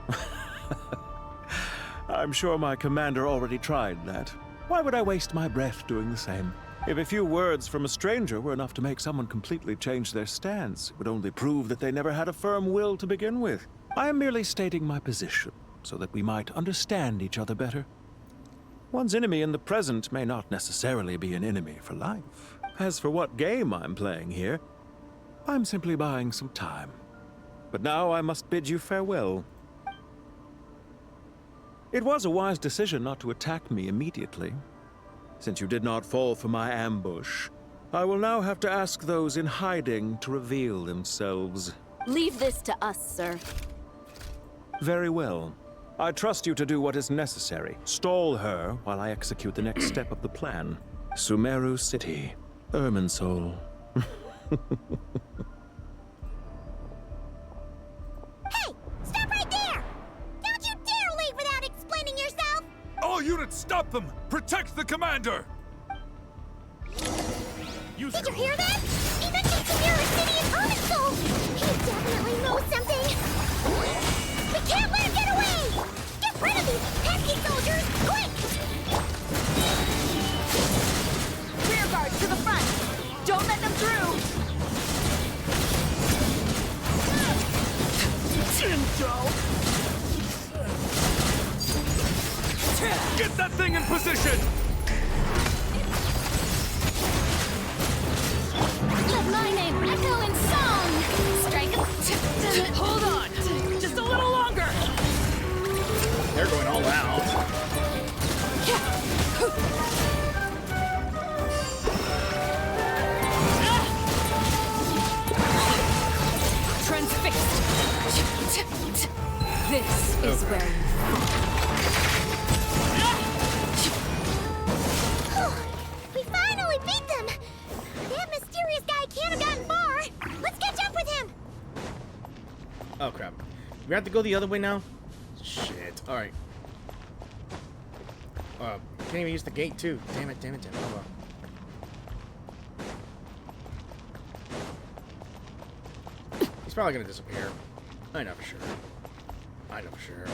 J: I'm sure my commander already tried that. Why would I waste my breath doing the same? If a few words from a stranger were enough to make someone completely change their stance, it would only prove that they never had a firm will to begin with. I am merely stating my position, so that we might understand each other better. One's enemy in the present may not necessarily be an enemy for life. As for what game I'm playing here, I'm simply buying some time. But now I must bid you farewell. It was a wise decision not to attack me immediately. Since you did not fall for my ambush, I will now have to ask those in hiding to reveal themselves.
G: Leave this to us, sir.
J: Very well. I trust you to do what is necessary. Stall her while I execute the next step of the plan. Sumeru City, Irminsul.
N: Hey! Stop right there! Don't you dare leave without explaining yourself!
I: All units, stop them! Protect the commander!
N: Did you hear that? He mentioned Sumeru City and Irminsul! He definitely knows something! We can't let him get away! Get rid of these pesky soldiers, quick!
F: Rear guard to the front! Don't let them through!
I: Get that thing in position!
F: Let my name echo in song! Strike a... Hold on! Just a little longer!
A: They're going all out.
F: Transfixed! This is where
N: We finally beat them! That mysterious guy can't have gotten far!
A: we have to go the other way now? Shit. Alright. Can't even use the gate, too. Damn it, damn it, damn it. Oh, well. He's probably gonna disappear. I know for sure. I know for sure.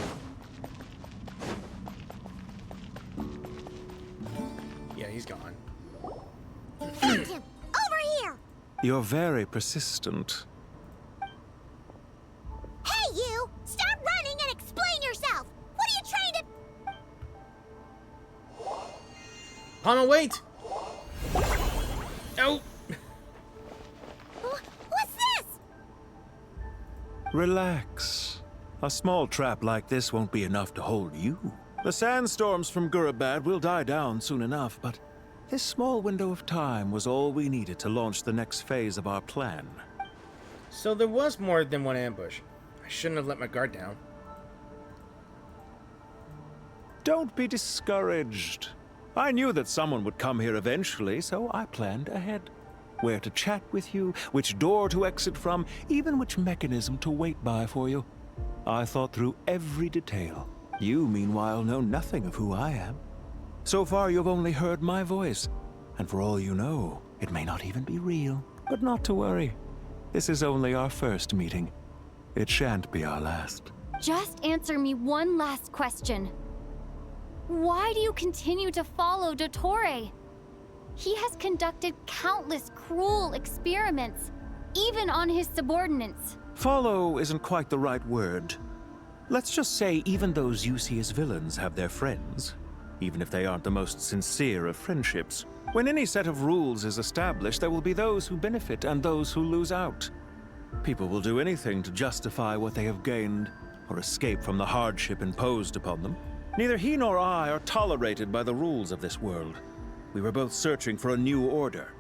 A: Yeah, he's gone.
N: Found him! Over here!
J: You're very persistent.
N: Hey, you! Stop running and explain yourself! What are you trying to...
A: Palma, wait! Oh!
N: What's this?
J: Relax. A small trap like this won't be enough to hold you. The sandstorms from Gurabad will die down soon enough, but this small window of time was all we needed to launch the next phase of our plan.
A: So there was more than one ambush. I shouldn't have let my guard down.
J: Don't be discouraged. I knew that someone would come here eventually, so I planned ahead. Where to chat with you, which door to exit from, even which mechanism to wait by for you. I thought through every detail. You, meanwhile, know nothing of who I am. So far, you've only heard my voice, and for all you know, it may not even be real. But not to worry. This is only our first meeting. It shan't be our last.
S: Just answer me one last question. Why do you continue to follow Dottore? He has conducted countless cruel experiments, even on his subordinates.
J: Follow isn't quite the right word. Let's just say even those you see as villains have their friends, even if they aren't the most sincere of friendships. When any set of rules is established, there will be those who benefit and those who lose out. People will do anything to justify what they have gained or escape from the hardship imposed upon them. Neither he nor I are tolerated by the rules of this world. We were both searching for a new order.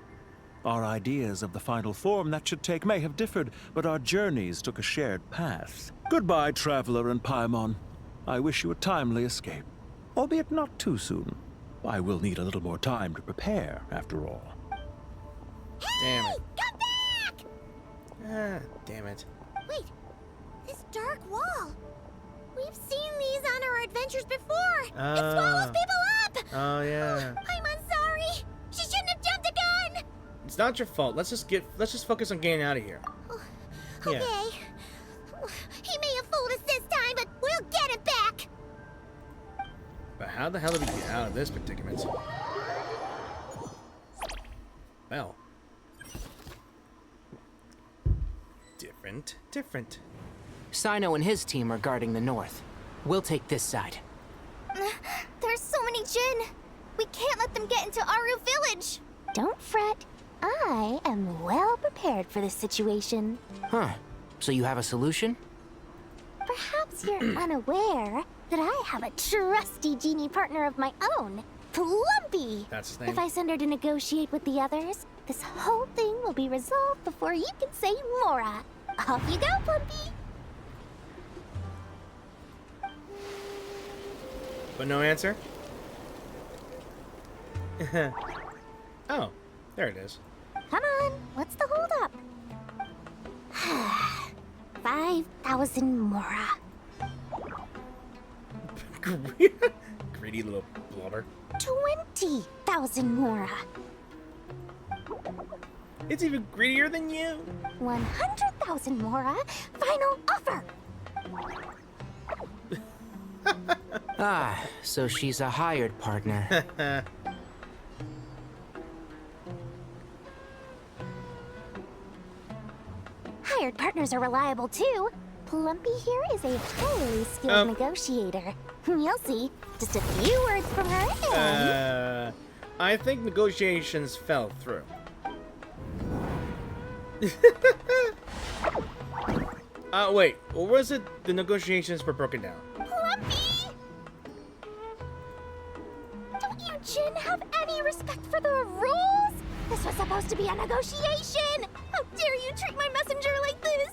J: Our ideas of the final form that should take may have differed, but our journeys took a shared path. Goodbye, Traveler and Paimon. I wish you a timely escape, albeit not too soon. I will need a little more time to prepare, after all.
A: Damn it.
N: Come back!
A: Ah, damn it.
N: Wait, this dark wall. We've seen these on our adventures before. It swallows people up.
A: Oh yeah.
N: I'm sorry. She shouldn't have jumped a gun.
A: It's not your fault. Let's just focus on getting out of here.
N: Okay.
A: Yeah.
N: He may have fooled us this time, but we'll get him back.
A: But how the hell did we get out of this predicament? Well. Different.
O: Sino and his team are guarding the north. We'll take this side.
C: There's so many Jin. We can't let them get into Aru village. Don't fret. I am well prepared for this situation.
O: Huh. So you have a solution?
C: Perhaps you're unaware that I have a trusty genie partner of my own, Plumpy.
A: That's his name.
C: If I send her to negotiate with the others, this whole thing will be resolved before you can say Mora. Off you go, Plumpy.
A: But no answer? Oh, there it is.
C: Come on, what's the holdup? 5,000 Mora.
A: Greedy little blubber.
C: 20,000 Mora.
A: It's even greedier than you.
C: 100,000 Mora. Final offer.
O: Ah, so she's a hired partner.
C: Hired partners are reliable too. Plumpy here is a highly skilled negotiator. You'll see. Just a few words from her and...
A: I think negotiations fell through. Wait. Or was it the negotiations were broken down?
C: Plumpy! Don't you Jin have any respect for the rules? This was supposed to be a negotiation! How dare you treat my messenger like this?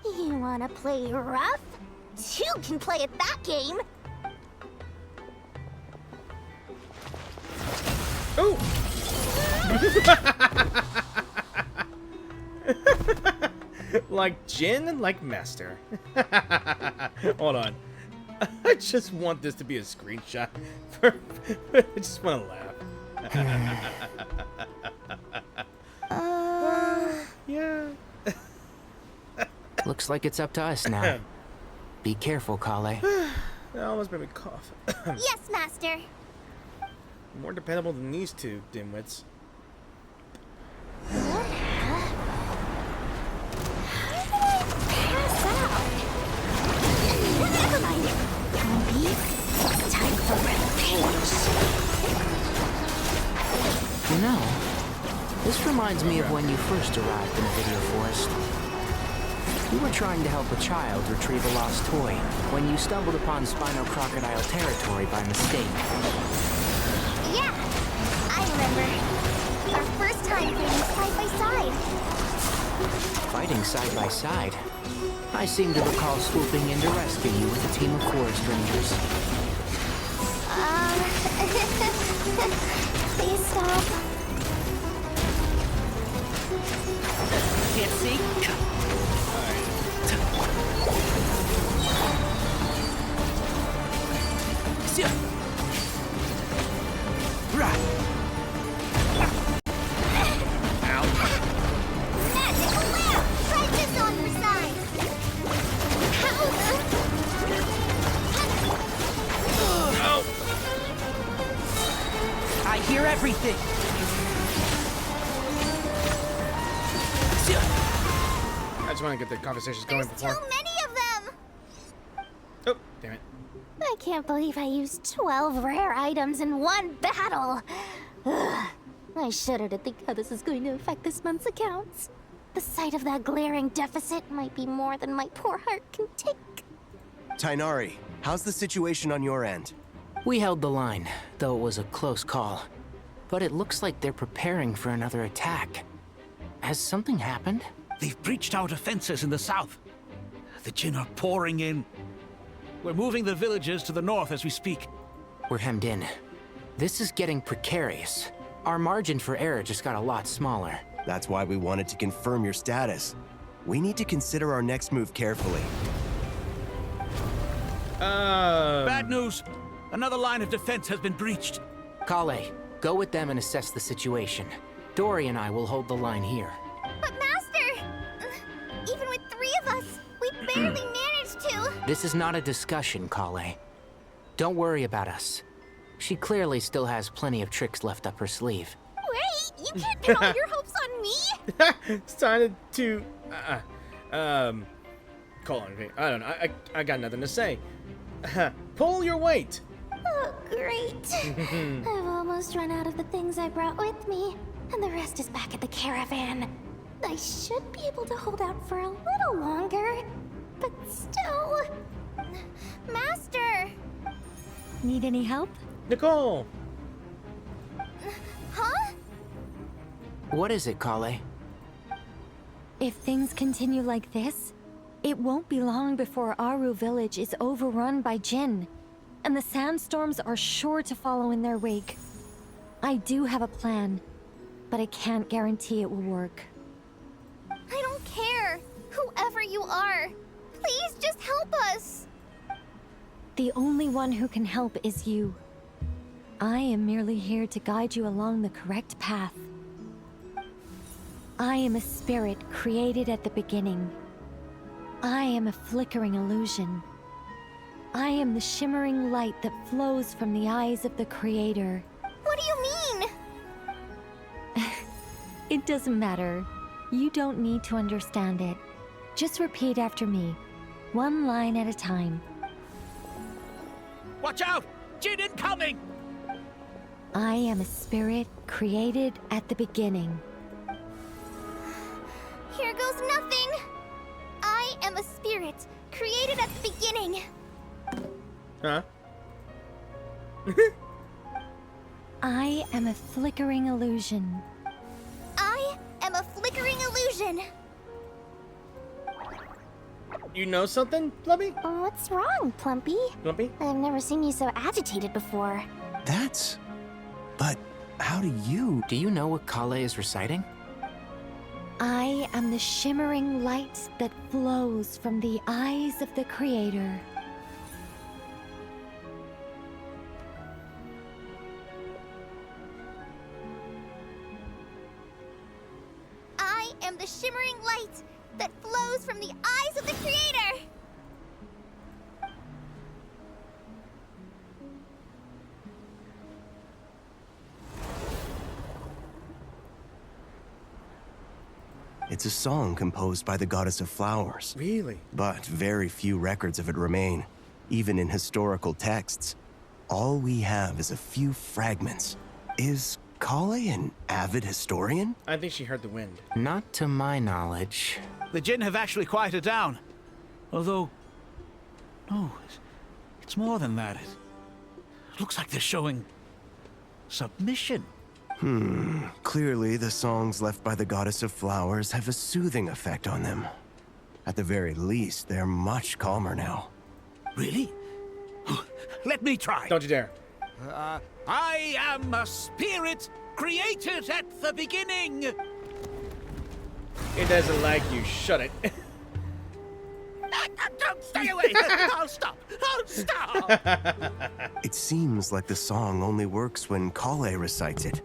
C: You wanna play rough? Two can play at that game!
A: Oh! Like Jin, like Master. Hold on. I just want this to be a screenshot. I just want to laugh. Yeah.
O: Looks like it's up to us now. Be careful, Kale.
A: That almost made me cough.
C: Yes, Master.
A: More dependable than these two dimwits.
C: Never mind. Maybe it's time for revenge.
O: You know, this reminds me of when you first arrived in the video forest. You were trying to help a child retrieve a lost toy when you stumbled upon Spino Crocodile territory by mistake.
C: Yeah, I remember. Our first time fighting side by side.
O: Fighting side by side? I seem to recall swooping in to rescue you with a team of forest rangers.
C: Please stop.
O: Can't see?
C: Magical lamp! Try this on your side.
O: I hear everything.
A: I just want to get the conversations going before.
C: Too many of them!
A: Oh, damn it.
C: I can't believe I used 12 rare items in one battle. Ugh. I shudder to think how this is going to affect this month's accounts. The sight of that glaring deficit might be more than my poor heart can take.
L: Tainari, how's the situation on your end?
O: We held the line, though it was a close call. But it looks like they're preparing for another attack. Has something happened?
Q: They've breached our defenses in the south. The Jin are pouring in. We're moving the villagers to the north as we speak.
O: We're hemmed in. This is getting precarious. Our margin for error just got a lot smaller.
L: That's why we wanted to confirm your status. We need to consider our next move carefully.
Q: Bad news! Another line of defense has been breached.
O: Kale, go with them and assess the situation. Dory and I will hold the line here.
C: But Master! Even with 3 of us, we barely managed to.
O: This is not a discussion, Kale. Don't worry about us. She clearly still has plenty of tricks left up her sleeve.
C: Wait, you can't pin all your hopes on me!
A: Started to... Call on me. I don't know. I got nothing to say. Pull your weight!
C: Oh, great. I've almost run out of the things I brought with me, and the rest is back at the caravan. I should be able to hold out for a little longer, but still... Master!
H: Need any help?
A: Nicole!
C: Huh?
O: What is it, Kale?
H: If things continue like this, it won't be long before Aru village is overrun by Jin, and the sandstorms are sure to follow in their wake. I do have a plan, but I can't guarantee it will work.
C: I don't care. Whoever you are, please just help us.
H: The only one who can help is you. I am merely here to guide you along the correct path. I am a spirit created at the beginning. I am a flickering illusion. I am the shimmering light that flows from the eyes of the Creator.
C: What do you mean?
H: It doesn't matter. You don't need to understand it. Just repeat after me, one line at a time.
Q: Watch out! Jin incoming!
H: I am a spirit created at the beginning.
C: Here goes nothing. I am a spirit created at the beginning.
A: Huh?
H: I am a flickering illusion.
C: I am a flickering illusion.
A: You know something, Plumpy?
C: What's wrong, Plumpy?
A: Plumpy?
C: I've never seen you so agitated before.
L: But how do you...
O: Do you know what Kale is reciting?
H: I am the shimmering light that flows from the eyes of the Creator.
C: I am the shimmering light that flows from the eyes of the Creator!
L: It's a song composed by the goddess of flowers.
A: Really?
L: But very few records of it remain, even in historical texts. All we have is a few fragments. Is Kale an avid historian?
A: I think she heard the wind.
O: Not to my knowledge.
Q: The Jinn have actually quieted down. Although, no, it's more than that. It looks like they're showing submission.
L: Clearly the songs left by the goddess of flowers have a soothing effect on them. At the very least, they're much calmer now.
Q: Really? Let me try.
A: Don't you dare.
Q: I am a spirit created at the beginning.
A: It doesn't like you. Shut it.
Q: Don't stay away. I'll stop. I'll stop.
L: It seems like the song only works when Kale recites it.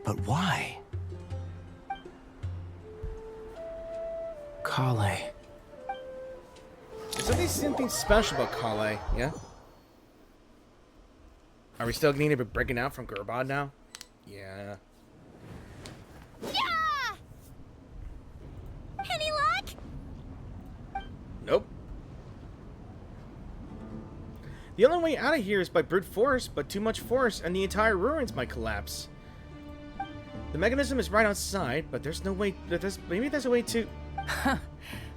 L: But why?
O: Kale.
A: Is there something special about Kale? Yeah? Are we still needing to be breaking out from Gerbod now? Yeah.
C: Yeah! Any luck?
A: Nope. The only way out of here is by brute force, but too much force and the entire ruins might collapse. The mechanism is right outside, but there's no way. Maybe there's a way to.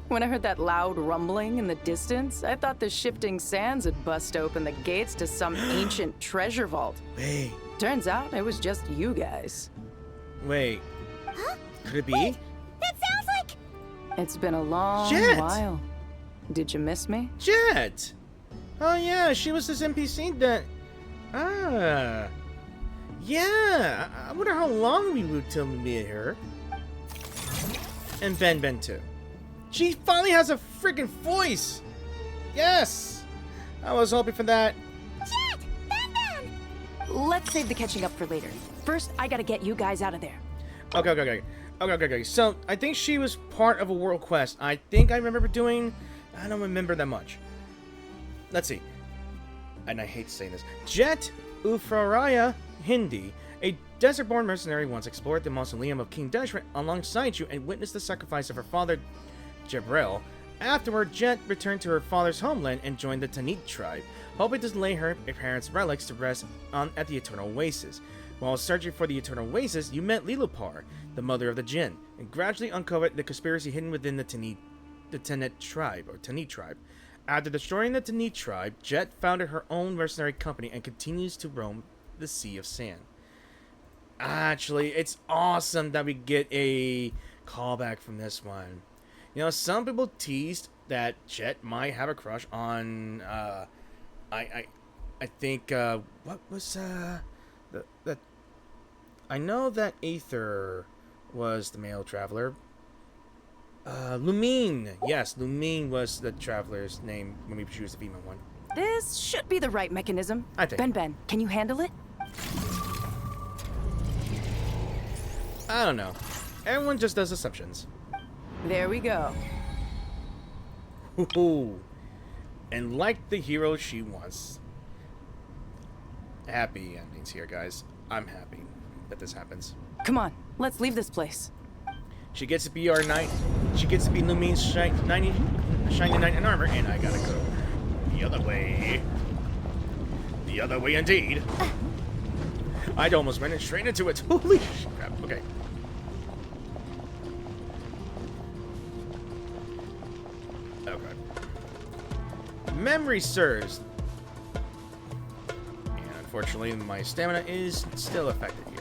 G: When I heard that loud rumbling in the distance, I thought the shifting sands had bust open the gates to some ancient treasure vault.
A: Wait.
G: Turns out it was just you guys.
A: Wait.
C: Huh?
A: Could it be?
C: Wait, that sounds like...
G: It's been a long
A: Jet!
G: while. Did you miss me?
A: Jet! Oh yeah, she was this NPC that... Ah. Yeah, I wonder how long we would till we meet her. And Ben too. She finally has a freaking voice! Yes! I was hoping for that.
C: Jet! Ben!
G: Let's save the catching up for later. First, I gotta get you guys out of there.
A: Okay. So, I think she was part of a world quest. I think I remember doing... I don't remember that much. Let's see. And I hate saying this. Jet Ufraraya Hindi, a desert-born mercenary, once explored the mausoleum of King Deshret alongside you and witnessed the sacrifice of her father, Jebrel. Afterward, Jet returned to her father's homeland and joined the Tanit tribe, hoping to lay her parents' relics to rest at the Eternal Oasis. While searching for the Eternal Oasis, you met Lilupar, the mother of the Jinn, and gradually uncovered the conspiracy hidden within the Tanit tribe. After destroying the Tanit tribe, Jet founded her own mercenary company and continues to roam the Sea of Sand. Actually, it's awesome that we get a callback from this one. You know, some people teased that Jet might have a crush on, I think, what was, I know that Aether was the male traveler. Lumine. Yes, Lumine was the traveler's name when we choose the female one.
G: This should be the right mechanism.
A: I think.
G: Ben, can you handle it?
A: I don't know. Everyone just does assumptions.
G: There we go.
A: Ooh. And like the hero she wants. Happy endings here, guys. I'm happy that this happens.
G: Come on, let's leave this place.
A: She gets to be our knight. She gets to be Lumine's shiny knight in armor, and I gotta go the other way. The other way, indeed. I'd almost ran straight into it. Holy crap. Okay. Okay. Memory serves. And unfortunately, my stamina is still affected here.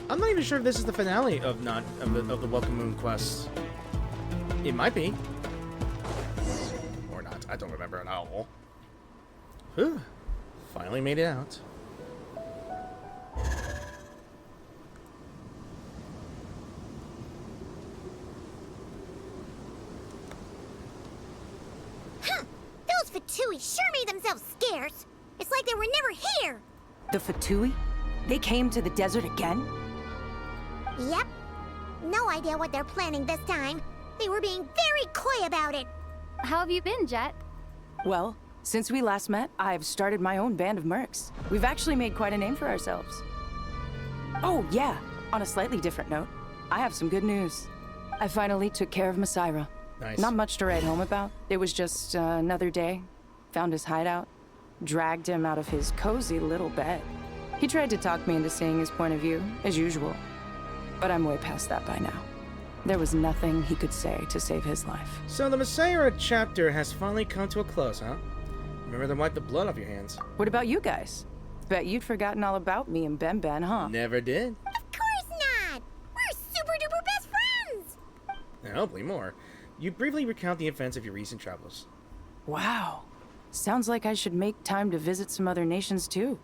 A: I'm not even sure if this is the finale of the Welcome Moon quest. It might be. Or not. I don't remember at all. Whew. Finally made it out.
N: Fatui sure made themselves scarce. It's like they were never here.
G: The Fatui? They came to the desert again?
N: Yep. No idea what they're planning this time. They were being very coy about it.
S: How have you been, Jet?
G: Well, since we last met, I've started my own band of mercs. We've actually made quite a name for ourselves. Oh, yeah. On a slightly different note, I have some good news. I finally took care of Masaira.
A: Nice.
G: Not much to write home about. It was just another day. Found his hideout. Dragged him out of his cozy little bed. He tried to talk me into seeing his point of view, as usual. But I'm way past that by now. There was nothing he could say to save his life.
A: So the Masaira chapter has finally come to a close, huh? Remember to wipe the blood off your hands.
G: What about you guys? Bet you'd forgotten all about me and Ben Ben, huh?
A: Never did.
N: Of course not! We're super duper best friends!
A: And hopefully more. You briefly recount the events of your recent travels.
G: Wow. Sounds like I should make time to visit some other nations too.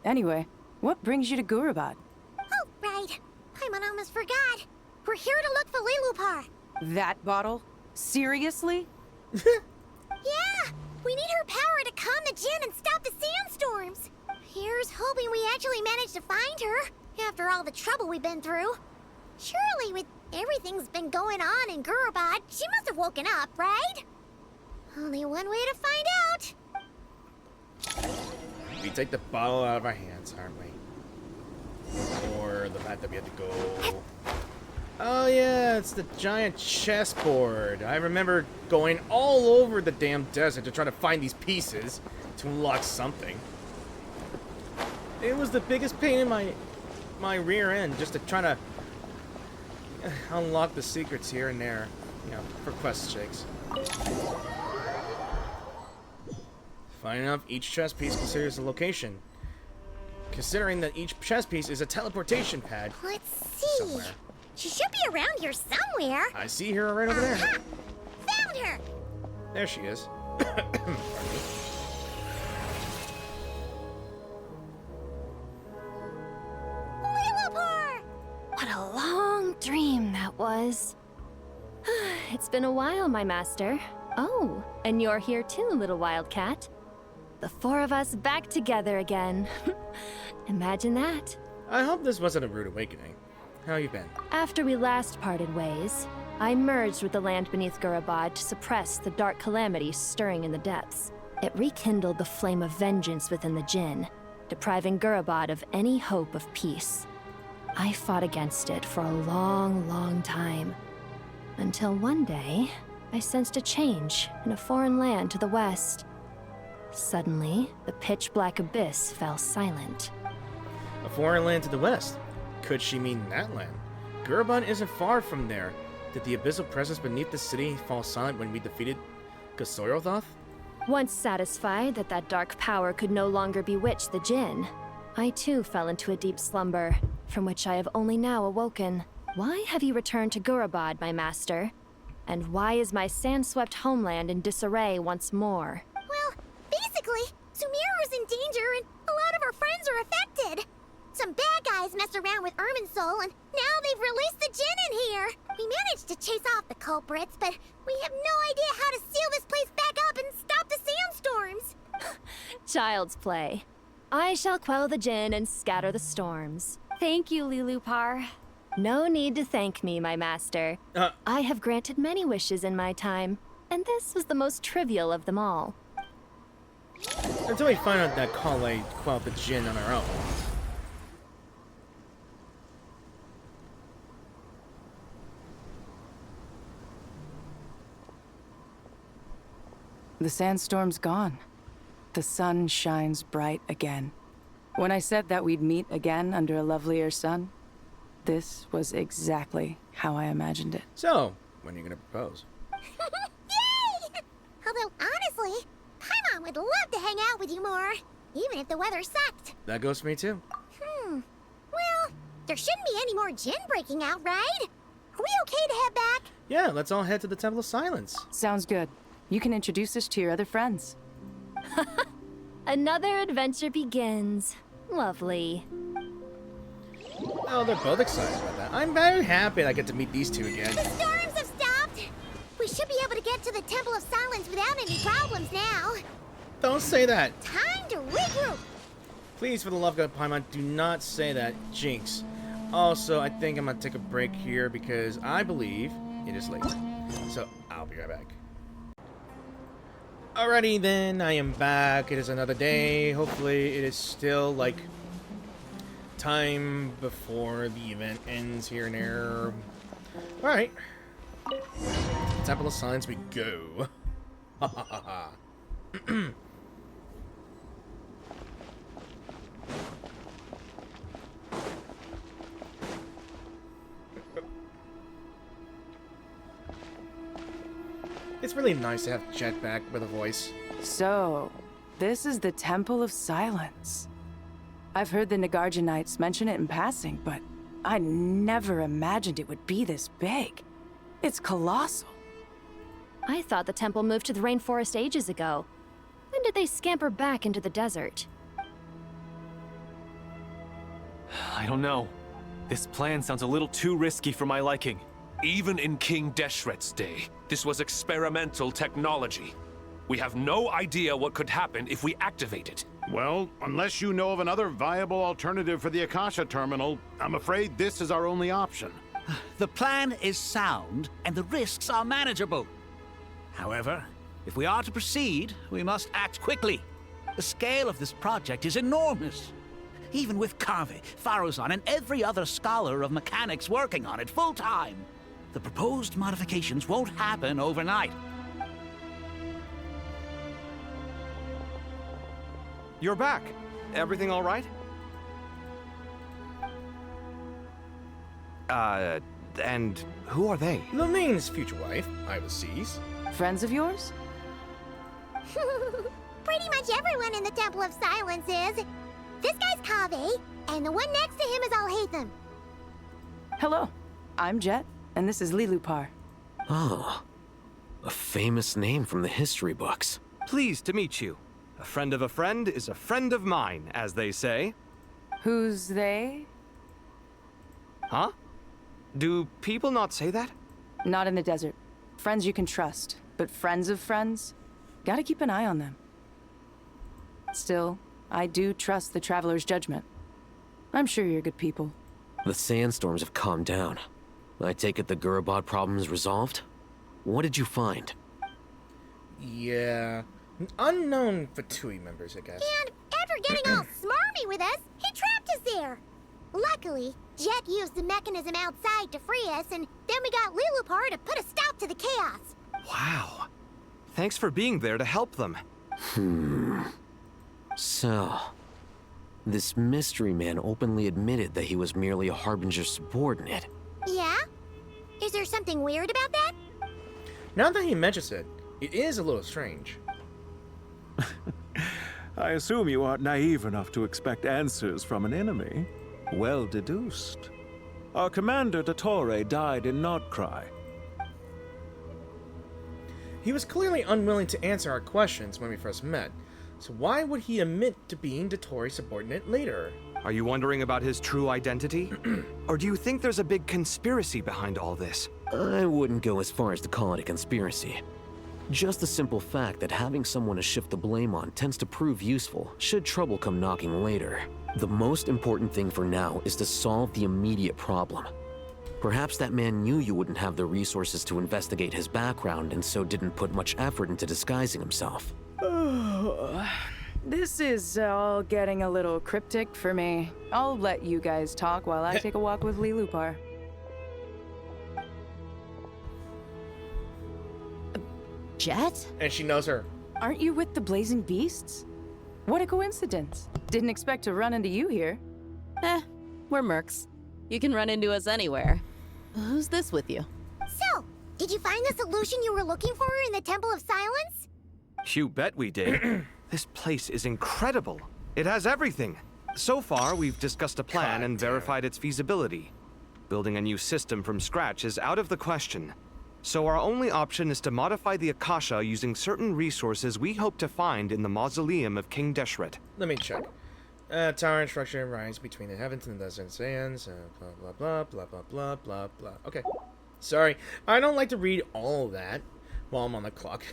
G: Anyway, what brings you to Gurabad?
N: Oh, right. Paimon almost forgot. We're here to look for Lilupar.
G: That bottle? Seriously?
N: Yeah! We need her power to calm the Jinn and stop the sandstorms. Here's hoping we actually manage to find her, after all the trouble we've been through. Surely, with everything's been going on in Gurabad, she must have woken up, right? Only one way to find out.
A: We take the bottle out of our hands, aren't we? Or the fact that we have to go... Oh yeah, it's the giant chessboard. I remember going all over the damn desert to try to find these pieces to unlock something. It was the biggest pain in my rear end just to try to unlock the secrets here and there, you know, for quest sakes. Fine enough, each chess piece considers a location. Considering that each chess piece is a teleportation pad.
N: Let's see.
A: Somewhere.
N: She should be around here somewhere.
A: I see her right over there.
N: Found her!
A: There she is. Pardon me.
N: Lilupar!
H: What a long dream that was.
S: It's been a while, my master. Oh, and you're here too, little wildcat. The four of us back together again. Imagine that.
A: I hope this wasn't a rude awakening. How you been?
S: After we last parted ways, I merged with the land beneath Gurabad to suppress the dark calamity stirring in the depths. It rekindled the flame of vengeance within the Jinn, depriving Gurabad of any hope of peace. I fought against it for a long, long time. Until one day, I sensed a change in a foreign land to the west. Suddenly, the pitch-black abyss fell silent.
A: A foreign land to the west. Could she mean that land? Gurabad isn't far from there. Did the abyssal presence beneath the city fall silent when we defeated Kasorothoth?
S: Once satisfied that that dark power could no longer bewitch the Jinn, I too fell into a deep slumber, from which I have only now awoken. Why have you returned to Gurabad, my master? And why is my sand-swept homeland in disarray once more?
N: Well, basically, Sumeru's in danger and a lot of our friends are affected. Some bad guys messed around with Irminsul and now they've released the Jinn in here. We managed to chase off the culprits, but we have no idea how to seal this place back up and stop the sandstorms.
S: Child's play. I shall quell the Jinn and scatter the storms. Thank you, Lilupar. No need to thank me, my master. I have granted many wishes in my time, and this was the most trivial of them all.
A: Until we find out that Kale quelled the Jinn on our own.
G: The sandstorm's gone. The sun shines bright again. When I said that we'd meet again under a lovelier sun, this was exactly how I imagined it.
A: So, when are you gonna propose?
N: Yay! Although, honestly, Paimon would love to hang out with you more, even if the weather sucked.
A: That goes for me too.
N: Well, there shouldn't be any more Jinn breaking out, right? Are we okay to head back?
A: Yeah, let's all head to the Temple of Silence.
G: Sounds good. You can introduce us to your other friends.
S: Another adventure begins. Lovely.
A: Oh, they're both excited about that. I'm very happy I get to meet these two again.
N: The storms have stopped. We should be able to get to the Temple of Silence without any problems now.
A: Don't say that.
N: Time to regroup.
A: Please, for the love of God, Paimon, do not say that. Jinx. Also, I think I'm gonna take a break here because I believe it is late. So, I'll be right back. Alrighty then, I am back. It is another day. Hopefully, it is still, like, time before the event ends here and there. Alright. Temple of Silence we go. Ha ha ha ha. It's really nice to have Jet back with a voice.
G: So, this is the Temple of Silence. I've heard the Nagarjanites mention it in passing, but I never imagined it would be this big. It's colossal.
F: I thought the temple moved to the rainforest ages ago. When did they scamper back into the desert?
E: I don't know. This plan sounds a little too risky for my liking.
I: Even in King Deshret's day, this was experimental technology. We have no idea what could happen if we activate it.
R: Well, unless you know of another viable alternative for the Akasha terminal, I'm afraid this is our only option.
Q: The plan is sound, and the risks are manageable. However, if we are to proceed, we must act quickly. The scale of this project is enormous. Even with Kaveh, Faruzan, and every other scholar of mechanics working on it full-time, the proposed modifications won't happen overnight.
K: You're back. Everything all right? And who are they?
A: Lumine's future wife, I will seize.
G: Friends of yours?
N: Pretty much everyone in the Temple of Silence is. This guy's Kaveh, and the one next to him is Alhaitham.
G: Hello, I'm Jet, and this is Lilupar.
B: Oh, a famous name from the history books.
K: Pleased to meet you. A friend of a friend is a friend of mine, as they say.
G: Who's they?
K: Huh? Do people not say that?
G: Not in the desert. Friends you can trust, but friends of friends? Gotta keep an eye on them. Still, I do trust the Traveler's judgment. I'm sure you're good people.
B: The sandstorms have calmed down. I take it the Gurabot problem is resolved? What did you find?
A: Yeah, unknown Fatui members, I guess.
N: And after getting all smarmy with us, he trapped us there. Luckily, Jet used the mechanism outside to free us, and then we got Lilupar to put a stop to the chaos.
K: Wow. Thanks for being there to help them.
B: So, this mystery man openly admitted that he was merely a Harbinger subordinate.
N: Yeah? Is there something weird about that?
A: Now that he mentions it, it is a little strange.
J: I assume you aren't naive enough to expect answers from an enemy. Well deduced. Our commander, Dottore, died in Nod Krai.
A: He was clearly unwilling to answer our questions when we first met, so why would he admit to being Dottore's subordinate later?
K: Are you wondering about his true identity? Or do you think there's a big conspiracy behind all this?
B: I wouldn't go as far as to call it a conspiracy. Just the simple fact that having someone to shift the blame on tends to prove useful should trouble come knocking later. The most important thing for now is to solve the immediate problem. Perhaps that man knew you wouldn't have the resources to investigate his background and so didn't put much effort into disguising himself.
G: This is all getting a little cryptic for me. I'll let you guys talk while I take a walk with Lilupar.
F: Jet?
A: And she knows her.
G: Aren't you with the Blazing Beasts? What a coincidence. Didn't expect to run into you here.
F: We're mercs. You can run into us anywhere. Who's this with you?
N: So, did you find the solution you were looking for in the Temple of Silence?
K: You bet we did. This place is incredible. It has everything. So far, we've discussed a plan and verified its feasibility. Building a new system from scratch is out of the question. So our only option is to modify the Akasha using certain resources we hope to find in the mausoleum of King Deshret.
A: Let me check. Tower and structure rise between the heavens and the desert and sands. Blah, blah, blah, blah, blah, blah, blah, blah. Okay. Sorry. I don't like to read all of that. while I'm on the clock.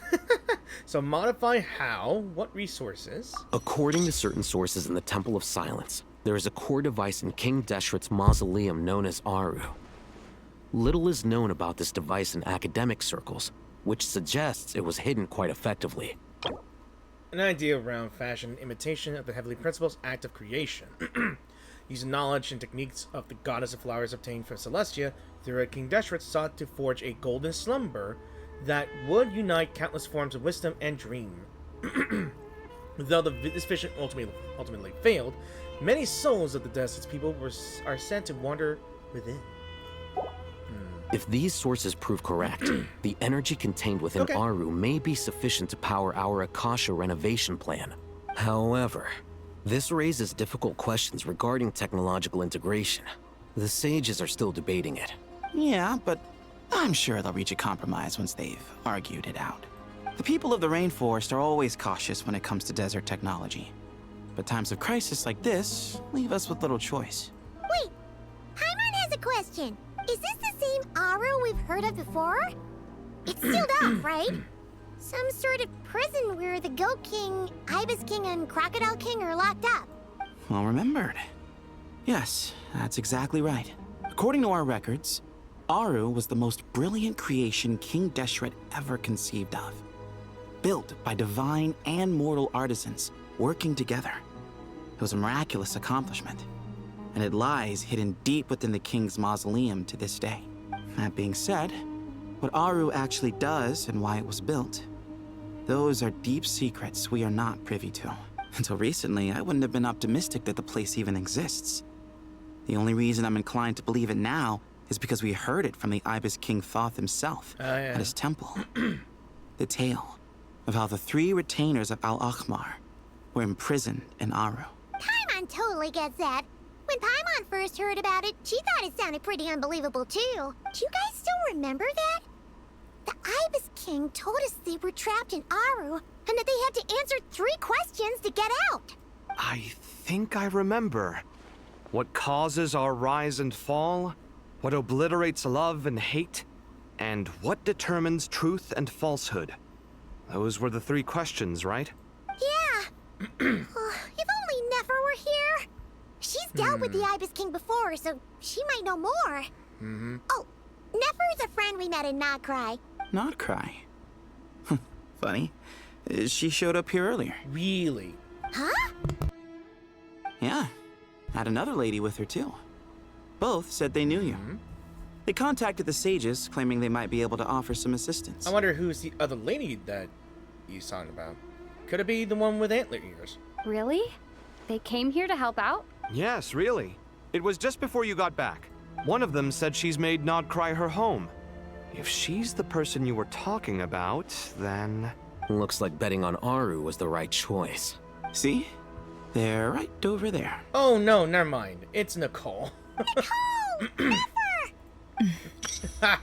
A: So modify how? What resources?
B: According to certain sources in the Temple of Silence, there is a core device in King Deshret's mausoleum known as Aru. Little is known about this device in academic circles, which suggests it was hidden quite effectively.
A: An idea around fashion imitation of the heavenly principles act of creation. Using knowledge and techniques of the goddess of flowers obtained from Celestia, through it, King Deshret sought to forge a golden slumber that would unite countless forms of wisdom and dream. Though this vision ultimately failed, many souls of the Desert's people are said to wander within.
B: If these sources prove correct, the energy contained within Aru may be sufficient to power our Akasha renovation plan. However, this raises difficult questions regarding technological integration. The sages are still debating it.
T: Yeah, but I'm sure they'll reach a compromise once they've argued it out. The people of the rainforest are always cautious when it comes to desert technology. But times of crisis like this leave us with little choice.
N: Wait, Paimon has a question. Is this the same Aru we've heard of before? It's sealed up, right? Some sort of prison where the Goat King, Ibis King, and Crocodile King are locked up.
T: Well remembered. Yes, that's exactly right. According to our records, Aru was the most brilliant creation King Deshret ever conceived of. Built by divine and mortal artisans working together. It was a miraculous accomplishment, and it lies hidden deep within the king's mausoleum to this day. That being said, what Aru actually does and why it was built, those are deep secrets we are not privy to. Until recently, I wouldn't have been optimistic that the place even exists. The only reason I'm inclined to believe it now is because we heard it from the Ibis King Thoth himself at his temple. The tale of how the 3 retainers of Al-Akhmar were imprisoned in Aru.
N: Paimon totally gets that. When Paimon first heard about it, she thought it sounded pretty unbelievable too. Do you guys still remember that? The Ibis King told us they were trapped in Aru and that they had to answer 3 questions to get out.
K: I think I remember. What causes our rise and fall? What obliterates love and hate? And what determines truth and falsehood? Those were the 3 questions, right?
N: Yeah. If only Nefer were here. She's dealt with the Ibis King before, so she might know more. Oh, Nefer's a friend we met in Nod Krai.
T: Nod Krai? Funny. She showed up here earlier.
A: Really?
N: Huh?
T: Yeah. Had another lady with her too. Both said they knew you. They contacted the sages, claiming they might be able to offer some assistance.
A: I wonder who's the other lady that he's talking about. Could it be the one with antler ears?
S: Really? They came here to help out?
K: Yes, really. It was just before you got back. One of them said she's made Nod Krai her home. If she's the person you were talking about, then...
B: Looks like betting on Aru was the right choice.
T: See? They're right over there.
A: Oh no, never mind. It's Nicole.
N: Nicole!
A: Ha!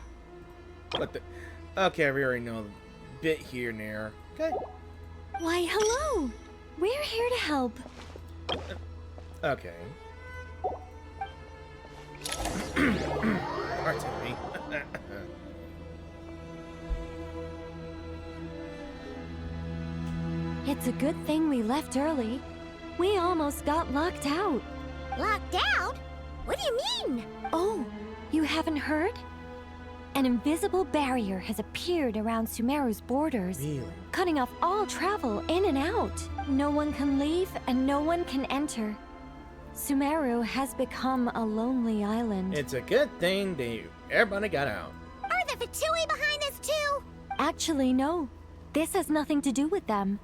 A: What the... Okay, we already know a bit here and there. Okay.
H: Why, hello! We're here to help.
A: Okay. Pardon me.
H: It's a good thing we left early. We almost got locked out.
N: Locked out? What do you mean?
H: Oh, you haven't heard? An invisible barrier has appeared around Sumeru's borders, cutting off all travel in and out. No one can leave and no one can enter. Sumeru has become a lonely island.
A: It's a good thing everybody got out.
N: Are the Fatui behind this too?
H: Actually, no. This has nothing to do with them.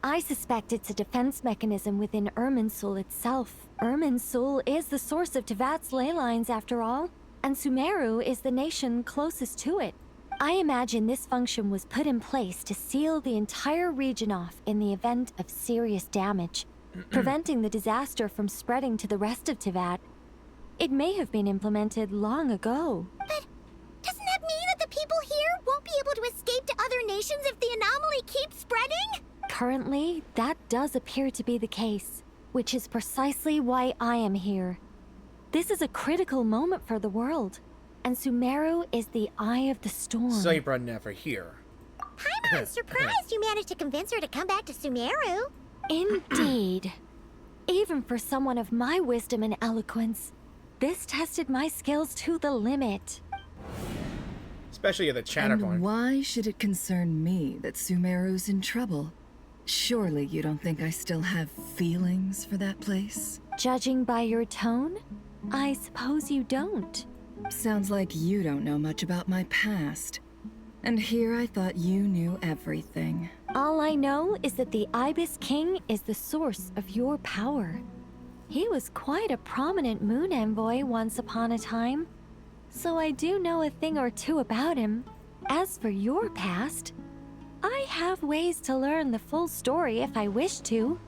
H: I suspect it's a defense mechanism within Irminsul itself. Irminsul is the source of Tevat's ley lines, after all, and Sumeru is the nation closest to it. I imagine this function was put in place to seal the entire region off in the event of serious damage, preventing the disaster from spreading to the rest of Tevat. It may have been implemented long ago.
N: But doesn't that mean that the people here won't be able to escape to other nations if the anomaly keeps spreading?
H: Currently, that does appear to be the case, which is precisely why I am here. This is a critical moment for the world, and Sumeru is the eye of the storm.
A: So you brought Nefer here.
N: I'm surprised you managed to convince her to come back to Sumeru.
H: Indeed. Even for someone of my wisdom and eloquence, this tested my skills to the limit.
A: Especially at the chatter
P: And
A: point.
P: why should it concern me that Sumeru's in trouble? Surely you don't think I still have feelings for that place?
H: Judging by your tone, I suppose you don't.
P: Sounds like you don't know much about my past. And here I thought you knew everything.
H: All I know is that the Ibis King is the source of your power. He was quite a prominent moon envoy once upon a time, so I do know a thing or two about him. As for your past, I have ways to learn the full story if I wish to.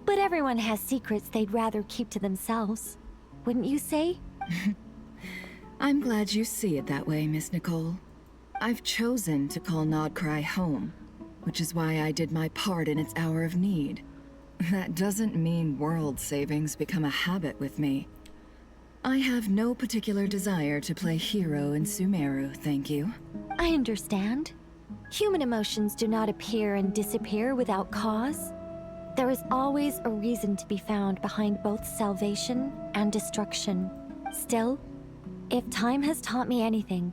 H: But everyone has secrets they'd rather keep to themselves. Wouldn't you say?
P: I'm glad you see it that way, Miss Nicole. I've chosen to call Nod Krai home, which is why I did my part in its hour of need. That doesn't mean world savings become a habit with me. I have no particular desire to play hero in Sumeru, thank you.
H: I understand. Human emotions do not appear and disappear without cause. There is always a reason to be found behind both salvation and destruction. Still, if time has taught me anything,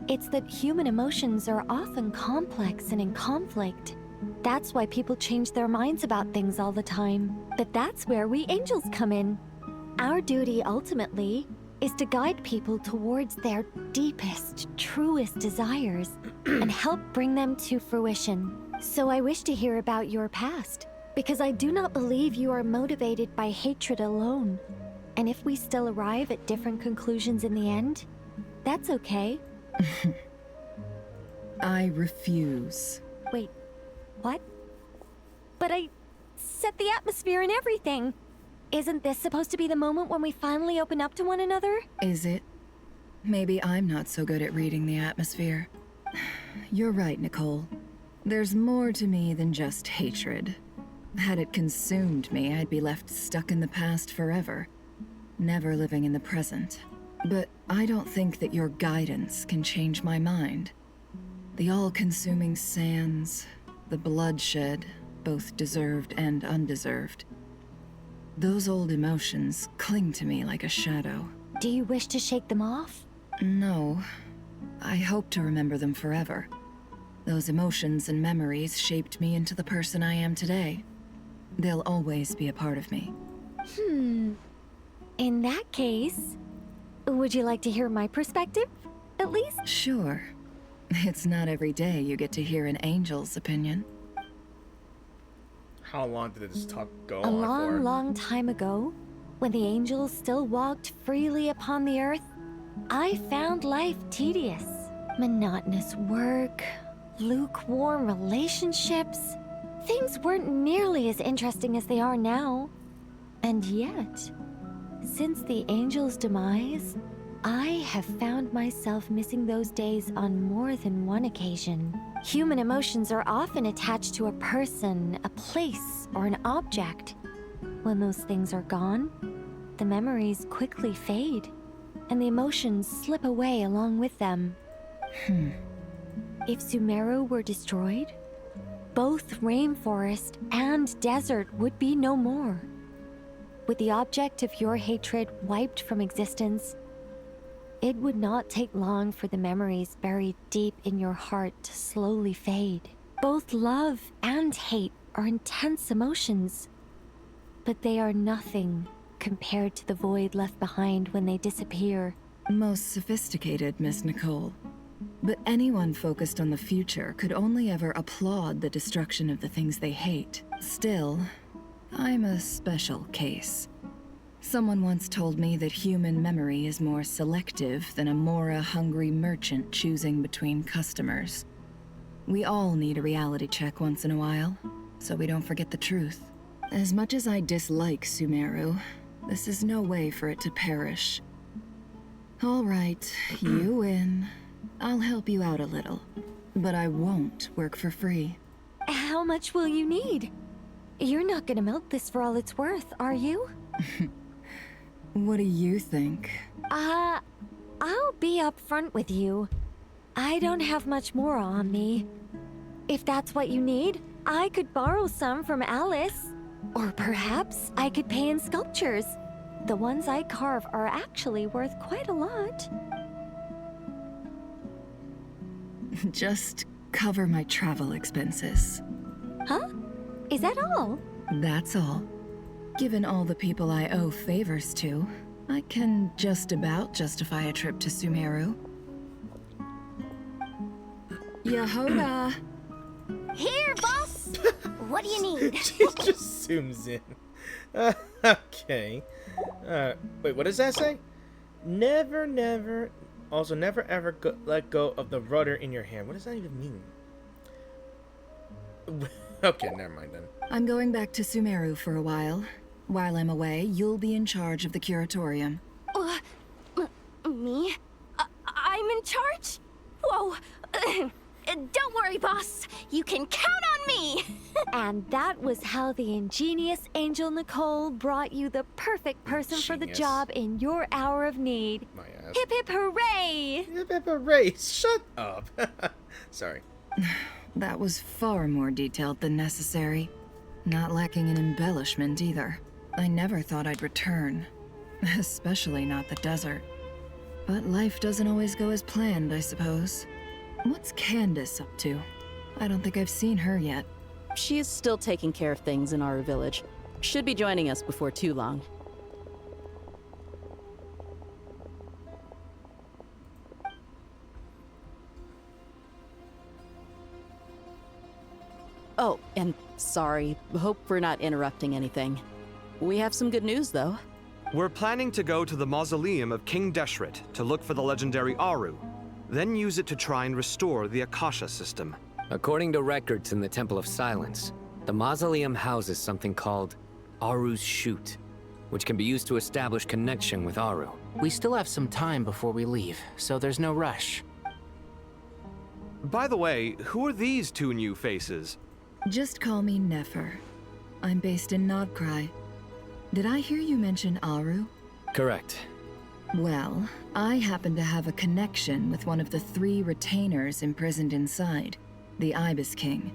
H: it's that human emotions are often complex and in conflict. That's why people change their minds about things all the time. But that's where we angels come in. Our duty, ultimately, is to guide people towards their deepest, truest desires and help bring them to fruition. So I wish to hear about your past, because I do not believe you are motivated by hatred alone. And if we still arrive at different conclusions in the end, that's okay.
P: I refuse.
H: Wait, what? But I set the atmosphere and everything. Isn't this supposed to be the moment when we finally open up to one another?
P: Is it? Maybe I'm not so good at reading the atmosphere. You're right, Nicole. There's more to me than just hatred. Had it consumed me, I'd be left stuck in the past forever, never living in the present. But I don't think that your guidance can change my mind. The all-consuming sands, the bloodshed, both deserved and undeserved. Those old emotions cling to me like a shadow.
H: Do you wish to shake them off?
P: No. I hope to remember them forever. Those emotions and memories shaped me into the person I am today. They'll always be a part of me.
H: In that case, would you like to hear my perspective, at least?
P: Sure. It's not every day you get to hear an angel's opinion.
A: How long did this talk go
H: A
A: on
H: long,
A: for?
H: long time ago, when the angels still walked freely upon the earth, I found life tedious. Monotonous work, lukewarm relationships. Things weren't nearly as interesting as they are now. And yet, since the angels' demise, I have found myself missing those days on more than one occasion. Human emotions are often attached to a person, a place, or an object. When those things are gone, the memories quickly fade, and the emotions slip away along with them. If Sumeru were destroyed, both rainforest and desert would be no more. With the object of your hatred wiped from existence, it would not take long for the memories buried deep in your heart to slowly fade. Both love and hate are intense emotions, but they are nothing compared to the void left behind when they disappear.
P: Most sophisticated, Miss Nicole. But anyone focused on the future could only ever applaud the destruction of the things they hate. Still, I'm a special case. Someone once told me that human memory is more selective than a Mora-hungry merchant choosing between customers. We all need a reality check once in a while, so we don't forget the truth. As much as I dislike Sumeru, this is no way for it to perish. All right, you win. I'll help you out a little, but I won't work for free.
H: How much will you need? You're not gonna milk this for all it's worth, are you?
P: What do you think?
H: I'll be upfront with you. I don't have much more on me. If that's what you need, I could borrow some from Alice. Or perhaps I could pay in sculptures. The ones I carve are actually worth quite a lot.
P: Just cover my travel expenses.
H: Huh? Is that all?
P: That's all. Given all the people I owe favors to, I can just about justify a trip to Sumeru. Yahoda!
C: Here, boss! What do you need?
A: She just zooms in. Okay. Wait, what does that say? Never, never... Also, never ever let go of the rudder in your hand. What does that even mean? Okay, never mind then.
P: I'm going back to Sumeru for a while. While I'm away, you'll be in charge of the curatorium.
S: Me? I'm in charge? Whoa. Don't worry, boss. You can count on me.
H: And that was how the ingenious Angel Nicole brought you the perfect person for the job in your hour of need.
A: My ass.
H: Hip hip hooray!
A: Hip hip hooray! Shut up. Sorry.
P: That was far more detailed than necessary. Not lacking in embellishment either. I never thought I'd return. Especially not the desert. But life doesn't always go as planned, I suppose. What's Candace up to? I don't think I've seen her yet.
D: She is still taking care of things in our village. Should be joining us before too long. Oh, and sorry. Hope we're not interrupting anything. We have some good news, though.
K: We're planning to go to the mausoleum of King Deshret to look for the legendary Aru, then use it to try and restore the Akasha system.
M: According to records in the Temple of Silence, the mausoleum houses something called Aru's Chute, which can be used to establish connection with Aru.
O: We still have some time before we leave, so there's no rush.
K: By the way, who are these two new faces?
P: Just call me Nefer. I'm based in Nod Krai. Did I hear you mention Aru?
M: Correct.
P: Well, I happen to have a connection with one of the 3 retainers imprisoned inside, the Ibis King.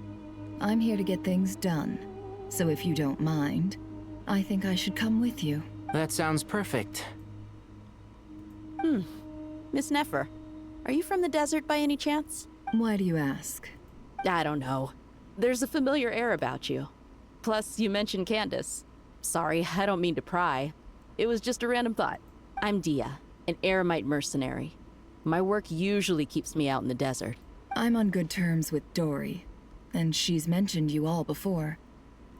P: I'm here to get things done, so if you don't mind, I think I should come with you.
O: That sounds perfect.
D: Miss Nefer, are you from the desert by any chance?
P: Why do you ask?
D: I don't know. There's a familiar air about you. Plus, you mentioned Candace. Sorry, I don't mean to pry. It was just a random thought. I'm Dia, an eremite mercenary. My work usually keeps me out in the desert.
P: I'm on good terms with Dory, and she's mentioned you all before.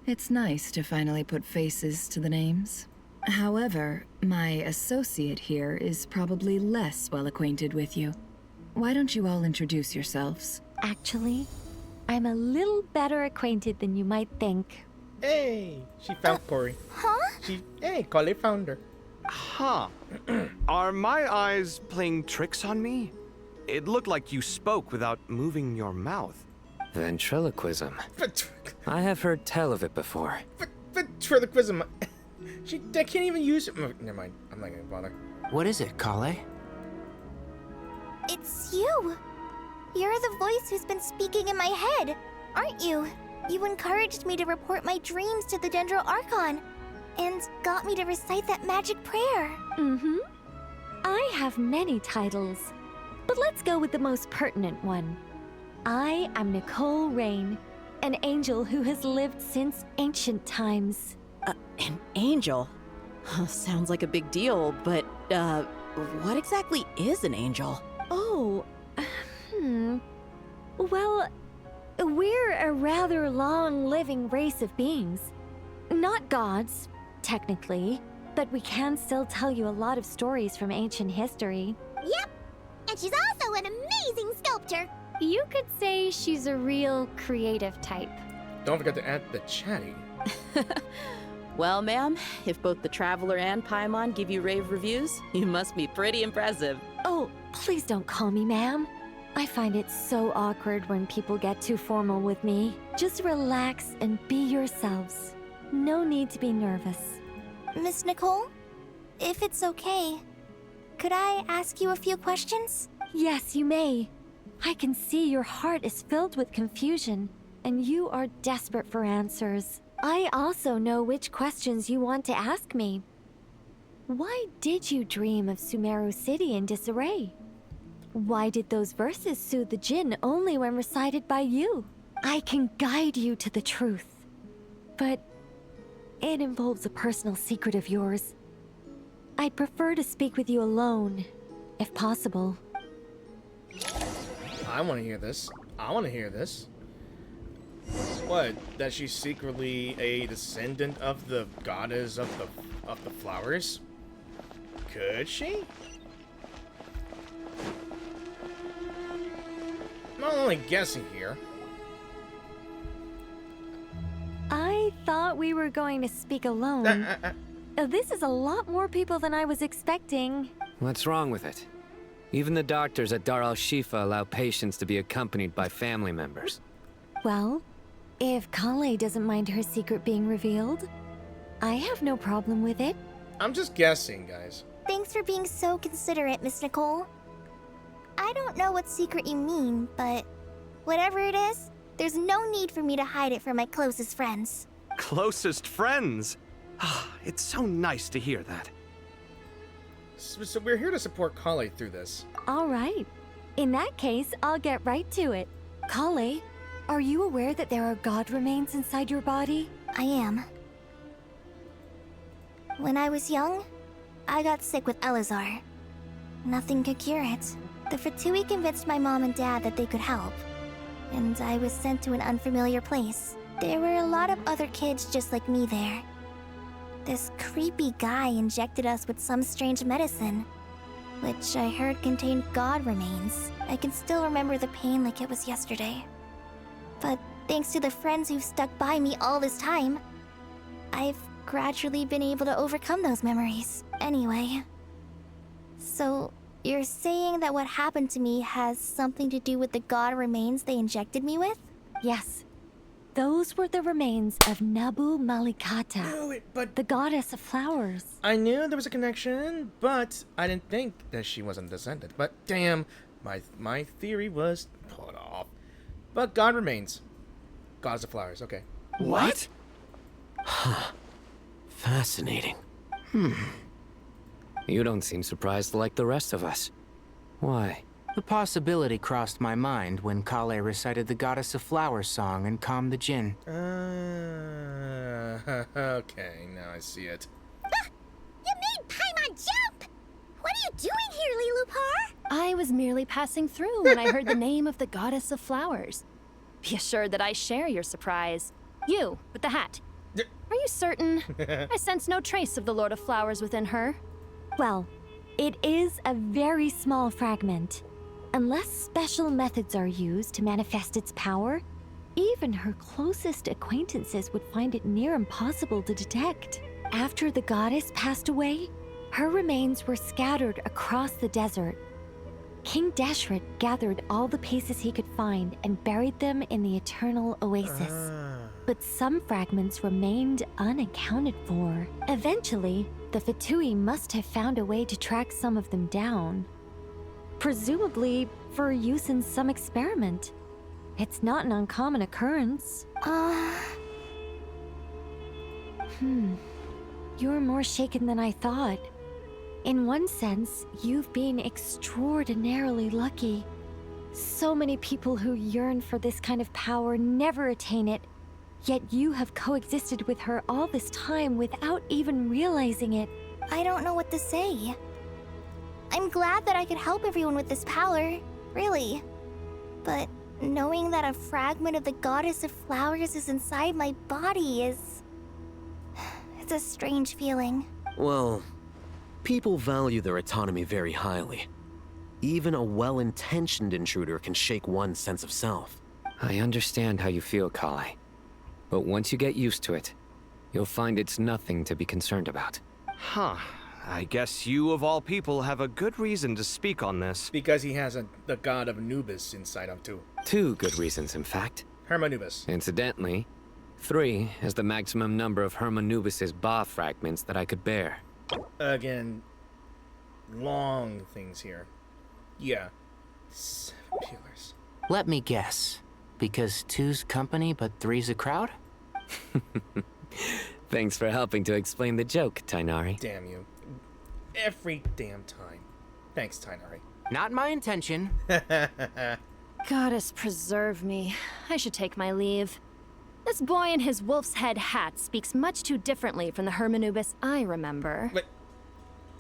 P: It's nice to finally put faces to the names. However, my associate here is probably less well acquainted with you. Why don't you all introduce yourselves?
H: Actually, I'm a little better acquainted than you might think.
A: Hey, she found Corey.
C: Huh?
A: Hey, Kale found her.
K: Huh. Are my eyes playing tricks on me? It looked like you spoke without moving your mouth.
M: Ventriloquism. I have heard tell of it before.
A: Ventriloquism. I can't even use it. Never mind. I'm not gonna bother.
O: What is it, Kale?
C: It's you. You're the voice who's been speaking in my head, aren't you? You encouraged me to report my dreams to the Dendro Archon, and got me to recite that magic prayer.
H: Mm-hmm. I have many titles, but let's go with the most pertinent one. I am Nicole Rain, an angel who has lived since ancient times.
D: An angel? Sounds like a big deal, but, what exactly is an angel?
H: Oh, Well, we're a rather long-living race of beings. Not gods, technically, but we can still tell you a lot of stories from ancient history.
N: Yep, and she's also an amazing sculptor.
S: You could say she's a real creative type.
A: Don't forget to add the chatty.
D: Well, ma'am, if both the Traveler and Paimon give you rave reviews, you must be pretty impressive.
H: Oh, please don't call me ma'am. I find it so awkward when people get too formal with me. Just relax and be yourselves. No need to be nervous.
C: Miss Nicole, if it's okay, could I ask you a few questions?
H: Yes, you may. I can see your heart is filled with confusion, and you are desperate for answers. I also know which questions you want to ask me. Why did you dream of Sumeru City in disarray? Why did those verses soothe the Jinn only when recited by you? I can guide you to the truth, but it involves a personal secret of yours. I'd prefer to speak with you alone, if possible.
A: I want to hear this. I want to hear this. What? That she's secretly a descendant of the goddess of the flowers? Could she? I'm not only guessing here.
H: I thought we were going to speak alone. This is a lot more people than I was expecting.
M: What's wrong with it? Even the doctors at Dar al-Shifa allow patients to be accompanied by family members.
H: Well, if Kale doesn't mind her secret being revealed, I have no problem with it.
A: I'm just guessing, guys.
C: Thanks for being so considerate, Miss Nicole. I don't know what secret you mean, but whatever it is, there's no need for me to hide it from my closest friends.
K: Closest friends? It's so nice to hear that.
A: So we're here to support Kale through this.
H: All right. In that case, I'll get right to it. Kale, are you aware that there are god remains inside your body?
C: I am. When I was young, I got sick with Elazar. Nothing could cure it. The Fatui convinced my mom and dad that they could help, and I was sent to an unfamiliar place. There were a lot of other kids just like me there. This creepy guy injected us with some strange medicine, which I heard contained god remains. I can still remember the pain like it was yesterday. But thanks to the friends who've stuck by me all this time, I've gradually been able to overcome those memories. Anyway, so you're saying that what happened to me has something to do with the god remains they injected me with?
H: Yes. Those were the remains of Nabu Malikata, the goddess of flowers.
A: I knew there was a connection, but I didn't think that she wasn't descendant. But damn, my theory was put off. But God remains. Goddess of flowers, okay.
B: What? Huh. Fascinating. You don't seem surprised like the rest of us. Why?
O: The possibility crossed my mind when Kale recited the Goddess of Flowers song and calmed the Jinn.
A: Okay, now I see it.
C: You made Paimon jump! What are you doing here, Lilupar?
F: I was merely passing through when I heard the name of the Goddess of Flowers. Be assured that I share your surprise. You, with the hat. Are you certain? I sense no trace of the Lord of Flowers within her.
H: Well, it is a very small fragment. Unless special methods are used to manifest its power, even her closest acquaintances would find it near impossible to detect. After the goddess passed away, her remains were scattered across the desert. King Deshret gathered all the pieces he could find and buried them in the eternal oasis. But some fragments remained unaccounted for. Eventually, the Fatui must have found a way to track some of them down. Presumably for use in some experiment. It's not an uncommon occurrence. You're more shaken than I thought. In one sense, you've been extraordinarily lucky. So many people who yearn for this kind of power never attain it, yet you have coexisted with her all this time without even realizing it.
C: I don't know what to say. I'm glad that I could help everyone with this power, really. But knowing that a fragment of the Goddess of Flowers is inside my body is... it's a strange feeling.
B: Well, people value their autonomy very highly. Even a well-intentioned intruder can shake one's sense of self.
M: I understand how you feel, Kale. But once you get used to it, you'll find it's nothing to be concerned about.
K: Huh. I guess you, of all people, have a good reason to speak on this.
A: Because he has the god of Anubis inside him, too.
M: 2 good reasons, in fact.
A: Hermanubis.
M: Incidentally, 3 is the maximum number of Hermanubis' Ba fragments that I could bear.
A: Again, long things here. Yeah. Pillars.
O: Let me guess. Because two's company, but three's a crowd?
M: Thanks for helping to explain the joke, Tainari.
A: Damn you. Every damn time. Thanks, Tainari.
O: Not my intention.
F: Goddess preserve me. I should take my leave. This boy in his wolf's head hat speaks much too differently from the Hermanubis I remember.
A: But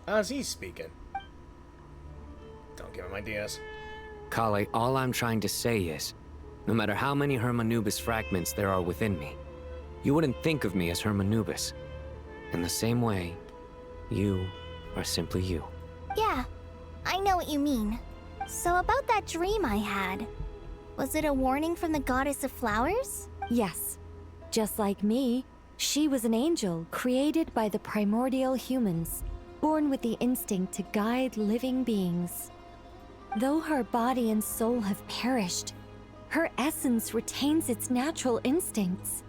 A: how's he speaking? Don't give him ideas.
M: Kale, all I'm trying to say is, no matter how many Hermanubis fragments there are within me, you wouldn't think of me as Hermanubis. In the same way, you are simply you.
C: Yeah, I know what you mean. So about that dream I had, was it a warning from the goddess of flowers?
H: Yes. Just like me, she was an angel created by the primordial humans, born with the instinct to guide living beings. Though her body and soul have perished, her essence retains its natural instincts.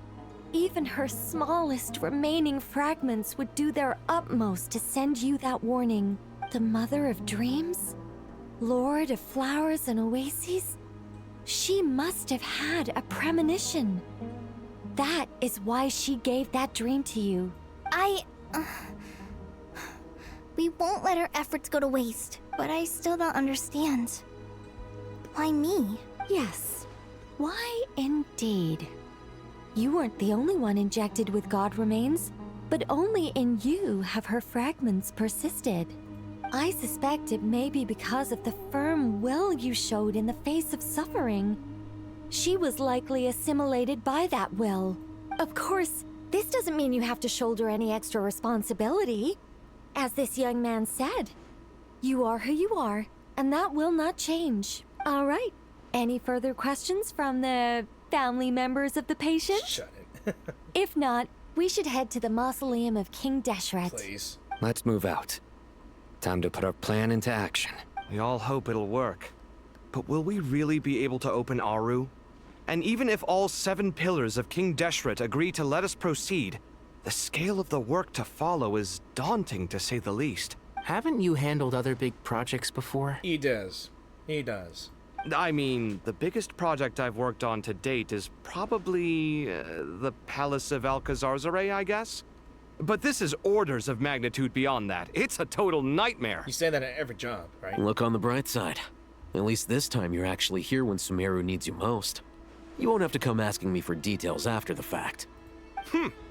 H: Even her smallest remaining fragments would do their utmost to send you that warning. The Mother of Dreams? Lord of Flowers and Oases? She must have had a premonition. That is why she gave that dream to you.
C: We won't let our efforts go to waste, but I still don't understand. Why me?
H: Yes. Why indeed? You weren't the only one injected with God remains, but only in you have her fragments persisted. I suspect it may be because of the firm will you showed in the face of suffering. She was likely assimilated by that will. Of course, this doesn't mean you have to shoulder any extra responsibility. As this young man said, you are who you are, and that will not change. All right. Any further questions from the family members of the patient?
A: Shut it.
H: If not, we should head to the mausoleum of King Deshret.
A: Please.
M: Let's move out. Time to put our plan into action.
K: We all hope it'll work. But will we really be able to open Aru? And even if all 7 pillars of King Deshret agree to let us proceed, the scale of the work to follow is daunting, to say the least.
O: Haven't you handled other big projects before?
A: He does. He does.
K: I mean, the biggest project I've worked on to date is probably the Palace of Alcazarzaray, I guess? But this is orders of magnitude beyond that. It's a total nightmare.
A: You say that at every job, right?
B: Look on the bright side. At least this time you're actually here when Sumeru needs you most. You won't have to come asking me for details after the fact.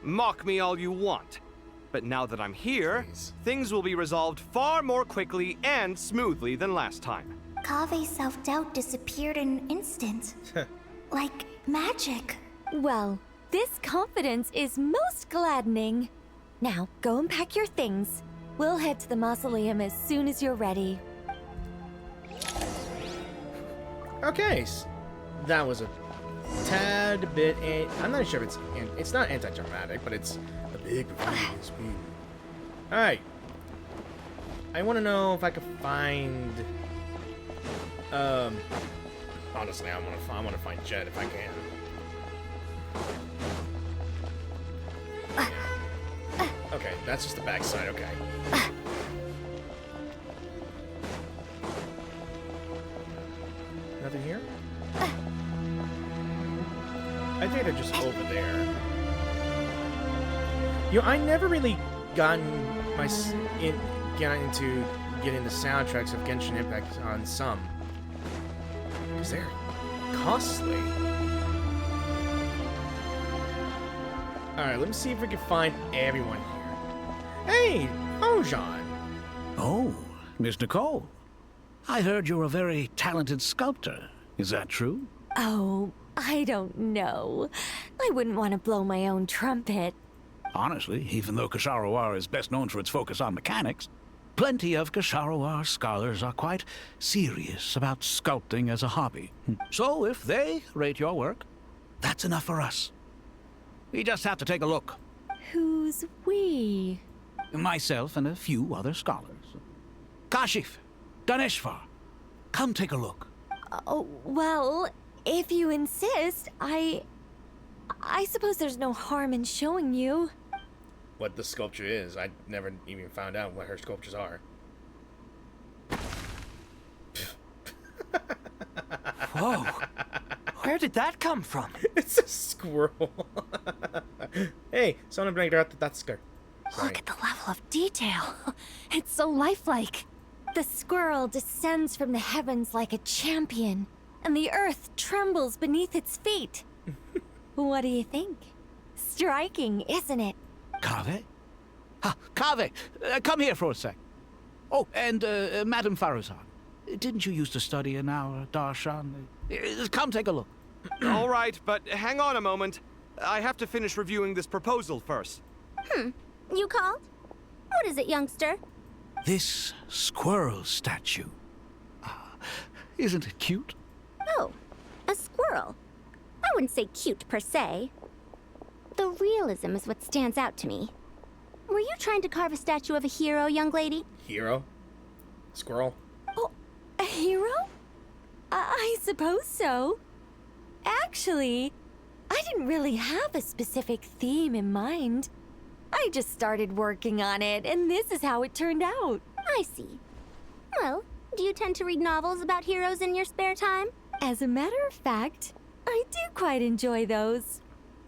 K: Mock me all you want. But now that I'm here, things will be resolved far more quickly and smoothly than last time.
C: Kave's self-doubt disappeared in an instant. Like magic.
H: Well, this confidence is most gladdening. Now, go and pack your things. We'll head to the mausoleum as soon as you're ready.
A: Okay, that was a tad bit. I'm not sure if it's not anti-dramatic, but it's a big speed. All right. I want to know if I could find. Honestly, I want to find Jet if I can. Okay, that's just the backside. Okay. Nothing here? I think they're just over there. I never really gotten into getting the soundtracks of Genshin Impact on some. Because they're costly. Alright, let me see if we can find everyone here. Hey, Ojan!
Q: Oh, Miss Nicole. I heard you're a very talented sculptor. Is that true?
H: Oh, I don't know. I wouldn't want to blow my own trumpet.
Q: Honestly, even though Kasharawar is best known for its focus on mechanics, plenty of Kasharawar scholars are quite serious about sculpting as a hobby. So if they rate your work, that's enough for us. We just have to take a look.
H: Who's we?
Q: Myself and a few other scholars. Kashif, Daneshvar, come take a look.
H: Oh, well, if you insist, I suppose there's no harm in showing you.
A: What the sculpture is. I never even found out what her sculptures are.
O: Whoa. Where did that come from?
A: It's a squirrel. Hey, someone bring out that skirt.
H: Look at the level of detail. It's so lifelike. The squirrel descends from the heavens like a champion, and the earth trembles beneath its feet. What do you think? Striking, isn't it?
Q: Kaveh? Ah, Kaveh, come here for a sec. Oh, and Madame Faruzan, didn't you used to study in our darshan? Come take a look.
K: All right, but hang on a moment. I have to finish reviewing this proposal first.
N: You called? What is it, youngster?
Q: This squirrel statue. Isn't it cute?
N: Oh, a squirrel. I wouldn't say cute per se. The realism is what stands out to me. Were you trying to carve a statue of a hero, young lady?
A: Hero? Squirrel?
H: Oh, a hero? I suppose so. Actually, I didn't really have a specific theme in mind. I just started working on it, and this is how it turned out.
N: I see. Well, do you tend to read novels about heroes in your spare time?
H: As a matter of fact, I do quite enjoy those.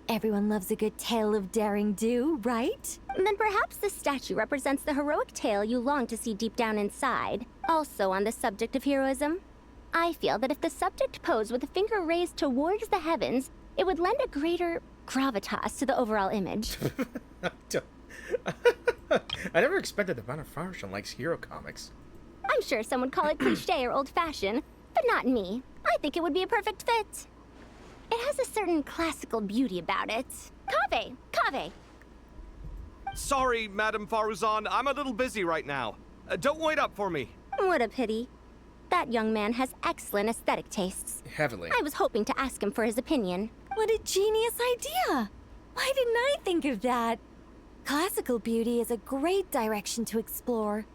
H: Everyone loves a good tale of daring do, right?
N: Then perhaps this statue represents the heroic tale you long to see deep down inside. Also on the subject of heroism, I feel that if the subject posed with a finger raised towards the heavens, it would lend a greater gravitas to the overall image.
A: I never expected that Vanna Farsham likes hero comics.
N: I'm sure some would call it cliche or old-fashioned, but not me. I think it would be a perfect fit. It has a certain classical beauty about it. Kaveh!
K: Sorry, Madame Faruzan, I'm a little busy right now. Don't wait up for me.
N: What a pity. That young man has excellent aesthetic tastes.
A: Heavily.
N: I was hoping to ask him for his opinion.
H: What a genius idea! Why didn't I think of that? Classical beauty is a great direction to explore.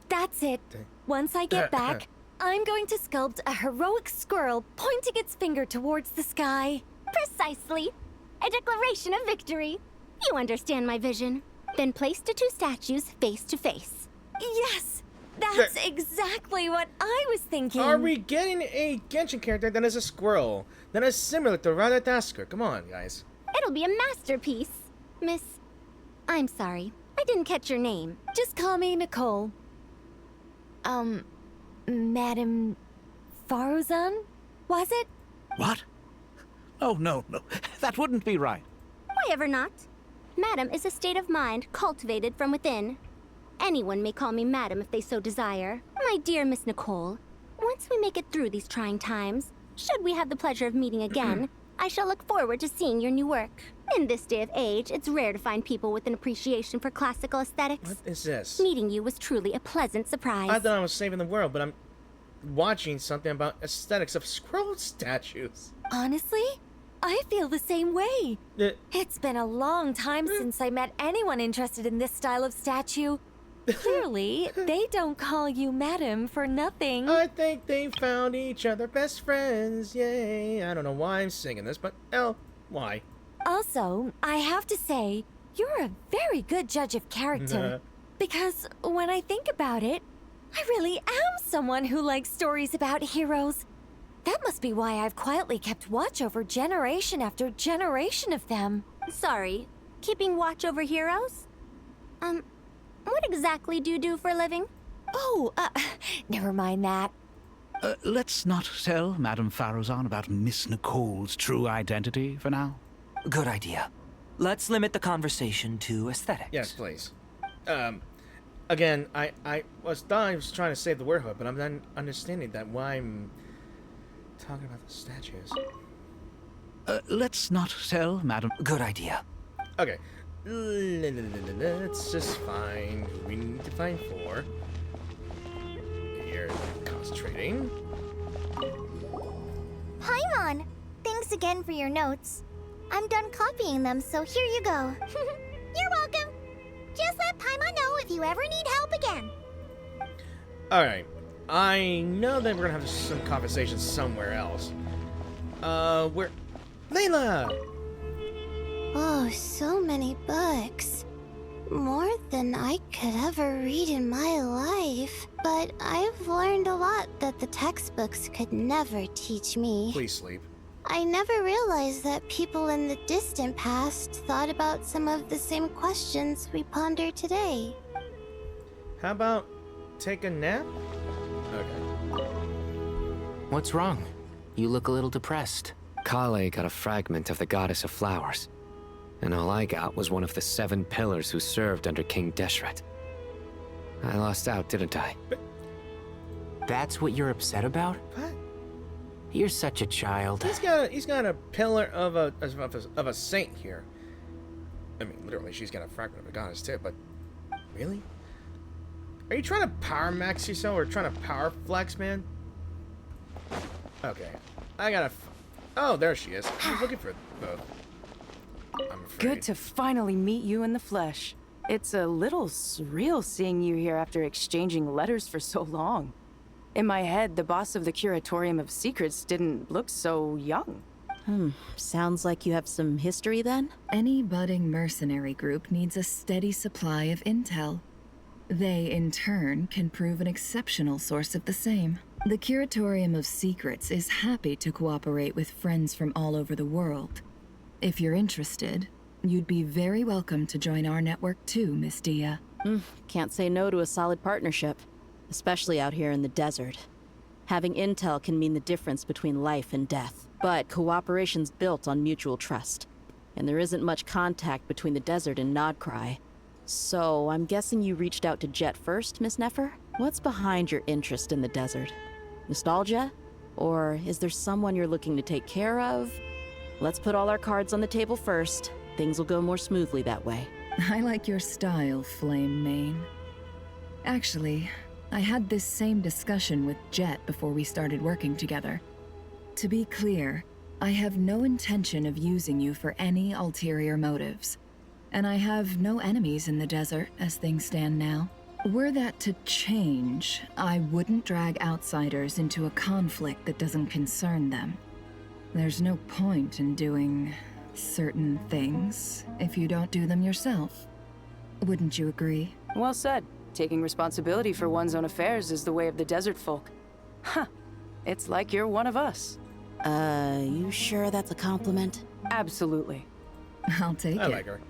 H: That's it. Once I get back, I'm going to sculpt a heroic squirrel pointing its finger towards the sky.
N: Precisely. A declaration of victory. You understand my vision. Then place the two statues face to face.
H: Yes! That's exactly what I was thinking.
A: Are we getting a Genshin character that is a squirrel? That is similar to Radatasker? Come on, guys.
N: It'll be a masterpiece. Miss... I'm sorry. I didn't catch your name.
H: Just call me Nicole. Madame Faruzan? Was it?
Q: What? Oh, no. That wouldn't be right.
N: Why ever not? Madam is a state of mind cultivated from within. Anyone may call me Madam if they so desire. My dear Miss Nicole, once we make it through these trying times, should we have the pleasure of meeting again, I shall look forward to seeing your new work. In this day of age, it's rare to find people with an appreciation for classical aesthetics.
A: What is this?
N: Meeting you was truly a pleasant surprise.
A: I thought I was saving the world, but I'm watching something about aesthetics of squirrel statues.
H: Honestly, I feel the same way. It's been a long time since I met anyone interested in this style of statue. Clearly, they don't call you Madam for nothing.
A: I think they found each other best friends, yay. I don't know why I'm singing this, but why?
H: Also, I have to say, you're a very good judge of character. Because when I think about it, I really am someone who likes stories about heroes. That must be why I've quietly kept watch over generation after generation of them.
N: Sorry, keeping watch over heroes? What exactly do you do for a living?
H: Oh, never mind that.
Q: Let's not tell Madame Faruzan about Miss Nicole's true identity for now.
O: Good idea. Let's limit the conversation to aesthetics.
A: Yes, please. Again, I was trying to save the word, but I'm not understanding that why I'm talking about the statues.
Q: Let's not tell Madame...
O: Good idea.
A: Okay. Let's just find who we need to find for. Here, concentrating.
C: Paimon! Thanks again for your notes. I'm done copying them, so here you go. You're welcome. Just let Paimon know if you ever need help again.
A: Alright. I know that we're gonna have some conversations somewhere else. Where... Layla!
N: Oh, so many books. More than I could ever read in my life. but I've learned a lot that the textbooks could never teach me.
A: Please sleep.
N: I never realized that people in the distant past thought about some of the same questions we ponder today.
A: How about take a nap? Okay.
O: What's wrong? You look a little depressed.
M: Kale got a fragment of the Goddess of Flowers, and all I got was one of the 7 pillars who served under King Deshret. I lost out, didn't I?
O: That's what you're upset about?
A: What?
O: You're such a child.
A: He's got a pillar of a saint here. I mean, literally, she's got a fragment of a goddess too. But really, are you trying to power max yourself or trying to power flex, man? Okay, I gotta. Oh, there she is. I was looking for both. I'm afraid.
G: Good to finally meet you in the flesh. It's a little surreal seeing you here after exchanging letters for so long. In my head, the boss of the Curatorium of Secrets didn't look so young.
D: Sounds like you have some history then?
P: Any budding mercenary group needs a steady supply of intel. They, in turn, can prove an exceptional source of the same. The Curatorium of Secrets is happy to cooperate with friends from all over the world. If you're interested, you'd be very welcome to join our network too, Miss Dia.
D: Can't say no to a solid partnership, especially out here in the desert. Having intel can mean the difference between life and death, but cooperation's built on mutual trust, and there isn't much contact between the desert and Nod Krai. So, I'm guessing you reached out to Jet first, Miss Nefer? What's behind your interest in the desert? Nostalgia? Or is there someone you're looking to take care of? Let's put all our cards on the table first. Things will go more smoothly that way.
P: I like your style, Flame Mane. Actually, I had this same discussion with Jet before we started working together. To be clear, I have no intention of using you for any ulterior motives. And I have no enemies in the desert as things stand now. Were that to change, I wouldn't drag outsiders into a conflict that doesn't concern them. There's no point in doing certain things if you don't do them yourself. Wouldn't you agree?
G: Well said. Taking responsibility for one's own affairs is the way of the desert folk. Huh. It's like you're one of us.
D: You sure that's a compliment?
G: Absolutely.
P: I'll take it.
A: I like her.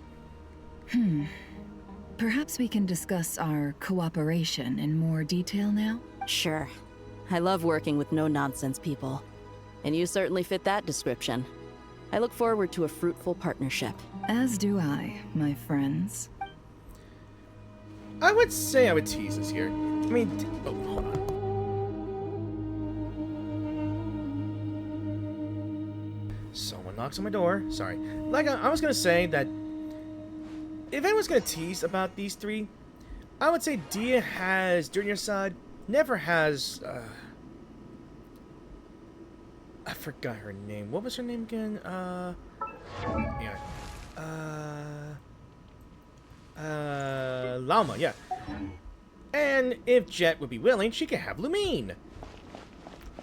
P: Perhaps we can discuss our cooperation in more detail now?
D: Sure. I love working with no-nonsense people. And you certainly fit that description. I look forward to a fruitful partnership.
P: As do I, my friends.
A: I would say I would tease this here. I mean, oh, hold on. Someone knocks on my door. Sorry. Like, I was gonna say that if anyone's gonna tease about these three, I would say Dia has dirt on your side. Never has, I forgot her name. What was her name again? Yeah. Llama, yeah. And if Jet would be willing, she could have Lumine.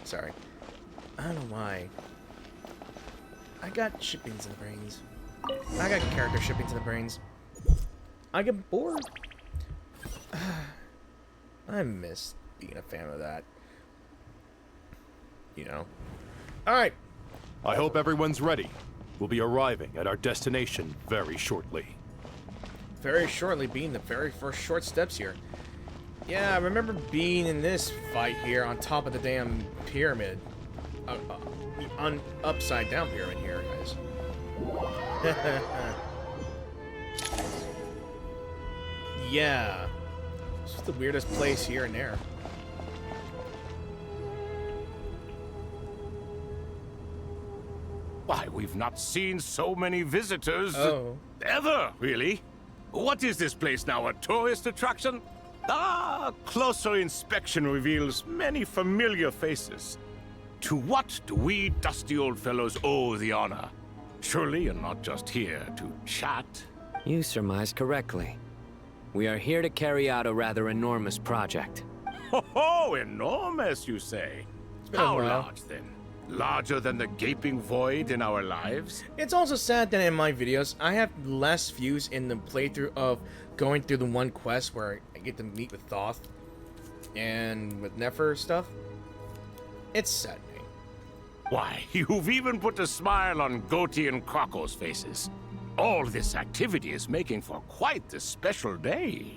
A: Sorry. I don't know why. I got shippings in the brains. I got character shippings in the brains. I get bored. I miss being a fan of that. You know. Alright.
I: I hope everyone's ready. We'll be arriving at our destination very shortly.
A: Very shortly being the very first short steps here. Yeah, I remember being in this fight here on top of the damn pyramid. On upside down pyramid here, guys. Yeah. This is the weirdest place here and there.
I: Why, we've not seen so many visitors ever, really. What is this place now, a tourist attraction? Ah, closer inspection reveals many familiar faces. To what do we dusty old fellows owe the honor? Surely you're not just here to chat.
M: You surmised correctly. We are here to carry out a rather enormous project.
I: Ho, enormous, you say? How large, then? Larger than the gaping void in our lives?
A: It's also sad that in my videos, I have less views in the playthrough of going through the one quest where I get to meet with Thoth. and with Nefer stuff, it's saddening.
I: Why, you've even put a smile on Goatee and Krako's faces. All this activity is making for quite the special day.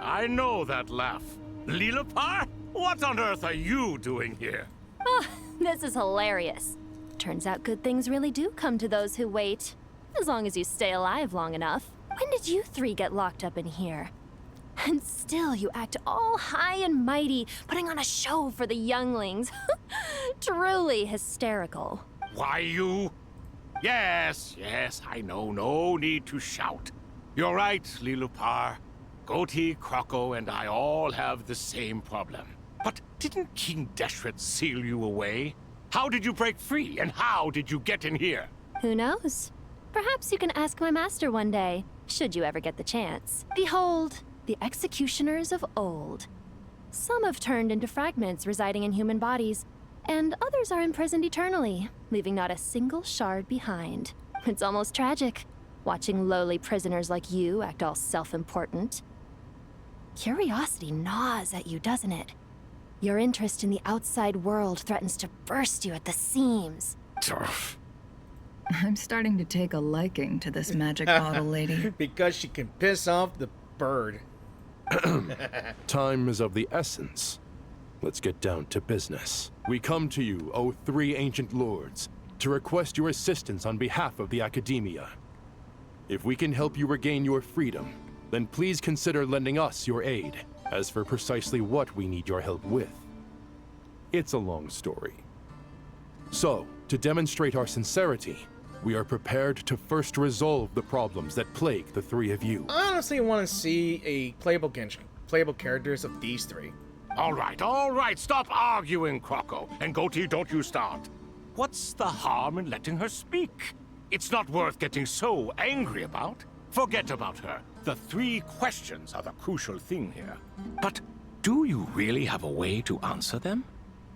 I: I know that laugh. Lilapar? What on earth are you doing here?
F: Oh, this is hilarious. Turns out good things really do come to those who wait. As long as you stay alive long enough. When did you three get locked up in here? And still you act all high and mighty, putting on a show for the younglings. Truly hysterical.
I: Why, you... Yes, I know. No need to shout. You're right, Lilupar. Goatee, Krako, and I all have the same problem. But didn't King Deshret seal you away? How did you break free, and how did you get in here?
F: Who knows? Perhaps you can ask my master one day, should you ever get the chance. Behold, the executioners of old. Some have turned into fragments residing in human bodies, and others are imprisoned eternally, leaving not a single shard behind. It's almost tragic, watching lowly prisoners like you act all self-important. Curiosity gnaws at you, doesn't it? Your interest in the outside world threatens to burst you at the seams.
P: I'm starting to take a liking to this magic bottle lady.
A: Because she can piss off the bird.
U: Time is of the essence. Let's get down to business. We come to you, O three ancient lords, to request your assistance on behalf of the Academia. If we can help you regain your freedom, then please consider lending us your aid. As for precisely what we need your help with, it's a long story. So, to demonstrate our sincerity, we are prepared to first resolve the problems that plague the three of you.
A: I honestly want to see a playable characters of these three.
I: All right, stop arguing, Krako. And Goatee, don't you start. What's the harm in letting her speak? It's not worth getting so angry about. Forget about her. The three questions are the crucial thing here. But do you really have a way to answer them?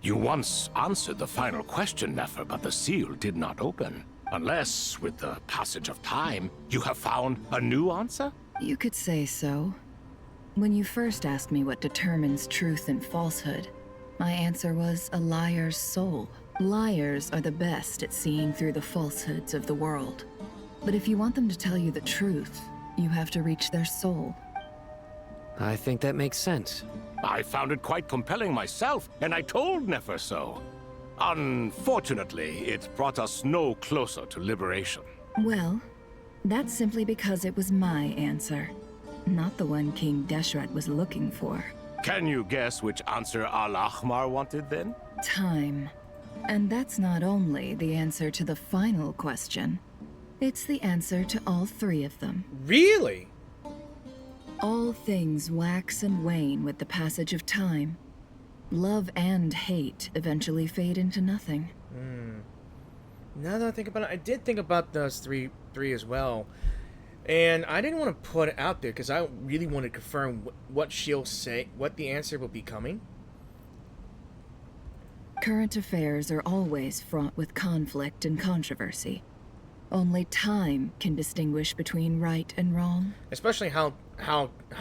I: You once answered the final question, Nefer, but the seal did not open. Unless, with the passage of time, you have found a new answer?
P: You could say so. When you first asked me what determines truth and falsehood, my answer was a liar's soul. Liars are the best at seeing through the falsehoods of the world. But if you want them to tell you the truth, you have to reach their soul.
M: I think that makes sense.
I: I found it quite compelling myself, and I told Nefer so. Unfortunately, it brought us no closer to liberation.
P: Well, that's simply because it was my answer, not the one King Deshret was looking for.
I: Can you guess which answer Al-Ahmar wanted then?
P: Time. And that's not only the answer to the final question, it's the answer to all three of them.
A: Really?
P: All things wax and wane with the passage of time. Love and hate eventually fade into nothing.
A: Now that I think about it, I did think about those three as well. And I didn't want to put it out there because I really want to confirm what she'll say, what the answer will be coming.
P: Current affairs are always fraught with conflict and controversy. Only time can distinguish between right and wrong.
A: Especially how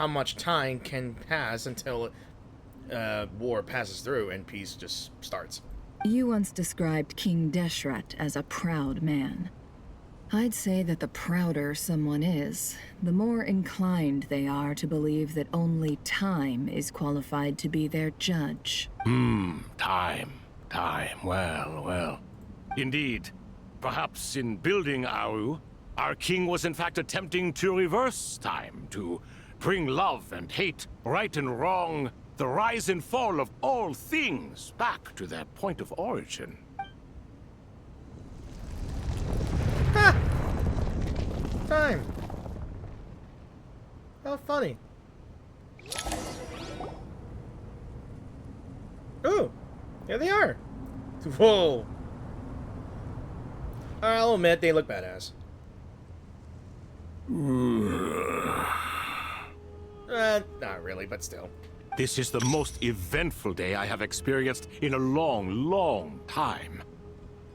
A: much time can pass until war passes through and peace just starts.
P: You once described King Deshret as a proud man. I'd say that the prouder someone is, the more inclined they are to believe that only time is qualified to be their judge.
I: Time. Well. Indeed. Perhaps in building Aru, our king was in fact attempting to reverse time, to bring love and hate, right and wrong, the rise and fall of all things back to their point of origin.
A: Ha! Time. How funny. Ooh, here they are. Whoa. I'll admit, they look badass. Not really, but still.
I: This is the most eventful day I have experienced in a long, long time.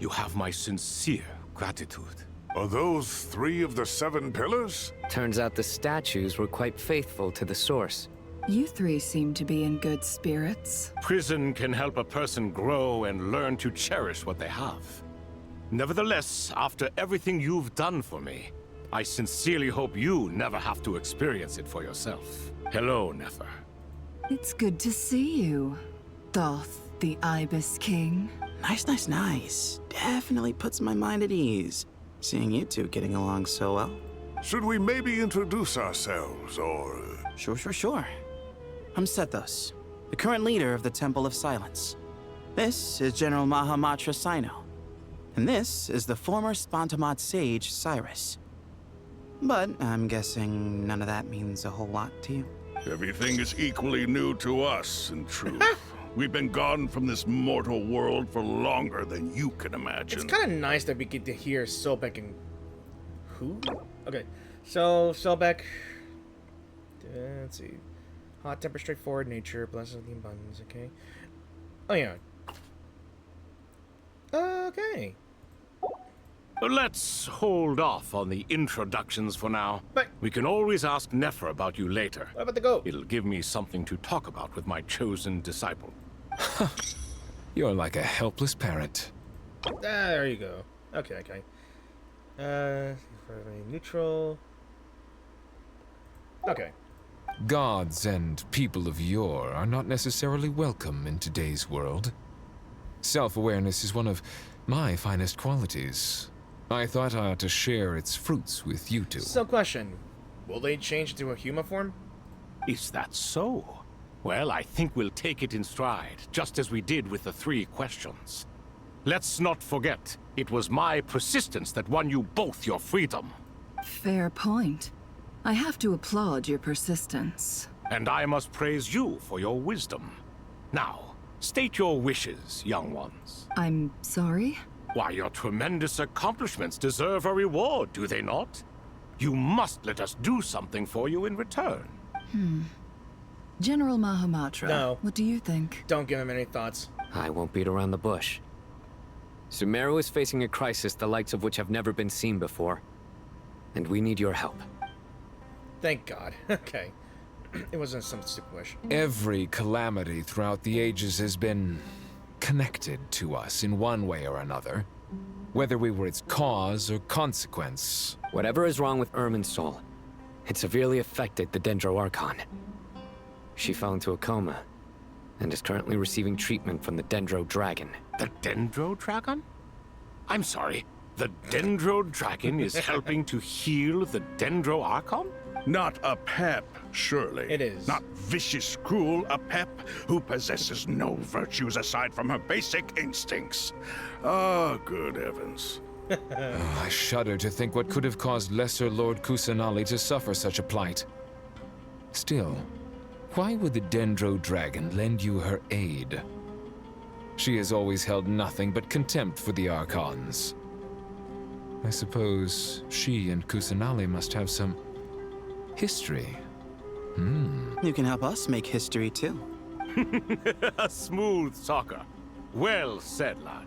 I: You have my sincere gratitude.
L: Are those 3 of the 7 pillars?
M: Turns out the statues were quite faithful to the source.
P: You 3 seem to be in good spirits.
I: Prison can help a person grow and learn to cherish what they have. Nevertheless, after everything you've done for me, I sincerely hope you never have to experience it for yourself. Hello, Nefer.
P: It's good to see you, Thoth, the Ibis King.
T: Nice. Definitely puts my mind at ease, seeing you 2 getting along so well.
L: Should we maybe introduce ourselves, or...
T: Sure. I'm Sethos, the current leader of the Temple of Silence. This is General Mahamatra Sino. And this is the former Spantamat sage, Cyrus. But I'm guessing none of that means a whole lot to you.
L: Everything is equally new to us, in truth. We've been gone from this mortal world for longer than you can imagine.
A: It's kind of nice that we get to hear Sobek and... Who? Okay, so Sobek... let's see. Hot temper, straightforward nature, blessed with the abundance, okay. Oh, yeah. Okay.
I: Let's hold off on the introductions for now.
A: But
I: we can always ask Nefer about you later.
A: What about the goat?
I: It'll give me something to talk about with my chosen disciple.
V: You're like a helpless parent.
A: There you go. Okay. Neutral. Okay.
V: Gods and people of yore are not necessarily welcome in today's world. Self-awareness is one of my finest qualities. I thought I ought to share its fruits with you 2.
A: So, question. Will they change to a human form?
I: Is that so? Well, I think we'll take it in stride, just as we did with the 3 questions. Let's not forget, it was my persistence that won you both your freedom.
P: Fair point. I have to applaud your persistence.
I: And I must praise you for your wisdom. Now, state your wishes, young ones.
P: I'm sorry?
I: Why, your tremendous accomplishments deserve a reward, do they not? You must let us do something for you in return.
P: General Mahamatra,
A: no.
P: What do you think?
A: Don't give him any thoughts.
M: I won't beat around the bush. Sumeru is facing a crisis the likes of which have never been seen before. And we need your help.
A: Thank God. Okay. It wasn't some stupid wish.
V: Every calamity throughout the ages has been connected to us in one way or another. Whether we were its cause or consequence.
M: Whatever is wrong with Irminsul, it severely affected the Dendro Archon. She fell into a coma, and is currently receiving treatment from the Dendro Dragon.
I: The Dendro Dragon? I'm sorry, the Dendro Dragon is helping to heal the Dendro Archon?
L: Not a pep, surely.
A: It is.
L: Not vicious, cruel, a pep who possesses no virtues aside from her basic instincts. Ah, good heavens.
V: I shudder to think what could have caused Lesser Lord Kusanali to suffer such a plight. Still, why would the Dendro Dragon lend you her aid? She has always held nothing but contempt for the Archons. I suppose she and Kusanali must have some history.
T: You can help us make history too.
I: A smooth talker. Well said, lad.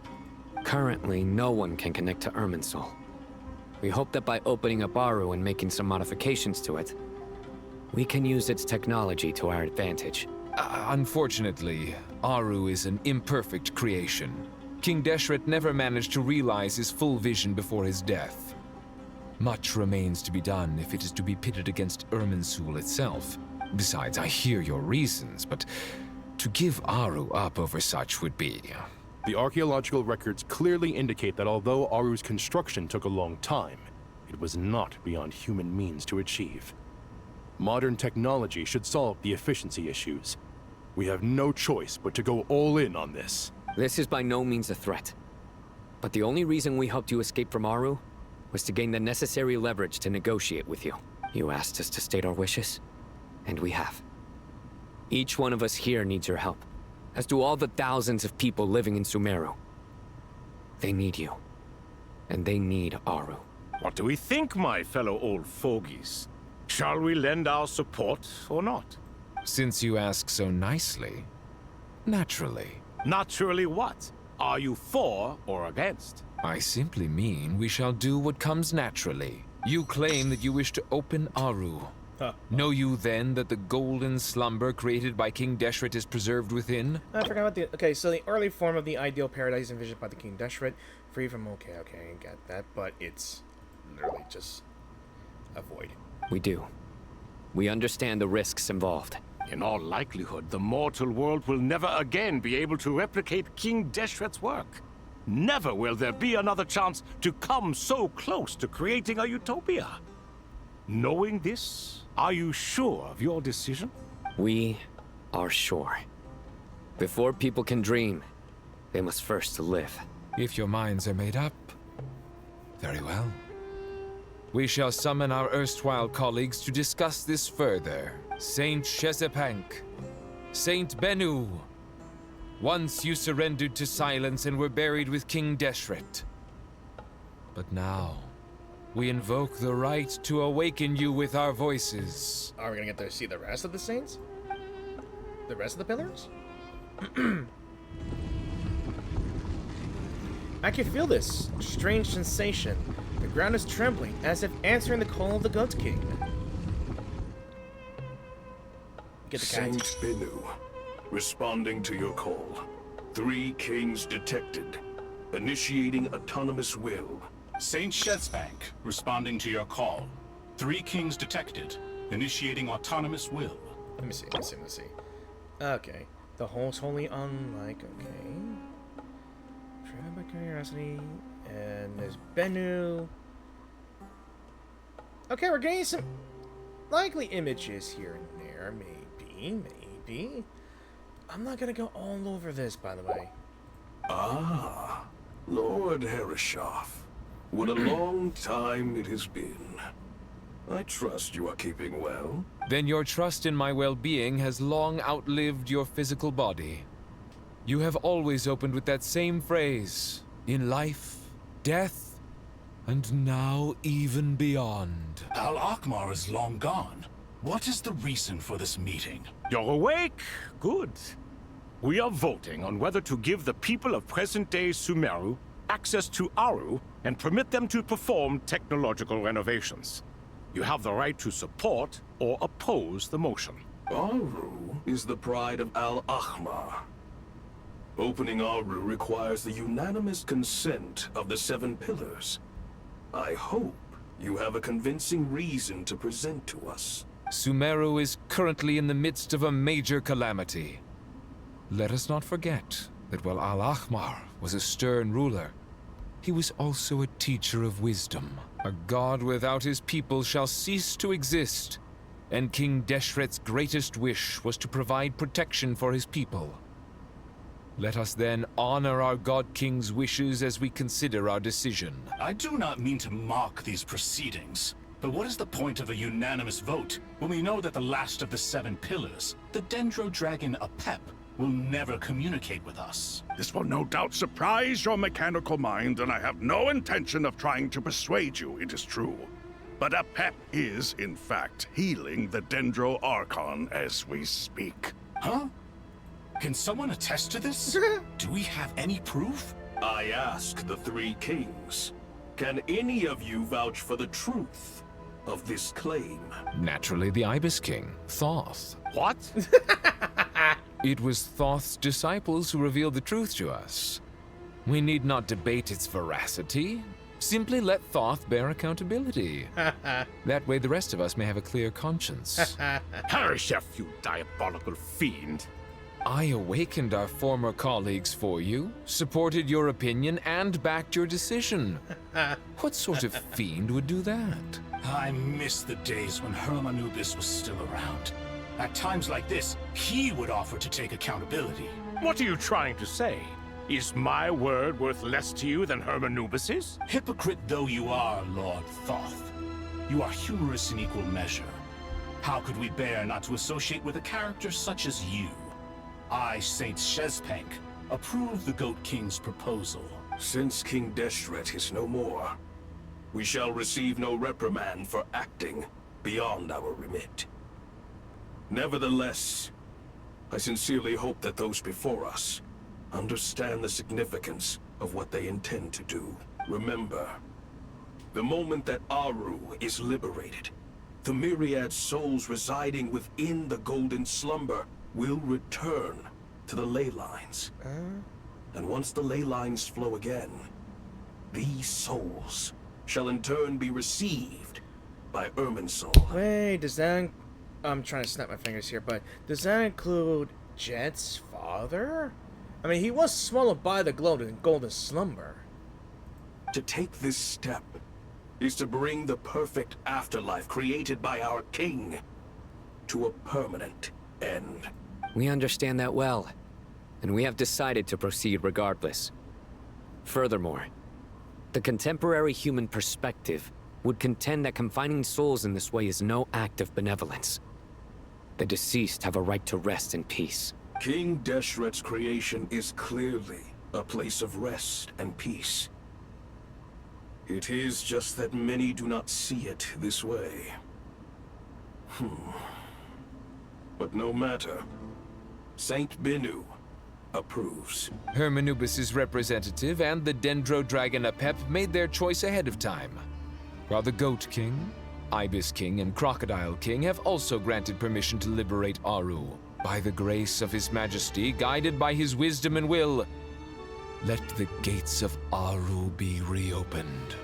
M: Currently, no one can connect to Irminsul. We hope that by opening up Aru and making some modifications to it, we can use its technology to our advantage.
V: Unfortunately, Aru is an imperfect creation. King Deshret never managed to realize his full vision before his death. Much remains to be done if it is to be pitted against Irminsul itself. Besides, I hear your reasons, but to give Aru up over such would be...
U: The archaeological records clearly indicate that although Aru's construction took a long time, it was not beyond human means to achieve. Modern technology should solve the efficiency issues. We have no choice but to go all in on this.
M: This is by no means a threat. But the only reason we helped you escape from Aru was to gain the necessary leverage to negotiate with you. You asked us to state our wishes, and we have. Each one of us here needs your help, as do all the thousands of people living in Sumeru. They need you, and they need Aru.
I: What do we think, my fellow old fogies? Shall we lend our support or not?
V: Since you ask so nicely, naturally.
I: Naturally what? Are you for or against?
V: I simply mean we shall do what comes naturally. You claim that you wish to open Aru. Know you then that the golden slumber created by King Deshret is preserved within?
A: I forgot about the... Okay, so the early form of the ideal paradise envisioned by the King Deshret, free from... Okay, I get that, but it's literally just a void.
M: We do. We understand the risks involved.
I: In all likelihood, the mortal world will never again be able to replicate King Deshret's work. Never will there be another chance to come so close to creating a utopia. Knowing this, are you sure of your decision?
M: We are sure. Before people can dream, they must first live.
V: If your minds are made up, very well. We shall summon our erstwhile colleagues to discuss this further. Saint Shezepank, Saint Bennu. Once you surrendered to silence and were buried with King Deshret. But now, we invoke the right to awaken you with our voices.
A: Are we gonna get to see the rest of the saints? The rest of the pillars? I can feel this strange sensation. The ground is trembling, as if answering the call of the Goat King. Get the cat.
L: Saint Bennu, responding to your call. 3 kings detected. Initiating autonomous will.
E: Saint Shezbank, responding to your call. 3 kings detected. Initiating autonomous will.
A: Let me see. Okay. The hole's wholly unlike... Okay. Driven by curiosity. And there's Bennu. Okay, we're getting some likely images here and there. Maybe. I'm not gonna go all over this, by the way.
L: Ah, Lord Herreshoff. What a long time it has been. I trust you are keeping well.
V: Then your trust in my well-being has long outlived your physical body. You have always opened with that same phrase. In life, death, and now even beyond.
E: Al-Akmar is long gone. What is the reason for this meeting?
I: You're awake? Good. We are voting on whether to give the people of present-day Sumeru access to Aru and permit them to perform technological renovations. You have the right to support or oppose the motion.
L: Aru is the pride of Al-Akmar. Opening Aru requires the unanimous consent of the 7 pillars. I hope you have a convincing reason to present to us.
V: Sumeru is currently in the midst of a major calamity. Let us not forget that while Al-Akmar was a stern ruler, he was also a teacher of wisdom. A god without his people shall cease to exist, and King Deshret's greatest wish was to provide protection for his people. Let us then honor our God King's wishes as we consider our decision.
E: I do not mean to mock these proceedings, but what is the point of a unanimous vote when we know that the last of the 7 pillars, the Dendro Dragon Apep, will never communicate with us?
L: This will no doubt surprise your mechanical mind, and I have no intention of trying to persuade you it is true. But Apep is, in fact, healing the Dendro Archon as we speak.
E: Huh? Can someone attest to this? Do we have any proof?
L: I ask the 3 kings. Can any of you vouch for the truth of this claim?
V: Naturally, the Ibis King, Thoth.
I: What?
V: It was Thoth's disciples who revealed the truth to us. We need not debate its veracity. Simply let Thoth bear accountability. That way the rest of us may have a clear conscience.
I: Herreshoff, you diabolical fiend.
V: I awakened our former colleagues for you, supported your opinion, and backed your decision. What sort of fiend would do that?
E: I miss the days when Hermanubis was still around. At times like this, he would offer to take accountability.
I: What are you trying to say? Is my word worth less to you than Hermanubis's?
E: Hypocrite though you are, Lord Thoth, you are humorous in equal measure. How could we bear not to associate with a character such as you? I, Saint Shezpank, approve the Goat King's proposal.
L: Since King Deshret is no more, we shall receive no reprimand for acting beyond our remit. Nevertheless, I sincerely hope that those before us understand the significance of what they intend to do. Remember, the moment that Aru is liberated, the myriad souls residing within the Golden Slumber will return to the ley lines. And once the ley lines flow again, these souls shall in turn be received by Irminsul.
A: Wait, does that... I'm trying to snap my fingers here, but does that include Jet's father? I mean, he was swallowed by the Golden Slumber.
L: To take this step is to bring the perfect afterlife created by our king to a permanent end.
M: We understand that well, and we have decided to proceed regardless. Furthermore, the contemporary human perspective would contend that confining souls in this way is no act of benevolence. The deceased have a right to rest in peace.
L: King Deshret's creation is clearly a place of rest and peace. It is just that many do not see it this way. But no matter. Saint Binu approves.
V: Hermanubis' representative and the Dendro Dragon Apep made their choice ahead of time, while the Goat King, Ibis King, and Crocodile King have also granted permission to liberate Aru. By the grace of His Majesty, guided by his wisdom and will, let the gates of Aru be reopened.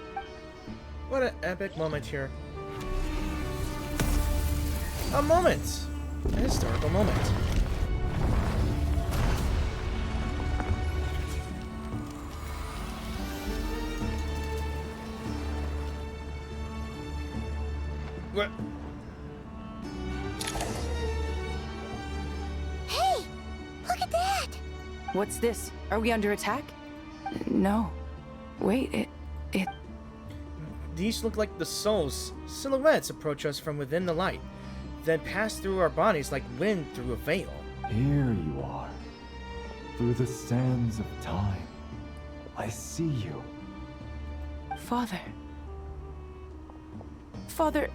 A: What an epic moment here. A moment! A historical moment. What?
N: Hey! Look at that!
G: What's this? Are we under attack? No. Wait, it...
A: These look like the souls. Silhouettes approach us from within the light, then pass through our bodies like wind through a veil.
J: Here you are. Through the sands of time. I see you.
G: Father. Father,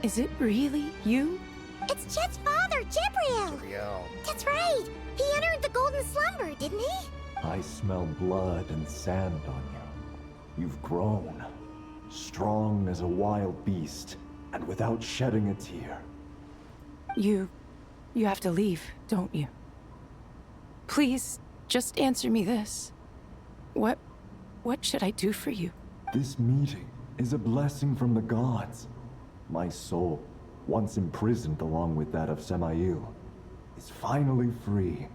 G: is it really you?
N: It's Jet's father, Jibriel! That's right! He entered the Golden Slumber, didn't he?
J: I smell blood and sand on you. You've grown. Strong as a wild beast, and without shedding a tear.
G: You have to leave, don't you? Please, just answer me this. What should I do for you?
J: This meeting is a blessing from the gods. My soul, once imprisoned along with that of Semail, is finally free.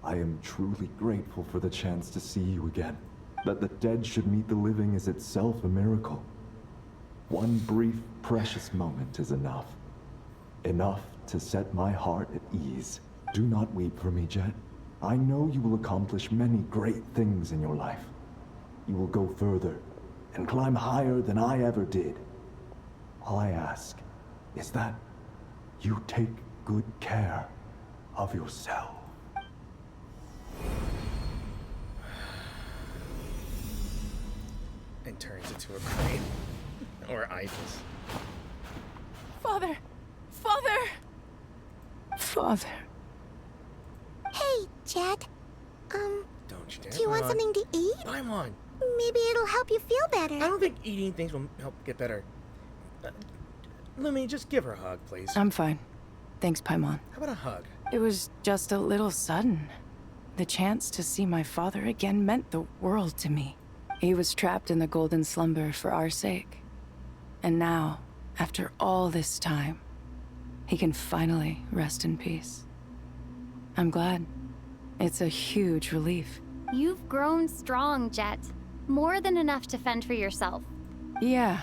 J: I am truly grateful for the chance to see you again. That the dead should meet the living is itself a miracle. One brief, precious moment is enough. Enough to set my heart at ease. Do not weep for me, Jet. I know you will accomplish many great things in your life. You will go further and climb higher than I ever did. All I ask is that you take good care of yourself.
A: And turns into a crane. Or Ibis.
G: Father! Father! Father.
N: Hey, Jet.
A: Don't you dare.
N: Do you want something to eat?
A: Paimon!
N: Maybe it'll help you feel better.
A: I don't think eating things will help get better. Lumi, just give her a hug, please.
G: I'm fine. Thanks, Paimon.
A: How about a hug?
G: It was just a little sudden. The chance to see my father again meant the world to me. He was trapped in the Golden Slumber for our sake. And now, after all this time, he can finally rest in peace. I'm glad. It's a huge relief.
S: You've grown strong, Jet. More than enough to fend for yourself.
G: Yeah.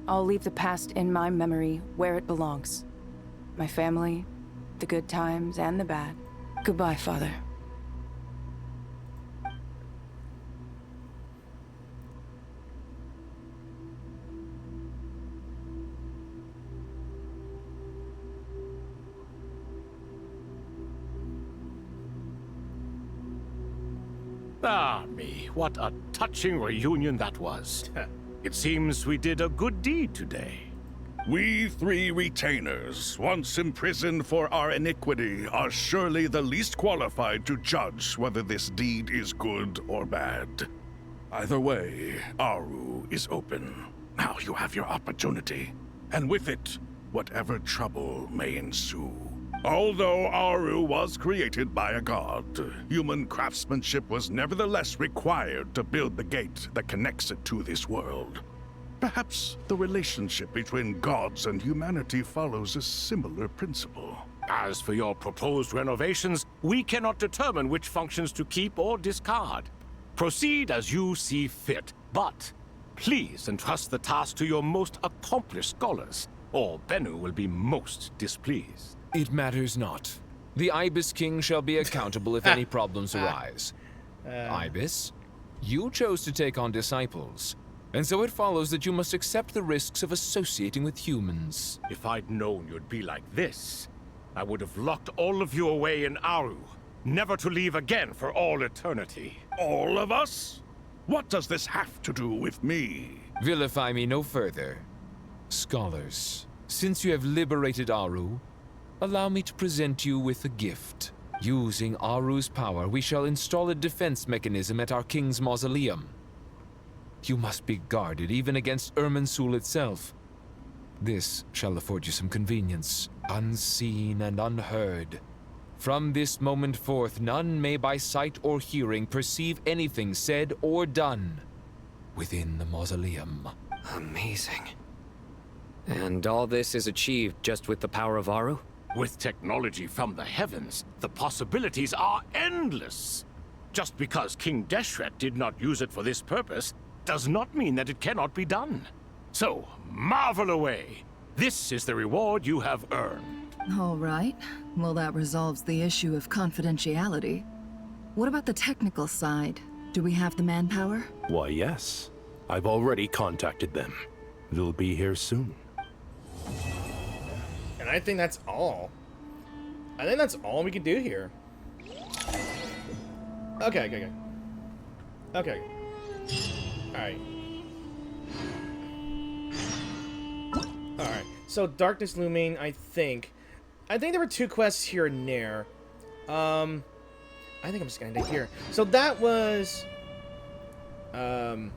G: I'll leave the past in my memory where it belongs. My family, the good times and the bad. Goodbye, Father.
I: Ah, me, what a touching reunion that was. It seems we did a good deed today.
R: We three retainers, once imprisoned for our iniquity, are surely the least qualified to judge whether this deed is good or bad. Either way, Aru is open. Now you have your opportunity, and with it, whatever trouble may ensue. Although Aru was created by a god, human craftsmanship was nevertheless required to build the gate that connects it to this world. Perhaps the relationship between gods and humanity follows a similar principle.
E: As for your proposed renovations, we cannot determine which functions to keep or discard. Proceed as you see fit, but please entrust the task to your most accomplished scholars, or Bennu will be most displeased.
V: It matters not. The Ibis King shall be accountable if any problems arise. Ibis, you chose to take on disciples, and so it follows that you must accept the risks of associating with humans.
E: If I'd known you'd be like this, I would have locked all of you away in Aru, never to leave again for all eternity.
R: All of us? What does this have to do with me?
V: Vilify me no further. Scholars, since you have liberated Aru, allow me to present you with a gift. Using Aru's power, we shall install a defense mechanism at our king's mausoleum. You must be guarded even against Irminsul itself. This shall afford you some convenience, unseen and unheard. From this moment forth, none may by sight or hearing perceive anything said or done within the mausoleum.
M: Amazing. And all this is achieved just with the power of Aru?
E: With technology from the heavens, the possibilities are endless. Just because King Deshret did not use it for this purpose does not mean that it cannot be done. So, marvel away. This is the reward you have earned.
P: All right. Well, that resolves the issue of confidentiality. What about the technical side? Do we have the manpower?
U: Why, yes. I've already contacted them. They'll be here soon.
A: And I think that's all. I think that's all we can do here. Okay. Alright. Alright. So, Darkness Looming, I think there were 2 quests here and there. I think I'm just gonna end it here. So that was... I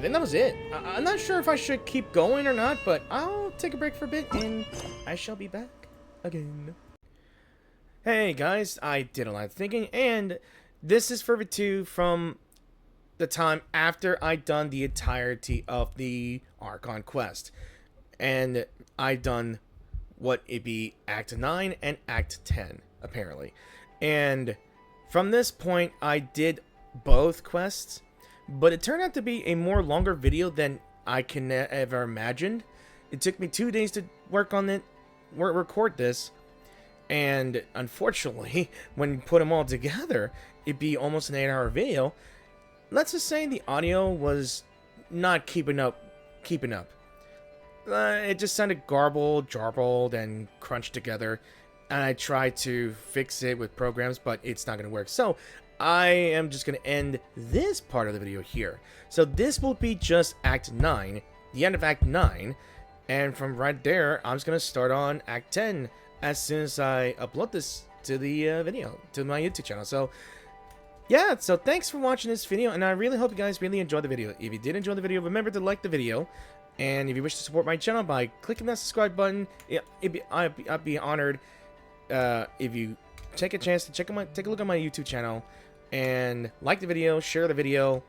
A: think that was it. I'm not sure if I should keep going or not, but I'll take a break for a bit, and I shall be back again. Hey guys, I did a lot of thinking, and this is further to from the time after I'd done the entirety of the Archon quest. And I'd done what it'd be Act 9 and Act 10, apparently. And from this point, I did both quests, but it turned out to be a more longer video than I can ever imagined. It took me 2 days to work on it, record this, and unfortunately, when you put them all together, it'd be almost an 8-hour video. Let's just say the audio was not keeping up. It just sounded garbled, jarbled, and crunched together. And I tried to fix it with programs, but it's not going to work. So, I am just going to end this part of the video here. So, this will be just Act 9, the end of Act 9. And from right there, I'm just going to start on Act 10 as soon as I upload this to the video, to my YouTube channel. So, yeah, so thanks for watching this video, and I really hope you guys really enjoyed the video. If you did enjoy the video, remember to like the video. And if you wish to support my channel by clicking that subscribe button, I'd be honored if you take a chance to take a look at my YouTube channel and like the video, share the video,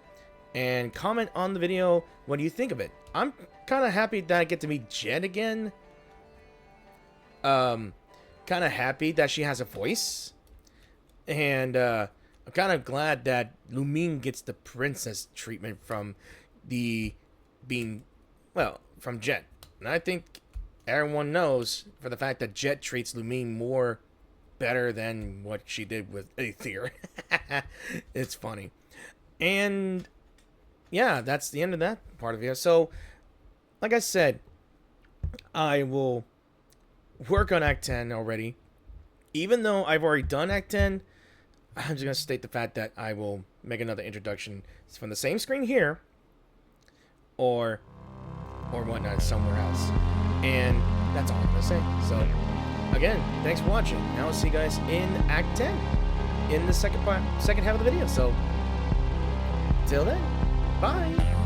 A: and comment on the video. What do you think of it? I'm kind of happy that I get to meet Jet again. Kind of happy that she has a voice, and I'm kind of glad that Lumine gets the princess treatment from from Jet. And I think everyone knows for the fact that Jet treats Lumine more better than what she did with Aether. It's funny. And yeah, that's the end of that part of it. So, like I said, I will work on Act 10 already. Even though I've already done Act 10, I'm just going to state the fact that I will make another introduction from the same screen here, or whatnot, somewhere else. And that's all I'm going to say. So, again, thanks for watching. Now I'll see you guys in Act 10, in the second half of the video. So, Until then, bye!